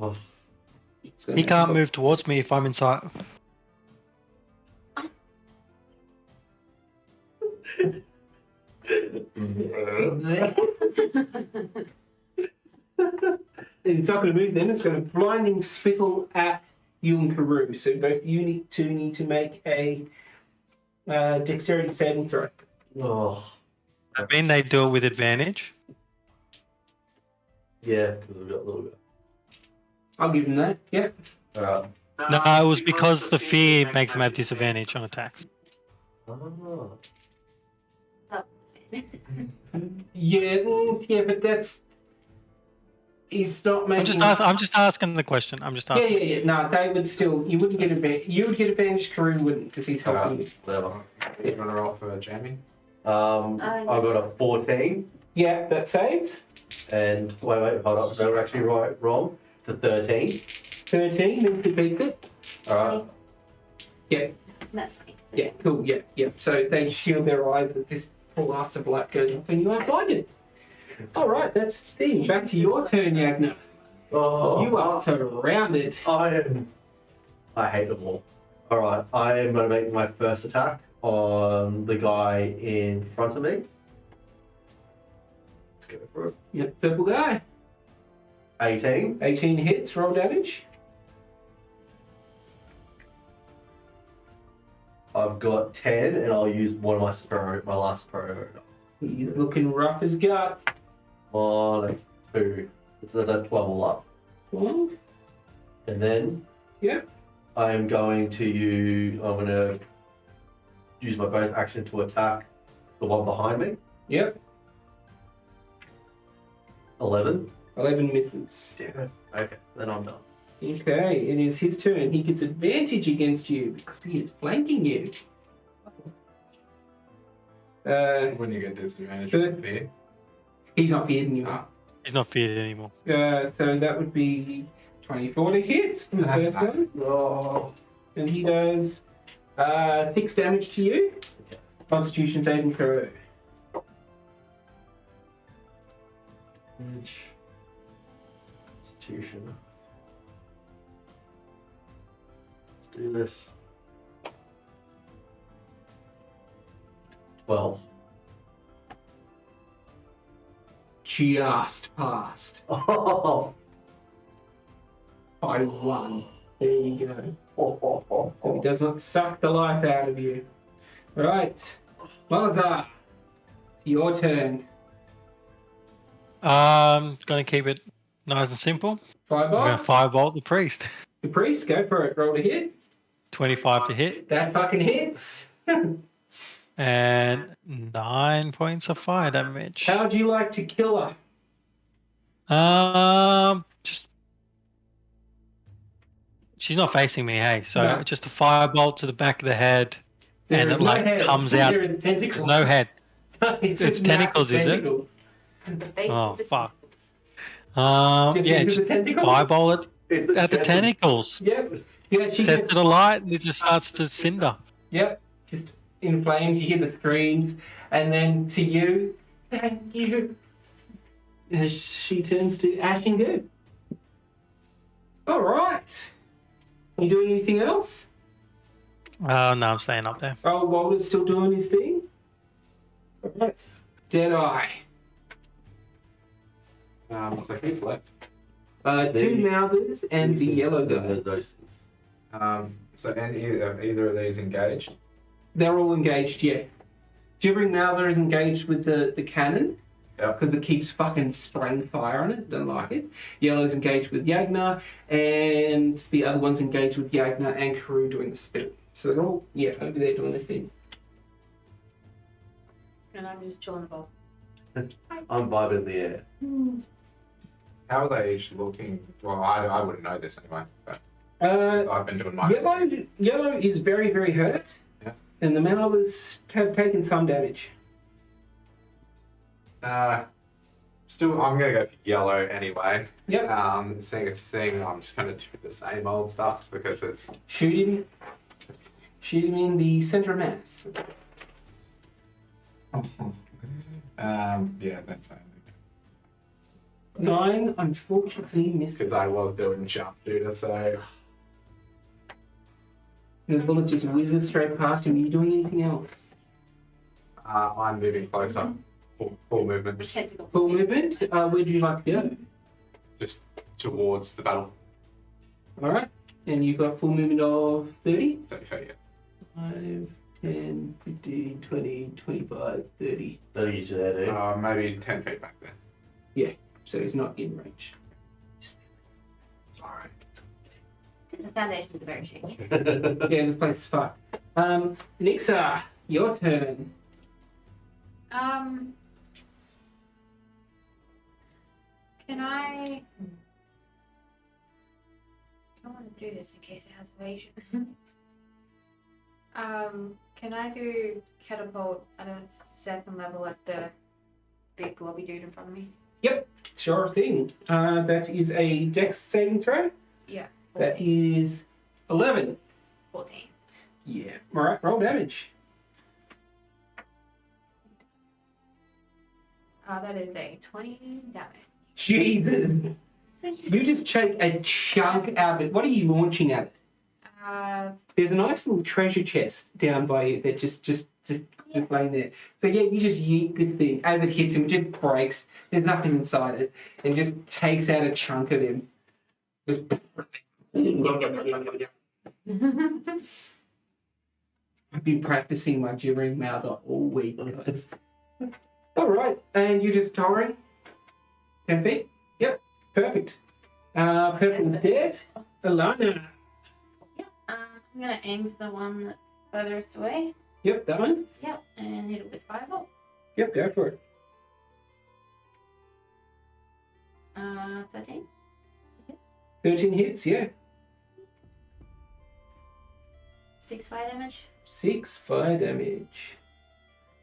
Oh. So He can't move towards me if I'm inside. It's not going to move then. It's going to blinding spittle at you and Karou. So both you need to make a Dexterity saving throw. Oh, I mean, they do it with advantage. yeah, because I've got a little bit. I'll give him that. Yep. Alright. No, it was because the fear makes them have disadvantage on attacks. Oh. Yeah, but that's. He's not making. I'm just asking the question. I'm just asking. Yeah. No, they would still. You wouldn't get advantage. You would get advantage. Karou wouldn't because he's helping you. Whatever. You want to roll for Jami? I got a 14, Yeah, that saves. and wait, hold up. No, actually, wrong. It's a 13. 13 means it beats it. Alright. Yeah. That's Yeah. Cool. Yeah. So they shield their eyes as this blast of light goes off, and you are blinded. All right, that's the thing. Back to your turn, Yagnar. Oh, You are surrounded. I hate them all. Alright, I am going to make my first attack on the guy in front of me. Let's go for it. Yep, purple guy. 18. 18 hits. Roll damage. I've got 10, and I'll use one of my last superior. He's looking rough as guts. Oh, that's 2. So that's 12 all up. 12. And then Yeah. I'm going to use my bonus action to attack the one behind me. Yep. 11. 11 misses. Damn it. Okay, then I'm done. Okay, it is his turn. He gets advantage against you because he is flanking you. When you get disadvantage First- with fear. He's not feared anymore. He's not feared anymore. So that would be 24 to hit for the first Nice. one. Oh. And he does 6 damage to you. Constitution saving throw. Constitution. Let's do this. 12. Just passed Oh. by 1. There you go. Oh. So he does not suck the life out of you. Right. Malazar, it's your turn. Gonna keep it nice and simple. I'm gonna Fireball. firebolt the priest. The priest, go for it. Roll to hit. 25 to hit That fucking hits. and 9 points of fire damage. How'd you like to kill her? Just she's not facing me, hey. So No. just a firebolt to the back of the head, There and is it no like head. comes out. There is a There's tentacle. no head. It's It's just tentacles, massive is it? tentacles. the base Oh of the fuck. Just Yeah, into just the tentacles? fireball it It's at the tentacles. Yep. Yeah, she Set gets, it alight, and it just starts to cinder. yep, just in flames. You hear the screams, and then to you, thank you. As she turns to Ash and Goo. All right. You doing anything else? Oh no, I'm staying up there. Oh, Walter's still doing his thing. All right. Deadeye. So who's left? 2 mouthers and the yellow guy. There's those things. So and either of these engaged? They're all engaged, yeah. Gibbering Mouther is engaged with the cannon Yep. because it keeps fucking spraying fire on it. Don't like it. Yellow's engaged with Yagnar, and the other one's engaged with Yagnar and Karou doing the spell. So they're all, yeah, over there doing their thing. And I'm just chilling above. I'm vibing in the air. How are they each looking? Well, I wouldn't know this anyway, but Uh, I've been doing mine. Yellow is very, very hurt. Yeah. And the Mouthers have taken some damage. Still, I'm gonna go for yellow anyway. Yep. Seeing its thing, I'm just gonna do the same old stuff because it's. Shoot him in the center of mass. Yeah, that's it. 9, unfortunately, misses. Because I was doing sharpshooter, so The bullet just whizzes straight past him. Are you doing anything else? I'm moving closer. Full movement, Tentacle. Full movement. Where do you like to go? just towards the battle. All right. And you've got full movement of 30. 30 feet. 5, 10, 15, 20, 25, 30. That'll get you there, dude. Maybe 10 feet back then. So he's not in range. It's alright. The foundations are very shaky. Yeah, this place is fun. Nix'aa, your turn. Can I don't want to do this in case it has evasion. Can I do catapult at a second level at the big blobby dude in front of me? Sure thing. That is a dex saving throw. Yeah. That is 11. 14. Yeah. Alright, roll damage. That is a 20 damage. Jesus. You just take a chunk out of it. What are you launching at it? There's a nice little treasure chest down by you that just laying there. So yeah, you just yeet this thing as it hits him, it just breaks. There's nothing inside it, and just takes out a chunk of him. Just. I've been practicing my gibbering mouth all week, guys. All right, and you're just towering 10 feet. Yep, perfect. Purple's dead. Elanna. I'm gonna aim for the one that's furthest away. Yep, that one. Yep, and hit it with firebolt. Yep, go for it. 13. 13 hits, yeah. 6 fire damage. 6 fire damage.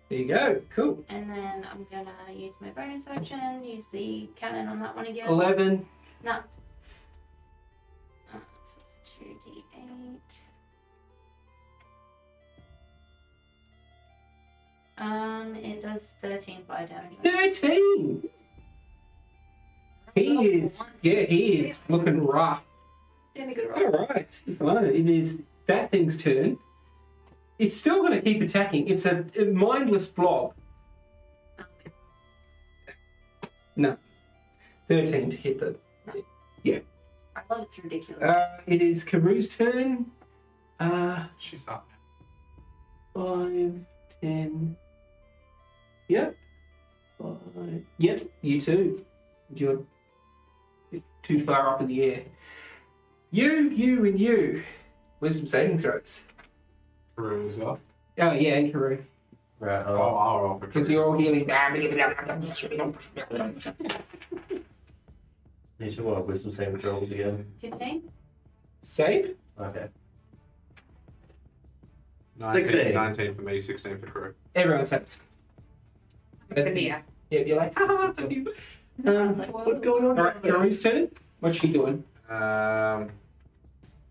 There you go. Cool. And then I'm gonna use my bonus action, use the cannon on that one again. 11. No. So it's 2d8. It does 13 fire damage. 13. He is looking rough. Really good All roll. right, Elanna, it is that thing's turn. It's still going to keep attacking. It's a mindless blob. No. 13 to hit the. I love it's ridiculous. It is Karou's turn. She's up. 5, 10. Yep. 5. Yep, you too. You're too far up in the air. You, and you. Wisdom saving throws. Karou as well. Oh, yeah, and Karou. Right. I'll roll for Because Karou. you're all healing. Need to work with some saving throws again. 15. Save? Okay. 19 for me, 16 for Karou. Everyone saves. Yeah. Yeah, you're like, ah, you. What's going on? Alright, Karou's turn. What's she doing?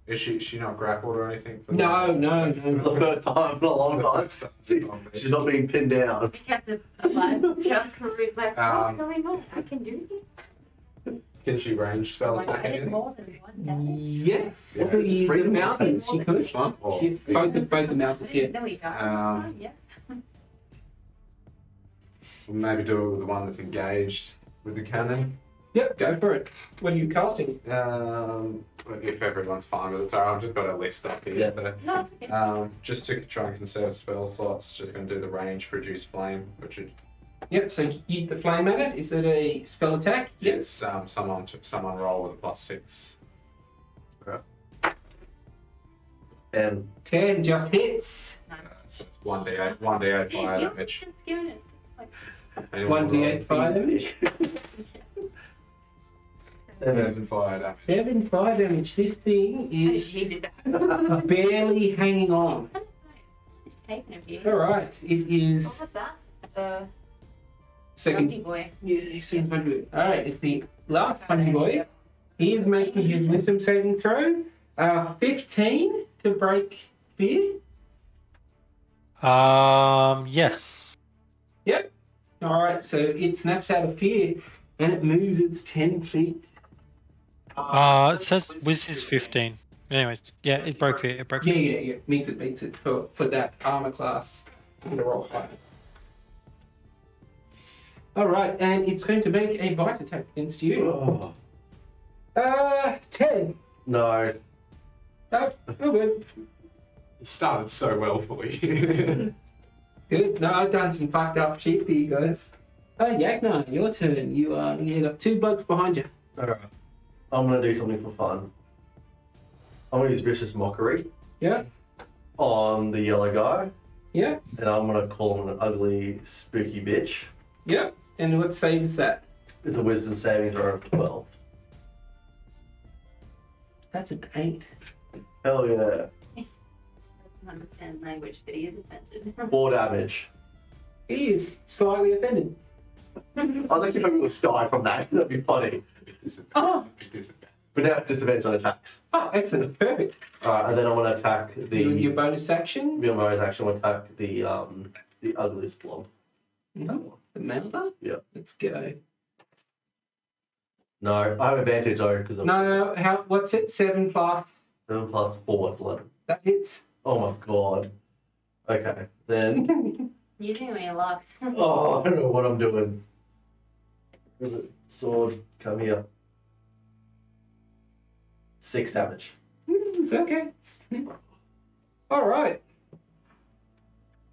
Is she not grappled or anything? For No. For the first time in a long time. She's not being pinned down. We kept it alive. Just Karou's like, what's going on? I can do this. Can she range spell Like, attack I did anything? more than one damage. Yes. Yeah. The mountains, she could. This one? Or Both the mountains, yeah. No, we got yes. we'll maybe do it with the one that's engaged with the cannon. Yep, go for it. What are you casting? If everyone's fine with it. So I've just got a list up here. Yeah. So, No, it's okay. just to try and conserve spell slots, just going to do the range produce flame, which is Yep, so yeet the flame at it. Is it a spell attack? yes, someone roll with a +6. And 10 just hits. So it's 1d8 fire You're damage. just giving it. Like, Anyone 1d8 fire damage. 7 fire damage. 7 fire damage. This thing I is hated that. barely hanging on. It's taken a few. Alright, it What is was that? The second. Lucky boy. Yeah, he seems very good. Alright, it's the last funny boy. He is making his wisdom saving throw. 15 to break fear. Yes. Yep. Alright, so it snaps out of fear and it moves its 10 feet. It says Wiz is 15. Anyways, yeah, it broke fear. It broke Yeah, fear. yeah. Means it beats it for that armor class. I'm going to roll higher. Alright, and it's going to make a bite attack against you. oh, 10. no. Oh, good. It started so well for you. Good. No, I've done some fucked up shit for you guys. Oh, Yagnar, your turn. You got 2 bugs behind you. Alright. I'm gonna do something for fun. I'm gonna use Vicious Mockery Yeah. on the yellow guy, Yeah. and I'm gonna call him an ugly, spooky bitch. Yeah. And what save is that? It's a wisdom saving throw of 12. That's an 8. Hell yeah. Yes. Doesn't understand language, but he is offended. 4 damage. He is slightly offended. I was actually hoping he would die from that. That'd be funny. Oh. But now it's disadvantage on attacks. Oh, excellent. Perfect. Alright, and then I'm gonna attack the. With your bonus action? Real bonus action, I'm gonna attack the ugliest blob. No. The Melba? Yeah. Let's go. No, I have advantage though because I'm No, what's it? 7 plus. 7 plus 4, it's 11. That hits. Oh my god. Okay, then. Using all your locks. Oh, I don't know what I'm doing. Where's it? Sword, come here. 6 damage. It's okay. Alright.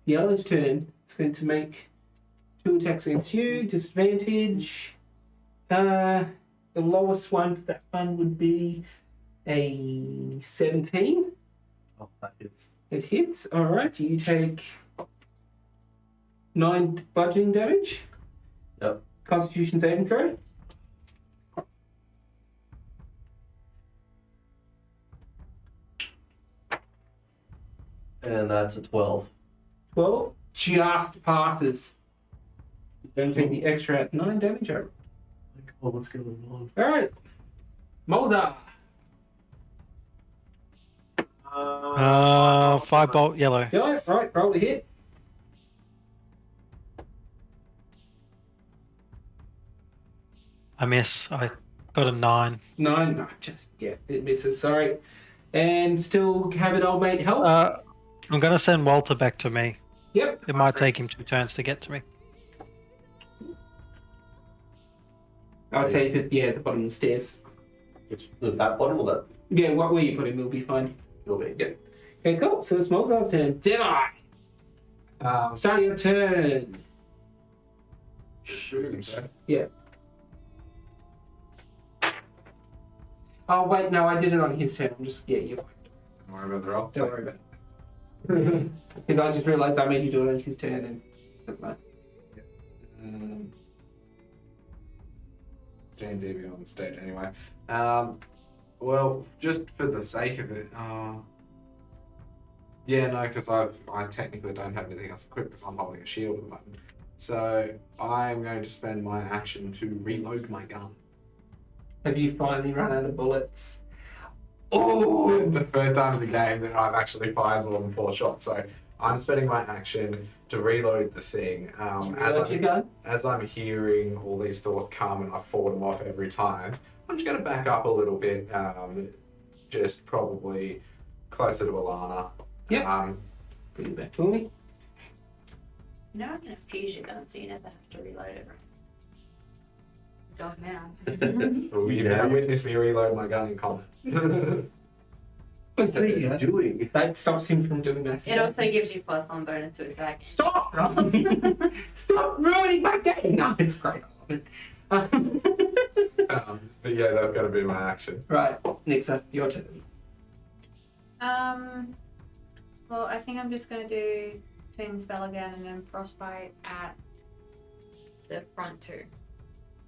Yellow's turn. It's going to make 2 attacks against you. Disadvantage. The lowest one for that one would be a 17. Oh, that hits. It hits. Alright, you take 9 bludgeoning damage. Yep. Constitution saving throw. And that's a 12. 12. Just passes. Don't take the extra 9 damage over. Oh, what's going on? Alright. Moza. 5 bolt yellow. Yeah, right, roll the hit. I miss. I got a 9. 9, no, just, yeah, it misses, sorry. And still have it, old mate, help? I'm gonna send Walter back to me. Yep. It might take him 2 turns to get to me. I'll tell you to, yeah, at the bottom of the stairs. Which, that bottom or that? Yeah, where you put him will be fine. Will be. Yep. Okay, cool. So it's Mozart's turn. Deadeye. Start your turn. Shoot. Yeah. Oh, wait, no, I did it on his turn. I'm just, yeah, you're fine. Don't worry about the roll. Don't worry about it. Because I just realised I made you do it on his turn and that's fine. D&D be on the stage anyway. Well, just for the sake of it, yeah, no, because I technically don't have anything else equipped because I'm holding a shield at the moment. So I'm going to spend my action to reload my gun. Have you finally run out of bullets? Oh, it's the first time in the game that I've actually fired more than 4 shots. So I'm spending my action to reload the thing. Reload your gun? As I'm hearing all these thoughts come and I fought them off every time, I'm just going to back up a little bit, just probably closer to Elanna. Yep. Bring it back to me. No, I'm going to fuse your gun so you never have to reload it. It does now. Well, you now witness me reload my gun in combat. Please What don't are do you that. doing? That stops him from doing that. It also gives you +1 bonus to attack. Stop! Stop ruining my game! No, it's great. But yeah, that's going to be my action. Right, Nix'aa, your turn. Well, I think I'm just gonna do Twin Spell again and then Frostbite at the front 2.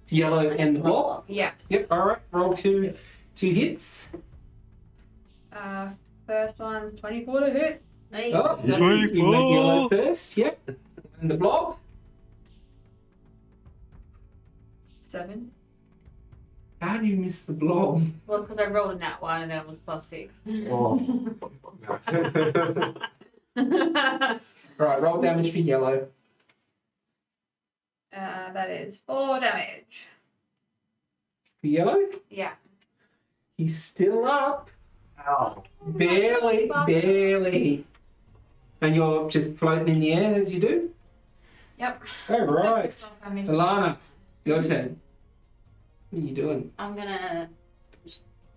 Yellow and the blob. Yeah. Yep, alright, roll 2 hits. First one's 24 to hit. Hey. Oh, you 24. make yellow first, yep. And the blob. 7. How do you miss the blob? Well, because I rolled in that one and then it was +6. Oh. Right, roll damage for yellow. That is 4 damage. For yellow, Yeah. he's still up. Ow. Barely, barely. And you're just floating in the air as you do? Yep. Alright. I missed Elanna, your turn. What are you doing? I'm going to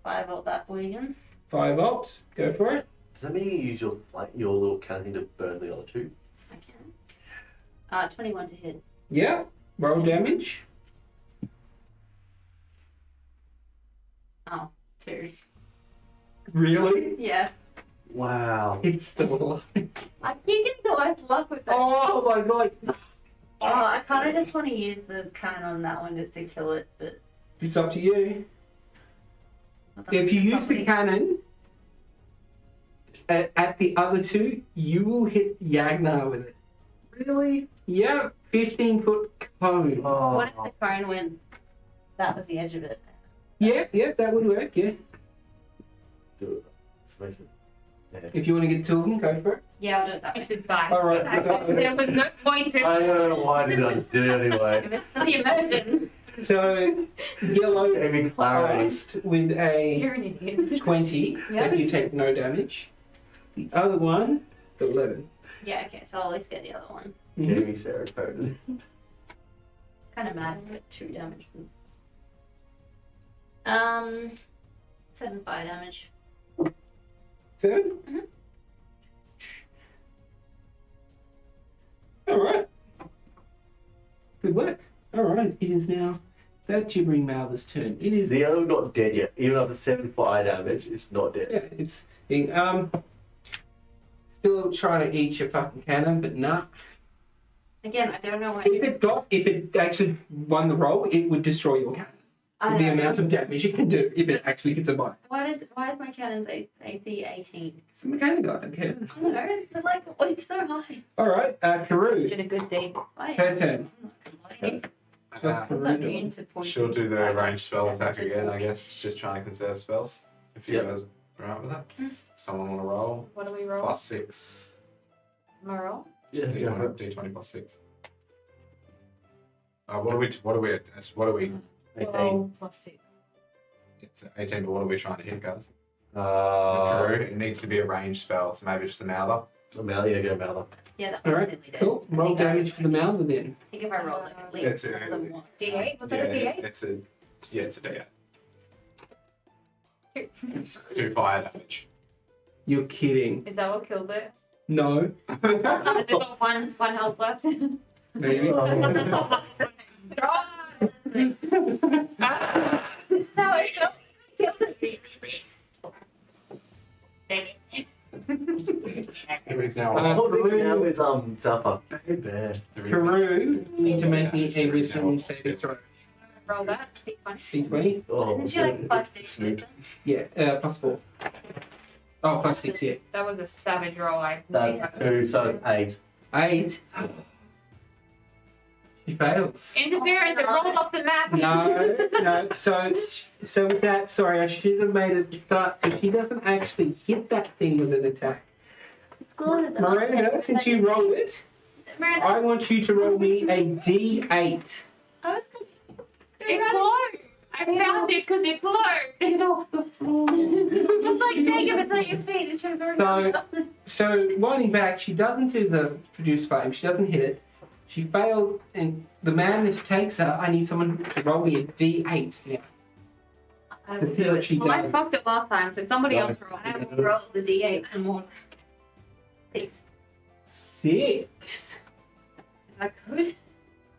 5 volt that boy again. 5 volt, go for it. Does that mean you use your little cannon thing to burn the other two? I can. 21 to hit. Yeah. Roll damage. Oh, 2. Really? Yeah. Wow. It's still alive. I keep getting the worst luck with that. Oh my god. I kind of just want to use the cannon on that one just to kill it, but It's up to you. If you use the cannon at the other two, you will hit Yagnar with it. Really? Yeah, 15-foot cone. Oh. what if the cone went? That was the edge of it. Yeah, that would work, yeah. Do it. Smash it. Yeah. If you want to get two of them, go for it. Yeah, I'll do it that way. It's a die. All right. There was no point in I don't know why did I do it anyway. If it's for the immersion. So, yellow Gave me clarity. passed with a You're an idiot. 20, so Yeah. you take no damage. The other one, 11. Yeah, okay, so I'll at least get the other one. Gave me serotonin. Kind of mad I got 2 damage. 7 fire damage. 7? Mhm. Alright. Good work. Alright, it is now that gibbering mouther's turn. It is. The other not dead yet. Even after 7 fire damage, it's not dead. Yeah, it's. Still trying to eat your fucking cannon, but nah. Again, I don't know why. If it actually won the roll, it would destroy your cannon. I The know. amount of damage it can do if it actually hits a bite. Why is my cannon's AC 18? It's a mechanic guy, don't care. I don't know, they're like, oh, it's so high. Alright, Karou. Did a good deed. Why? Her turn. I'm not gonna lie. That's It's not immune Karou. to poison. She'll do the Like, ranged spell attack damage again, or- I guess. Just trying to conserve spells. If you Yep. guys are alright with that. Mm. Someone want to roll? What do we roll? +6. Moral? Just Yeah, go for D20 +6. What are we? 18. Roll +6. It's 18, but what are we trying to hit, guys? Uh, It needs to be a ranged spell, so maybe just a mouther. Amelia, go Malva. Yeah, that Alright, definitely did. cool. Roll damage for the mouther then. I think if I rolled like at least It's more than one. D8? Was that a Yeah, D8? it's a D8. 2 fire damage. You're kidding. Is that what killed it? No. Has it got one health left? Maybe. Oh. So it killed it. Dang it. Everybody's now Now is Zaffa. Bad bear. Karou need to make me a wisdom saving throw. Roll that. D20. D20? Oh, Isn't she like good. +6 Smooth. wisdom? Yeah, +4. Oh, +6, yeah. That was a savage roll. That's 2, so it's 8. 8. She fails. Interference, it rolled off the map. No. So with that, sorry, I should have made it start, because she doesn't actually hit that thing with an attack. It's good. It's Miranda, since you rolled it, Miranda, I want you to roll me a D8. I was good. It glowed. I found it because it glowed. Get off the floor. I'm like, Jacob, it's at your feet. It shows already. So, winding back, she doesn't do the produce flame. She doesn't hit it. She failed, and the madness takes her. I need someone to roll me a D8 now. I To will see do what it. she Well, I does. fucked it last time, so somebody else roll. I will roll the D8 and more. 6. 6. I could.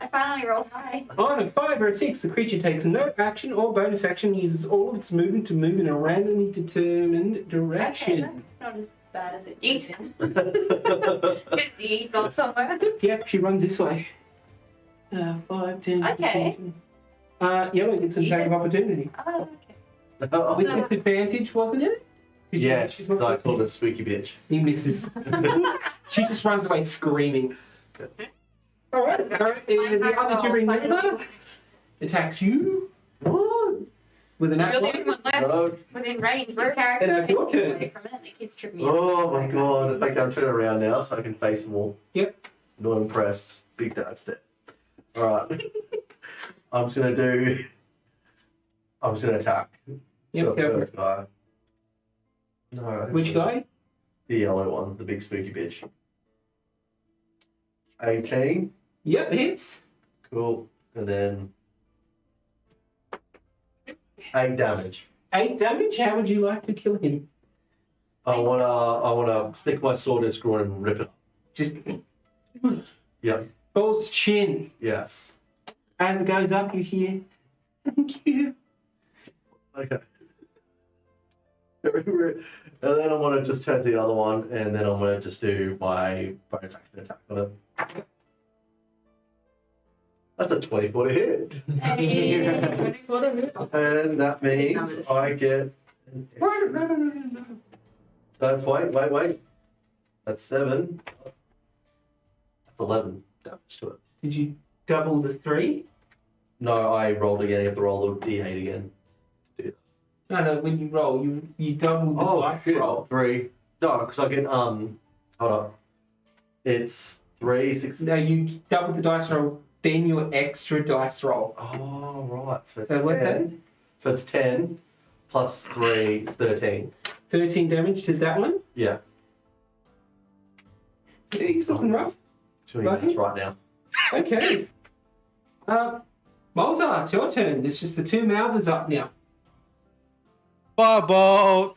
I finally rolled high. On a 5 or a 6, the creature takes no action or bonus action, uses all of its movement to move in a randomly determined Okay, direction. that's not as bad as it Eat. is. Get the eats off somewhere. Yep, she runs this way. 5, 10. Okay. 15. Yellow gets an attack of opportunity. Oh, okay. Oh, With disadvantage, wasn't it? yes, She's 'cause I not- called it spooky bitch. He misses. She just runs away screaming. Alright, the other gibbering member attacks you with an You're apple. the only one left No. within range. We're Your character And that's your takes turn. away from it. The kids trip me up. Oh my god. Okay, I'm turning around now so I can face them all. Yep. Not impressed. Big dad's dead. Alright. I'm just gonna attack. Yep, So, go for first guy. No. I don't Which think- guy? The yellow one, the big spooky bitch. 18. Yep, hits. Cool. And then 8 damage. 8 damage. How would you like to kill him? I wanna stick my sword in his groin and rip it up. Just Yep. falls chin. Yes. As it goes up, you hear, "Thank you." Okay. And then I'm gonna just turn to the other one, and then I'm gonna just do my bonus action attack on it. That's a 24 to hit, and that means I get. So that's wait. That's 7. That's 11 damage to it. Did you double the 3? No, I rolled again. You have to roll the d8 again. No. When you roll, you double the dice roll. 3. No, because I get hold up. It's 3, 6. No, you double the dice roll, then your extra dice roll. Oh right. So it's So 10. what's that? So it's 10 plus 3 is 13. 13 damage to that one. Yeah. Yeah, he's looking rough. 2 minutes right now. Okay. Mozart, it's your turn. It's just the 2 mouthers up now. Firebolt!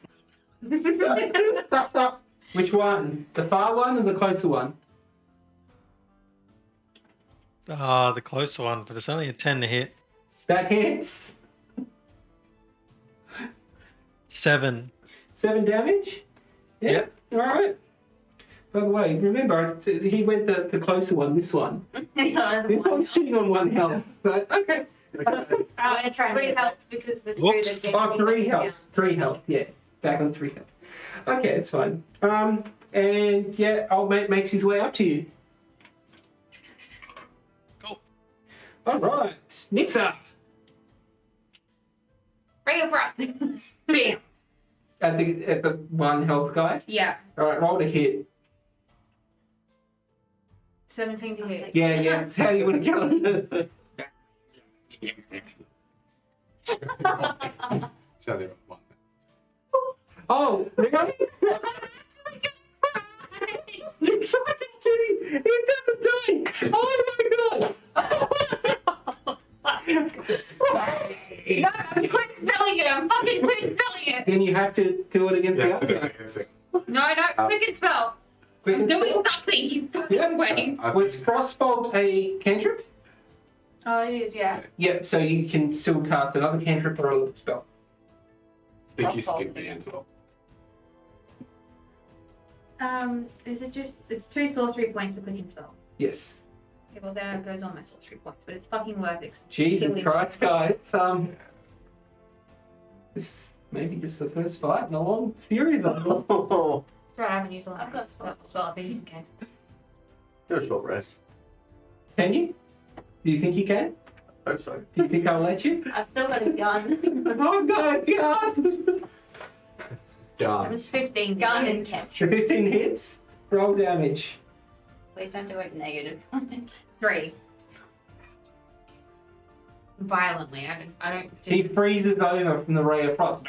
Which one? The far one or the closer one? The closer one, but it's only a 10 to hit. That hits. 7. 7 damage? Yeah. All right. By the way, remember, he went the closer one, this one. This one's sitting on 1 health. But, okay. I'm gonna try and 3 move health because the 2 Whoops. that Oh, 3 health. 3 health, yeah. Back on 3 health. Okay, it's fine. And yeah, old mate makes his way up to you. Cool. All right. Nix'aa. Bring it for us. Bam. At the 1 health guy. Yeah. All right, roll to hit. 17 to hit. Yeah. How do you want to kill him? Show the one. Oh, really? You're fucking kidding! It doesn't do it! Oh my god! No, I'm quick spelling it. I'm fucking quick spelling it. Then you have to do it against the other guy. No, quick and spell. Quick I'm and doing spell. something, you fucking Yeah. ways. Was Frostbolt a cantrip? Oh, it is, yeah. Yep, so you can still cast another cantrip or a little spell. I think you skipped me as well. Is it just, it's 2 sorcery points for quick and spell. Yes. Okay, well, there it goes on my sorcery points, but it's fucking worth it. Jesus Killing. Christ, guys. This is maybe just the first fight in a long series. I thought. Oh, Right, I haven't used a lot. I've got spell. I've been using cane. do a short rest. Can you? Do you think you can? Hope so. Do you think I'll let you? I've still got a gun. Oh god, God! It Done. was 15. Gun so- and The capture. 15 hits. Roll damage. Please don't do it negative. 3. Violently. I don't He just, freezes over from the ray of frost.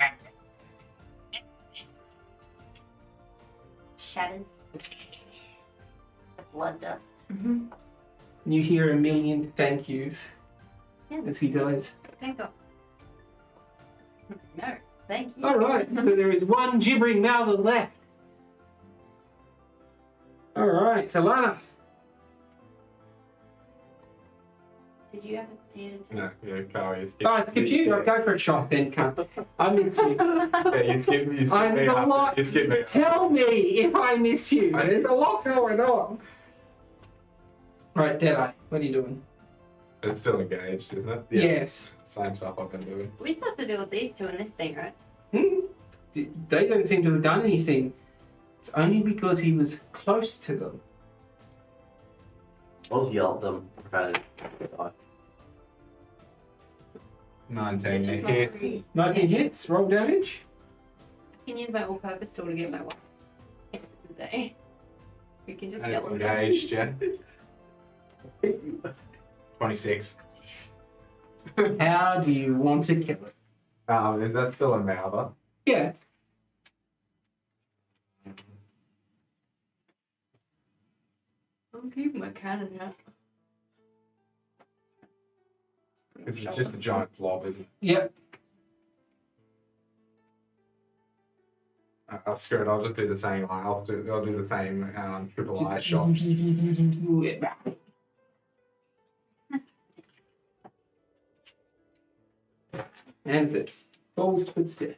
Shatters. The blood dust. Mhm. You hear a million thank yous as he dies. Thank God. No, thank you. Alright, so there is 1 gibbering mouther left. Alright, Elanna. Did you ever do it? No, yeah, Karou, you skipped. Oh, I skipped you. Go for a shot then, cunt. I miss you. Yeah, you skipped me. You skipped I'm me. the after- lot. You skipped me. Tell me if I miss you. There's a lot going on. Right, Deadeye, what are you doing? It's still engaged, isn't it? Yes. Same stuff I've been doing. We still have to deal with these 2 in this thing, right? They don't seem to have done anything. It's only because he was close to them. I'll yell at them. Provided. 19 This is hits. my- 19 hits, roll damage. I can use my all-purpose tool to get my one. Today. We can just And it's yell at them. engaged, yeah. 26. How do you want to kill it? Is that still a mouther? Yeah. I'm keeping my cannon out. This is just a giant blob, isn't it? Yep. Screw it. I'll just do the same. I'll do the same triple eye shot. And it falls to its death.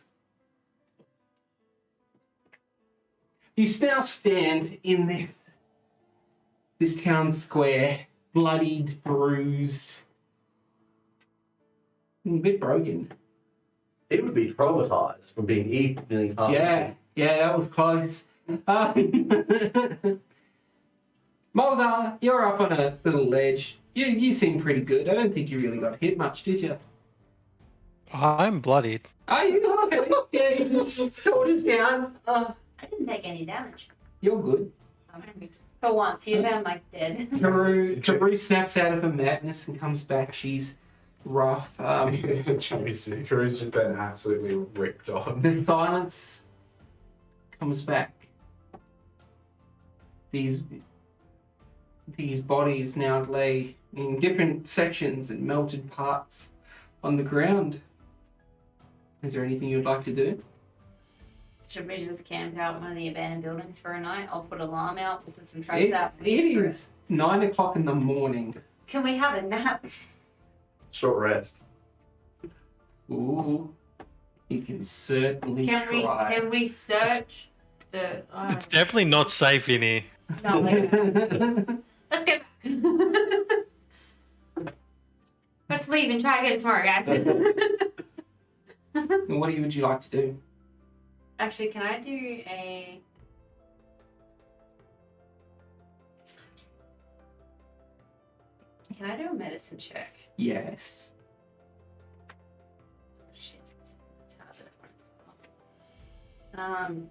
You now stand in this town square, bloodied, bruised, a bit broken. He would be traumatized from being eaten nearly half. Yeah, that was close. Mozart, you're up on a little ledge. You seem pretty good. I don't think you really got hit much, did you? I'm bloodied. Oh, you okay? Yeah, you sword is down. I didn't take any damage. You're good. For once, usually I'm like dead. Karou snaps out of her madness and comes back. She's rough. Karou's just been absolutely ripped on. The silence comes back. These bodies now lay in different sections and melted parts on the ground. Is there anything you'd like to do? Should we just camp out in one of the abandoned buildings for a night? I'll put alarm out. We'll put some traps out. It is 9 o'clock in the morning. Can we have a nap? Short rest. Ooh, you can certainly try. Can we search the? It's definitely not safe in here. No, let's go back. Let's leave and try again tomorrow, guys. And what would you like to do? Actually, can I do a... Can I do a medicine check? Yes. Shit, it's hard.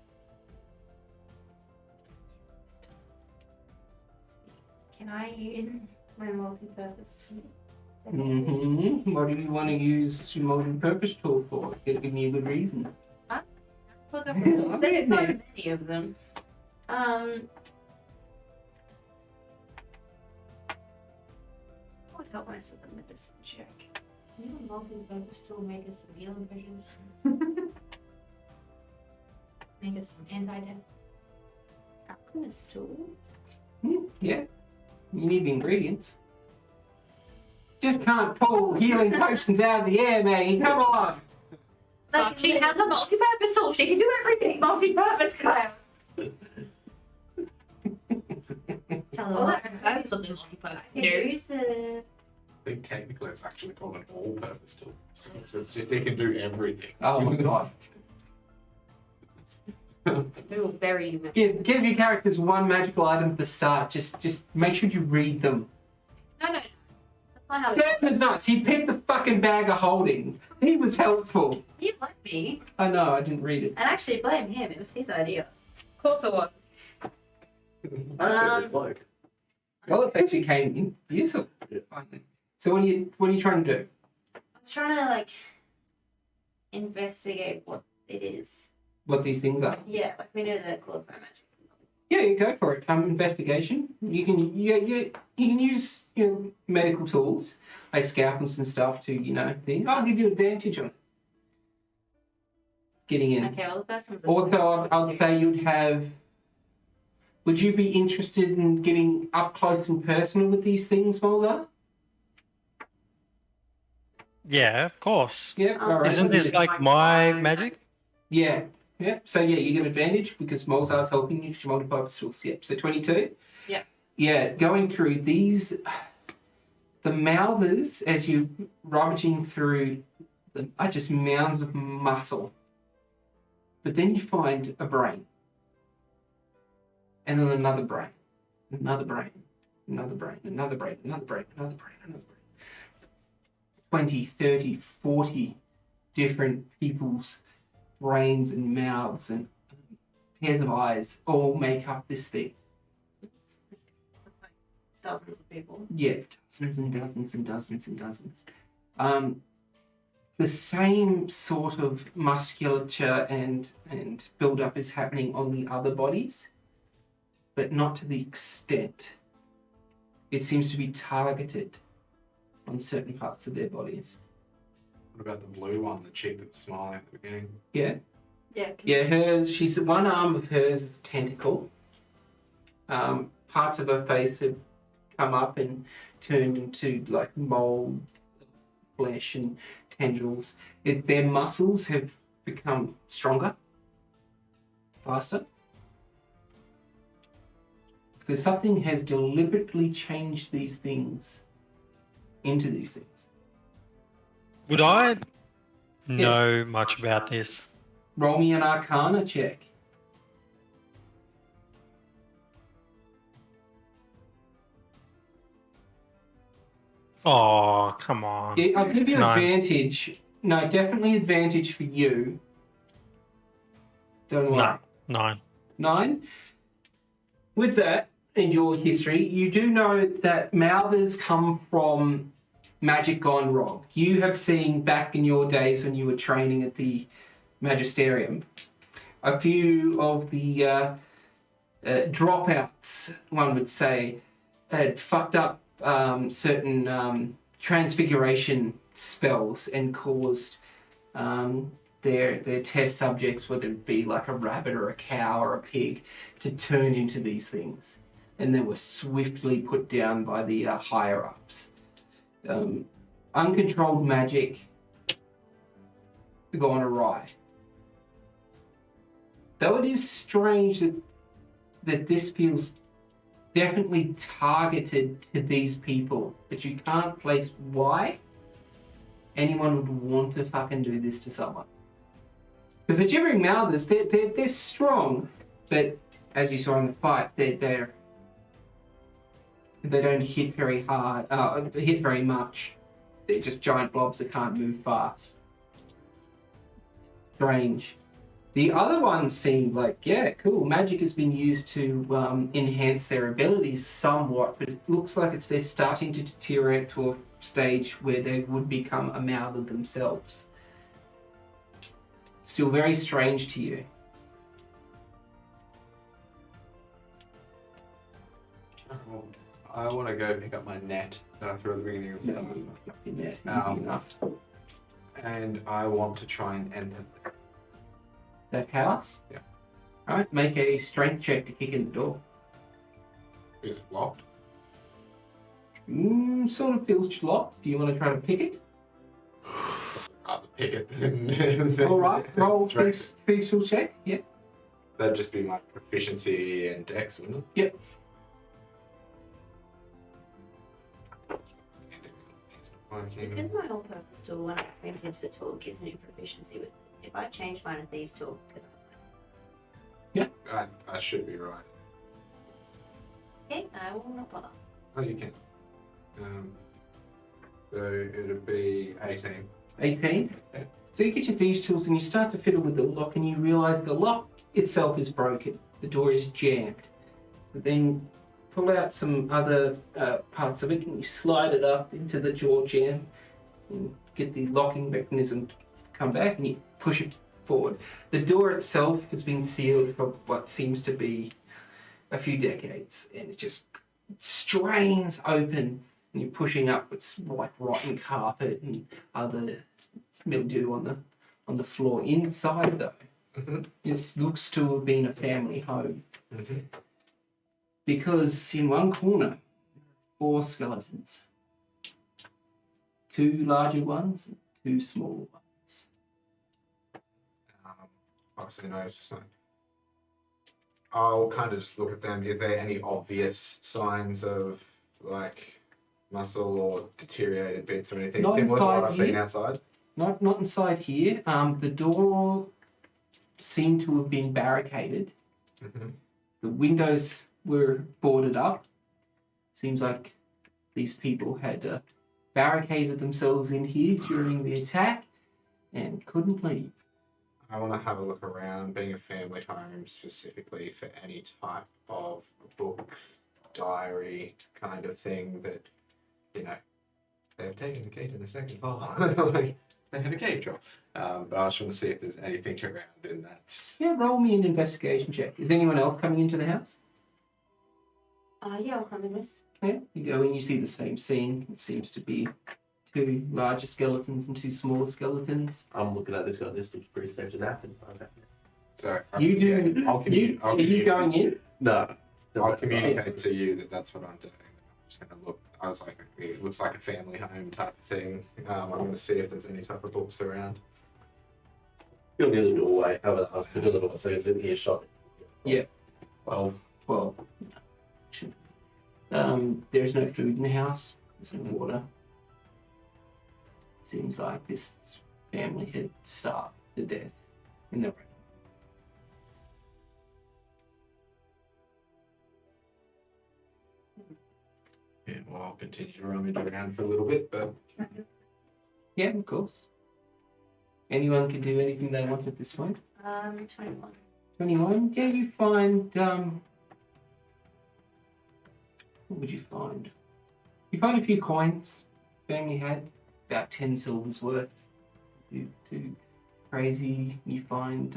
Can I use my multi-purpose tool? Mm-hmm. What do you want to use your multi-purpose tool for? It'll give me a good reason. There's not many of them. What help myself with a medicine check? Can you multi-purpose tool make us some healing potions? Make us some anti-death. Alchemist tool? Yeah. You need the ingredients. Just can't pull healing potions out of the air, Maggie. Come on. Like, she has a multi-purpose tool. She can do everything. It's multi-purpose, Kyle. Tell her what that's what the multi-purpose I do. can use a... I think technically it's actually called an all-purpose tool. So it's just it can do everything. Oh my god. We will bury you. Give your characters one magical item at the start. Just make sure you read them. No. That's not how Dan was nice. He picked the fucking bag of holding. He was helpful. You like me. I know, I didn't read it. And actually blame him. It was his idea. Of course it was. That's a cloak. Well, it actually came in useful. Yeah. Finally. So what are you trying to do? I was trying to like investigate what it is. What these things are? Yeah, like we know the claws by magic. Yeah, you go for it. Investigation. You can you can use medical tools like scalpels and stuff to things. I'll give you advantage on it. Getting in. Okay, well the first one's Also, I'll say you'd have. Would you be interested in getting up close and personal with these things, Mozart? Yeah, of course. Yeah. All right. Isn't this like my magic? Yeah. Yeah. So yeah, you get advantage because Mozart's helping you to multi-purpose tools. Yep. So 22. Yeah. Yeah. Going through these, the mouthers as you're rummaging through them are just mounds of muscle. But then you find a brain. And then another brain. Another brain. Another brain. Another brain. Another brain. Another brain. Another brain. 20, 30, 40 different people's brains and mouths and pairs of eyes all make up this thing. dozens of people. Yeah, dozens and dozens and dozens and dozens. The same sort of musculature and build-up is happening on the other bodies, but not to the extent. It seems to be targeted on certain parts of their bodies. What about the blue one, the chick that's smiling at the beginning? Yeah. Yeah. Yeah, hers. She's one arm of hers is a tentacle. Parts of her face have come up and turned into like molds, flesh, and tendrils. Their muscles have become stronger, faster. So something has deliberately changed these things into these things. Would I know much about this? Roll me an Arcana check. Oh, come on. Yeah, I'll give you 9. advantage. No, definitely advantage for you. Don't worry. No, 9. 9. With that, in your history, you do know that mouthers come from magic gone wrong. You have seen back in your days when you were training at the Magisterium, a few of the dropouts, one would say, had fucked up certain transfiguration spells and caused their test subjects, whether it be like a rabbit or a cow or a pig, to turn into these things. And they were swiftly put down by the higher-ups. Uncontrolled magic gone awry. Though it is strange that this feels definitely targeted to these people, but you can't place why anyone would want to fucking do this to someone. Because the gibbering mouthers, they're strong, but as you saw in the fight, they don't hit very hard, hit very much. They're just giant blobs that can't move fast. Strange. The other ones seem like, yeah, cool. Magic has been used to enhance their abilities somewhat, but it looks like they're starting to deteriorate to a stage where they would become a mouther themselves. Still very strange to you. I want to go pick up my net that I threw at the beginning of the No, summer. you're not easy enough. And I want to try and enter. That house? Yeah. Alright, make a strength check to kick in the door. Is it locked? Sort of feels locked. Do you want to try to pick it? I'll pick it. Alright, roll Strength. thieves check. Yep. That'd just be my proficiency and dex, wouldn't it? Yep. Because my all-purpose tool, when I print into the tool, gives me proficiency with it. If I change mine to Thieves' tool, I should be right. okay, I will not bother. Oh, you can. So it'd be 18. 18. Yeah. So you get your thieves tools and you start to fiddle with the lock and you realise the lock itself is broken. The door is jammed. So then pull out some other parts of it and you slide it up into the jaw jam and get the locking mechanism to come back and you push it forward. The door itself has been sealed for what seems to be a few decades and it just strains open and you're pushing up with like rotten carpet and other mildew on the floor. Inside though, this looks to have been a family home. Because in one corner, 4 skeletons. 2 larger ones and 2 smaller ones. Obviously notice. I'll kind of just look at them. Is there any obvious signs of like muscle or deteriorated bits or anything? Not Similar to what inside I've seen here. outside? Not inside here. The door seemed to have been barricaded. The windows were boarded up. Seems like these people had barricaded themselves in here during the attack and couldn't leave. I want to have a look around, being a family home specifically, for any type of book, diary kind of thing that, you know, they've taken the key to the second floor. Like, they have a cave drop. But I just want to see if there's anything around in that. Yeah, roll me an investigation check. Is anyone else coming into the house? Yeah, I'll come in with. Yeah, you go in, you see the same scene. It seems to be 2 larger skeletons and 2 smaller skeletons. I'm looking at this guy. This looks pretty safe to nap in. So You do. I'll Are you going in? No. I'll communicate to you that that's what I'm doing. I'm just gonna look. I was like, it looks like a family home type of thing. I'm gonna see if there's any type of books around. You're near the doorway. How about I was doing the door so it's in earshot? Yeah. 12. Well, should. There's no food in the house. There's no water. Seems like this family had starved to death in the rain. Yeah, well, I'll continue to rummage around for a little bit, but Yeah, of course. Anyone can do anything they want at this point. 21. 21. Yeah, you find. What would you find? You find a few coins. Family had about 10 silvers worth. Too crazy. You find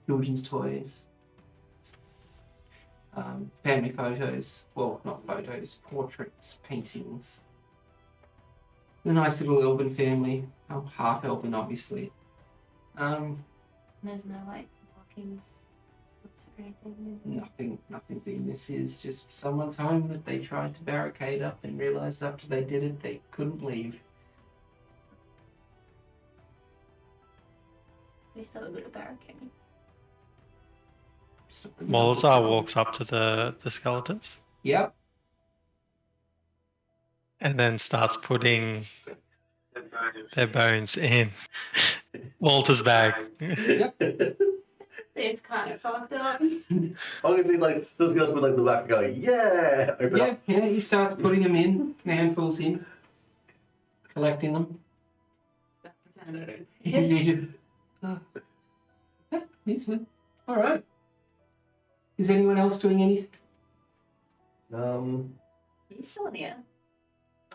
children's toys. Family photos. Well, not photos. Portraits, paintings. A nice little elven family. Oh, half elven, obviously. There's no like markings, books or anything. Nothing. This is just someone's home that they tried to barricade up and realized after they did it they couldn't leave. We still have a good at barricading. Stop the Molazar walks up to the skeletons Yep. and then starts putting their bones in Walter's bag. It's kind of fucked up. Obviously, like, those guys with like the back going, yeah! Open up. Yeah, he starts putting them in, handfuls in, collecting them. Pretend I don't see it. You just. Yeah, he's good. Alright. Is anyone else doing anything? He's still in the air.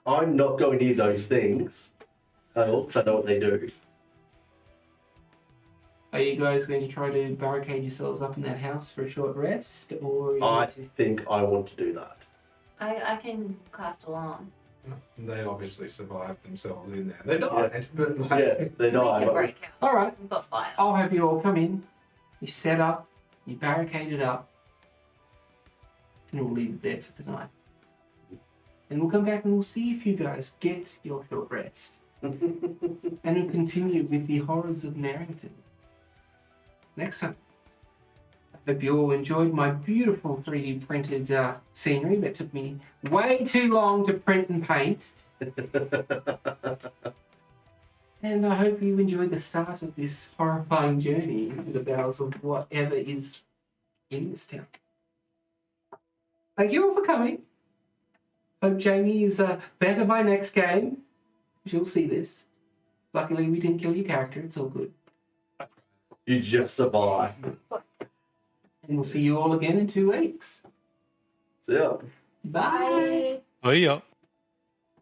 I'm not going near those things at all because I know what they do. Are you guys going to try to barricade yourselves up in that house for a short rest? Or are you I going to- think I want to do that. I can cast alarm. they obviously survived themselves in there. They died, but like, Yeah, they We die. can but- break out. Alright. We've got fire. I'll have you all come in. You set up, you barricade it up, and we'll leave it there for the night. And we'll come back and we'll see if you guys get your short rest. And we'll continue with the horrors of Nerinton next time. I hope you all enjoyed my beautiful 3D printed scenery that took me way too long to print and paint. And I hope you enjoyed the start of this horrifying journey into the bowels of whatever is in this town. Thank you all for coming. Hope Jami is better by next game. She'll see this. Luckily, we didn't kill your character. It's all good. You just survived. And we'll see you all again in 2 weeks. So, yeah. Bye. Bye. Oh yeah.